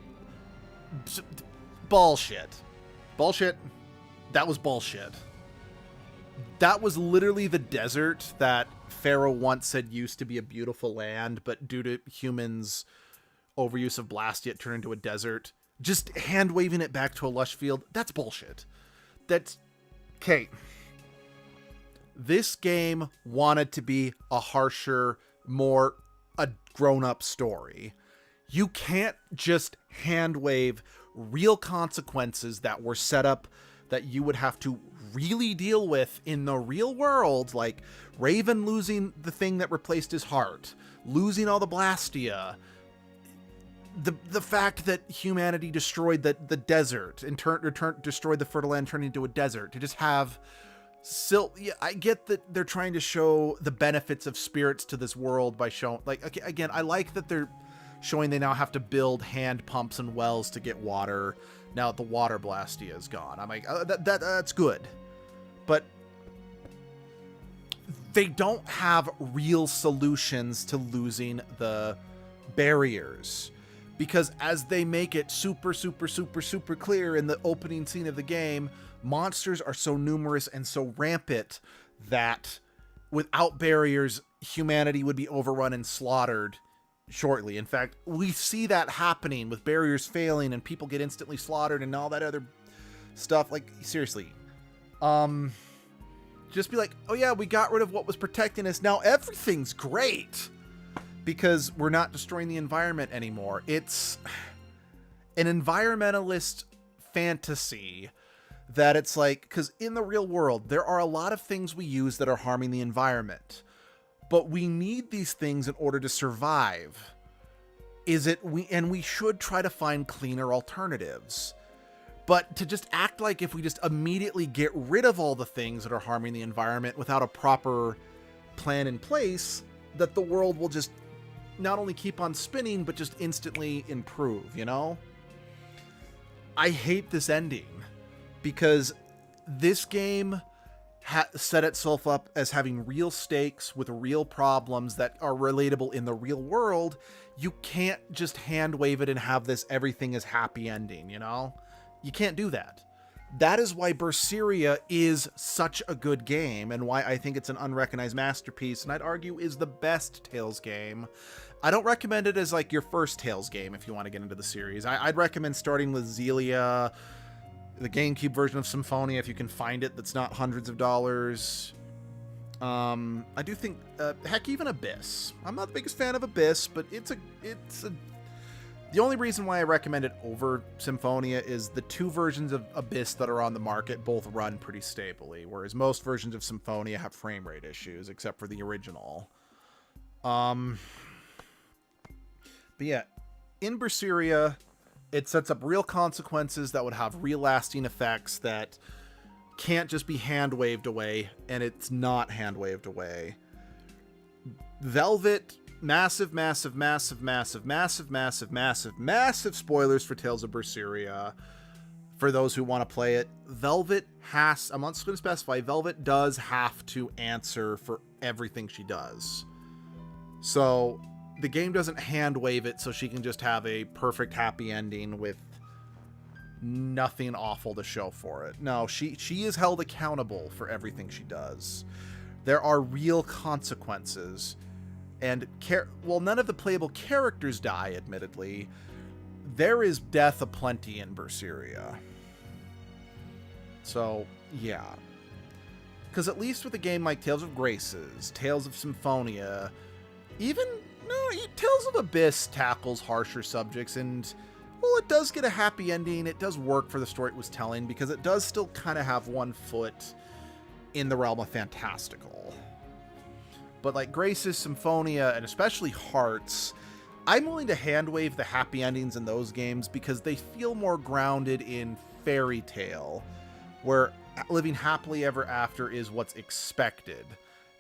Bullshit. Bullshit. That was bullshit. That was literally the desert that Pharaoh once said used to be a beautiful land, but due to humans' overuse of Blastia, it turned into a desert. Just hand-waving it back to a lush field, that's bullshit. That's... Okay. This game wanted to be a harsher, more a grown-up story. You can't just hand-wave real consequences that were set up that you would have to really deal with in the real world, like Raven losing the thing that replaced his heart, losing all the Blastia, the fact that humanity destroyed the desert and destroyed the fertile land, turning into a desert, to just have yeah, I get that they're trying to show the benefits of spirits to this world by showing, like, okay, again, I like that they're showing they now have to build hand pumps and wells to get water now that the water Blastia is gone. I'm like, that's good. But they don't have real solutions to losing the barriers. Because as they make it super clear in the opening scene of the game, monsters are so numerous and so rampant that without barriers, humanity would be overrun and slaughtered shortly. In fact, we see that happening with barriers failing and people get instantly slaughtered and all that other stuff. Like, seriously. Just be like, oh yeah, we got rid of what was protecting us. Now everything's great because we're not destroying the environment anymore. It's an environmentalist fantasy that it's like, because in the real world, there are a lot of things we use that are harming the environment. But we need these things in order to survive. And we should try to find cleaner alternatives. But to just act like if we just immediately get rid of all the things that are harming the environment without a proper plan in place, that the world will just not only keep on spinning, but just instantly improve, you know? I hate this ending because this game set itself up as having real stakes with real problems that are relatable in the real world. You can't just hand wave it and have this everything is happy ending, you know? You can't do that. That is why Berseria is such a good game and why I think it's an unrecognized masterpiece, and I'd argue is the best Tales game. I don't recommend it as like your first Tales game if you want to get into the series. I'd recommend starting with Xelia, the GameCube version of Symphonia if you can find it that's not hundreds of dollars. I do think, heck, even Abyss. I'm not the biggest fan of Abyss, but the only reason why I recommend it over Symphonia is the two versions of Abyss that are on the market both run pretty stably, whereas most versions of Symphonia have frame rate issues, except for the original. But yeah, in Berseria, it sets up real consequences that would have real lasting effects that can't just be hand-waved away, and it's not hand-waved away. Velvet, massive spoilers for Tales of Berseria for those who want to play it. Velvet has, I'm not going to specify, Velvet does have to answer for everything she does. So the game doesn't hand wave it so she can just have a perfect happy ending with nothing awful to show for it. No, she is held accountable for everything she does. There are real consequences. And while none of the playable characters die, admittedly, there is death aplenty in Berseria. So, yeah. Because at least with a game like Tales of Graces, Tales of Symphonia, Tales of Abyss tackles harsher subjects, and, well, it does get a happy ending. It does work for the story it was telling, because it does still kind of have one foot in the realm of fantastical. But like Graces, Symphonia, and especially Hearts, I'm willing to hand wave the happy endings in those games because they feel more grounded in fairy tale, where living happily ever after is what's expected.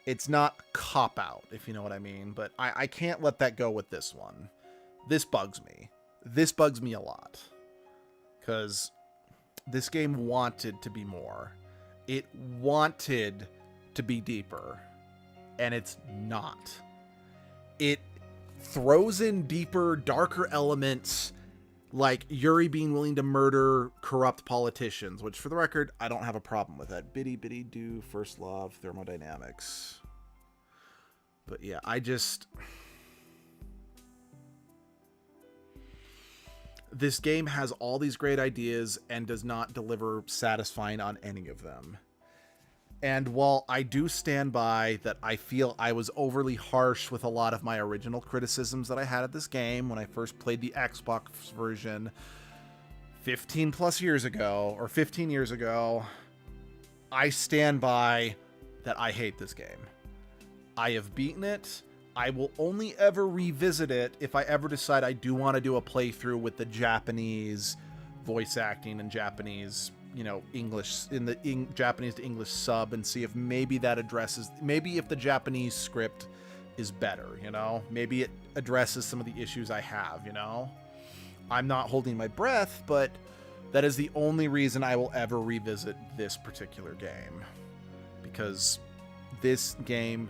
It's not cop out, if you know what I mean, but I can't let that go with this one. This bugs me. This bugs me a lot. Because this game wanted to be more. It wanted to be deeper. And it's not. It throws in deeper, darker elements, like Yuri being willing to murder corrupt politicians, which, for the record, I don't have a problem with that. Biddy biddy do, first law of thermodynamics. But yeah, this game has all these great ideas and does not deliver satisfying on any of them. And while I do stand by that I feel I was overly harsh with a lot of my original criticisms that I had of this game when I first played the Xbox version 15 plus years ago, or 15 years ago, I stand by that I hate this game. I have beaten it. I will only ever revisit it if I ever decide I do want to do a playthrough with the Japanese voice acting and Japanese, you know, English in the Japanese to English sub, and see if maybe that addresses, maybe if the Japanese script is better, you know, maybe it addresses some of the issues I have, you know. I'm not holding my breath, but that is the only reason I will ever revisit this particular game, because this game,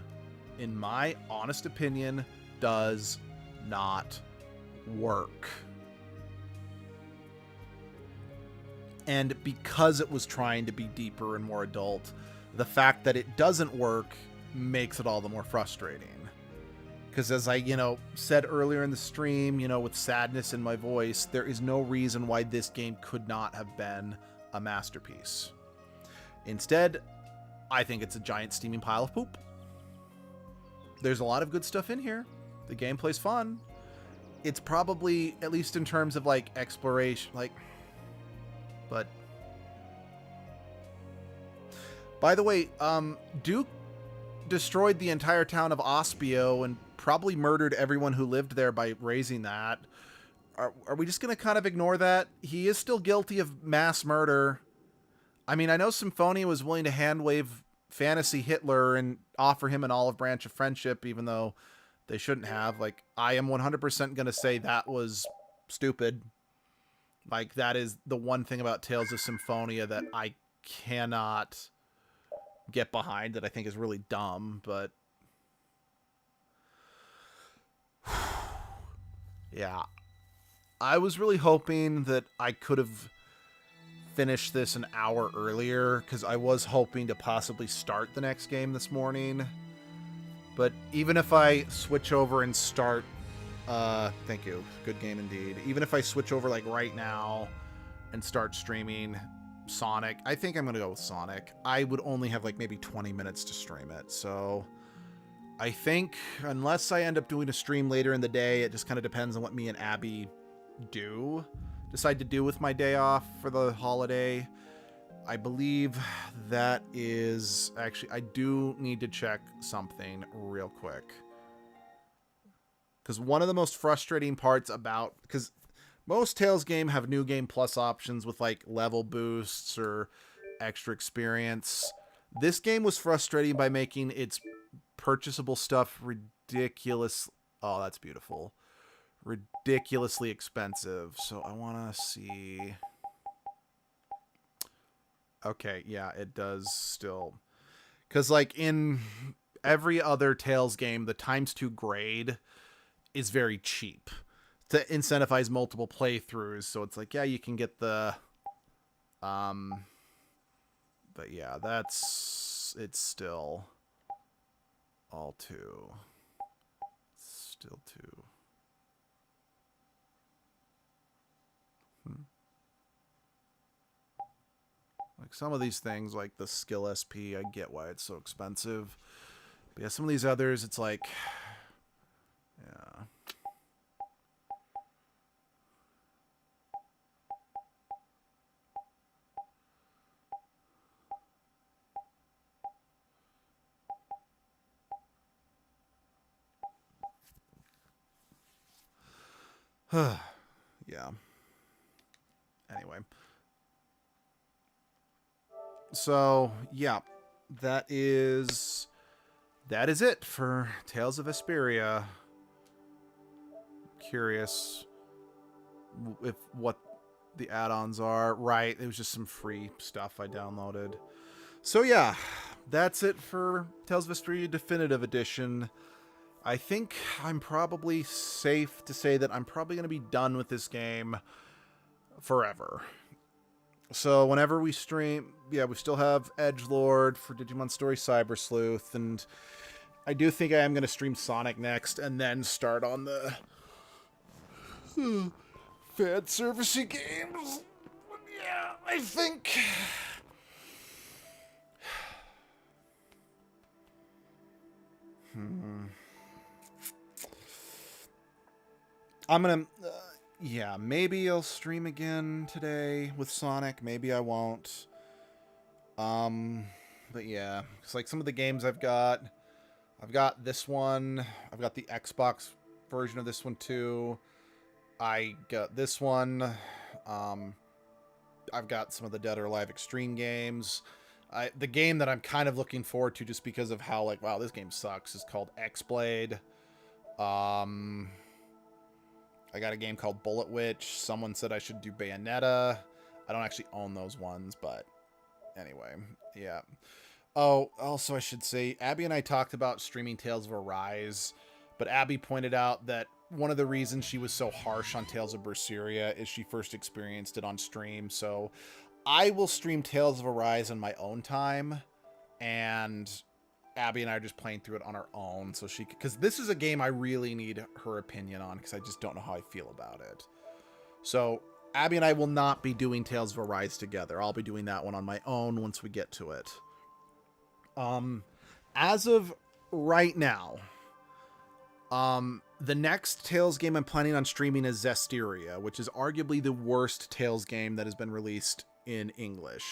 in my honest opinion, does not work. And because it was trying to be deeper and more adult, the fact that it doesn't work makes it all the more frustrating. Because as I, said earlier in the stream, with sadness in my voice, there is no reason why this game could not have been a masterpiece. Instead, I think it's a giant steaming pile of poop. There's a lot of good stuff in here. The gameplay's fun. It's probably, at least in terms of like exploration, but by the way, Duke destroyed the entire town of Ospio and probably murdered everyone who lived there by raising that. Are we just going to kind of ignore that? He is still guilty of mass murder. I mean, I know Symphonia was willing to hand-wave Fantasy Hitler and offer him an olive branch of friendship, even though they shouldn't have. I am 100% going to say that was stupid. That is the one thing about Tales of Symphonia that I cannot get behind, that I think is really dumb, but yeah. I was really hoping that I could have finished this an hour earlier, because I was hoping to possibly start the next game this morning. But even if I switch over and start... thank you. Good game indeed. Even if I switch over right now and start streaming Sonic, I think I'm going to go with Sonic. I would only have maybe 20 minutes to stream it. So I think unless I end up doing a stream later in the day, it just kind of depends on what me and Abby decide to do with my day off for the holiday. I believe that is actually, I do need to check something real quick. Because one of the most frustrating parts about, because most Tales game have New Game Plus options with level boosts or extra experience. This game was frustrating by making its purchasable stuff ridiculous. Oh, that's beautiful. Ridiculously expensive. So I want to see. Okay, yeah, it does still. Because in every other Tales game, the ×2 grade is very cheap to incentivize multiple playthroughs. So it's yeah, you can get the but yeah, it's still all too some of these things, like the skill SP, I get why it's so expensive. But yeah, some of these others, it's yeah. Yeah. Anyway. So, yeah. That is it for Tales of Vesperia. Curious if what the add-ons are. Right, it was just some free stuff I downloaded. So yeah, that's it for Tales of Vesperia Definitive Edition. I think I'm probably safe to say that I'm probably going to be done with this game forever. So whenever we stream, yeah, we still have Edgelord for Digimon Story Cyber Sleuth, and I do think I am going to stream Sonic next, and then start on the fan servicey games. Yeah, I think. I'm gonna, yeah, maybe I'll stream again today with Sonic. Maybe I won't. But yeah, it's like some of the games I've got this one. I've got the Xbox version of this one too. I got this one. I've got some of the Dead or Alive Extreme games. The game that I'm kind of looking forward to just because of how, like, wow, this game sucks, is called X-Blade. I got a game called Bullet Witch. Someone said I should do Bayonetta. I don't actually own those ones, but anyway, yeah. Oh, also I should say, Abby and I talked about streaming Tales of Arise, but Abby pointed out that one of the reasons she was so harsh on Tales of Berseria is she first experienced it on stream, so I will stream Tales of Arise on my own time, and Abby and I are just playing through it on our own, so she, because this is a game I really need her opinion on, because I just don't know how I feel about it. So Abby and I will not be doing Tales of Arise together. I'll be doing that one on my own once we get to it. As of right now, the next Tales game I'm planning on streaming is Zestiria, which is arguably the worst Tales game that has been released in English.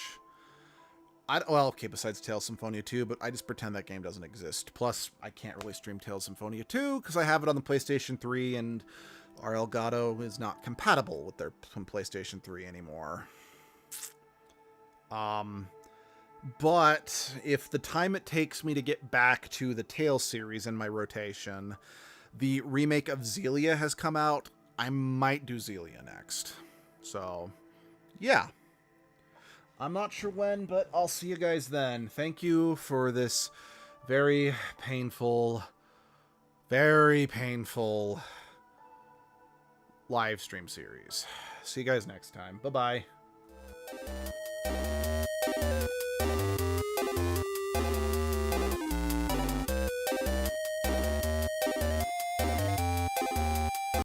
Well, okay, besides Tales Symphonia 2, but I just pretend that game doesn't exist. Plus, I can't really stream Tales Symphonia 2 because I have it on the PlayStation 3, and our Elgato is not compatible with their PlayStation 3 anymore. But if the time it takes me to get back to the Tales series in my rotation, the remake of Xelia has come out, I might do Xelia next. So, yeah. I'm not sure when, but I'll see you guys then. Thank you for this very painful live stream series. See you guys next time. Bye-bye.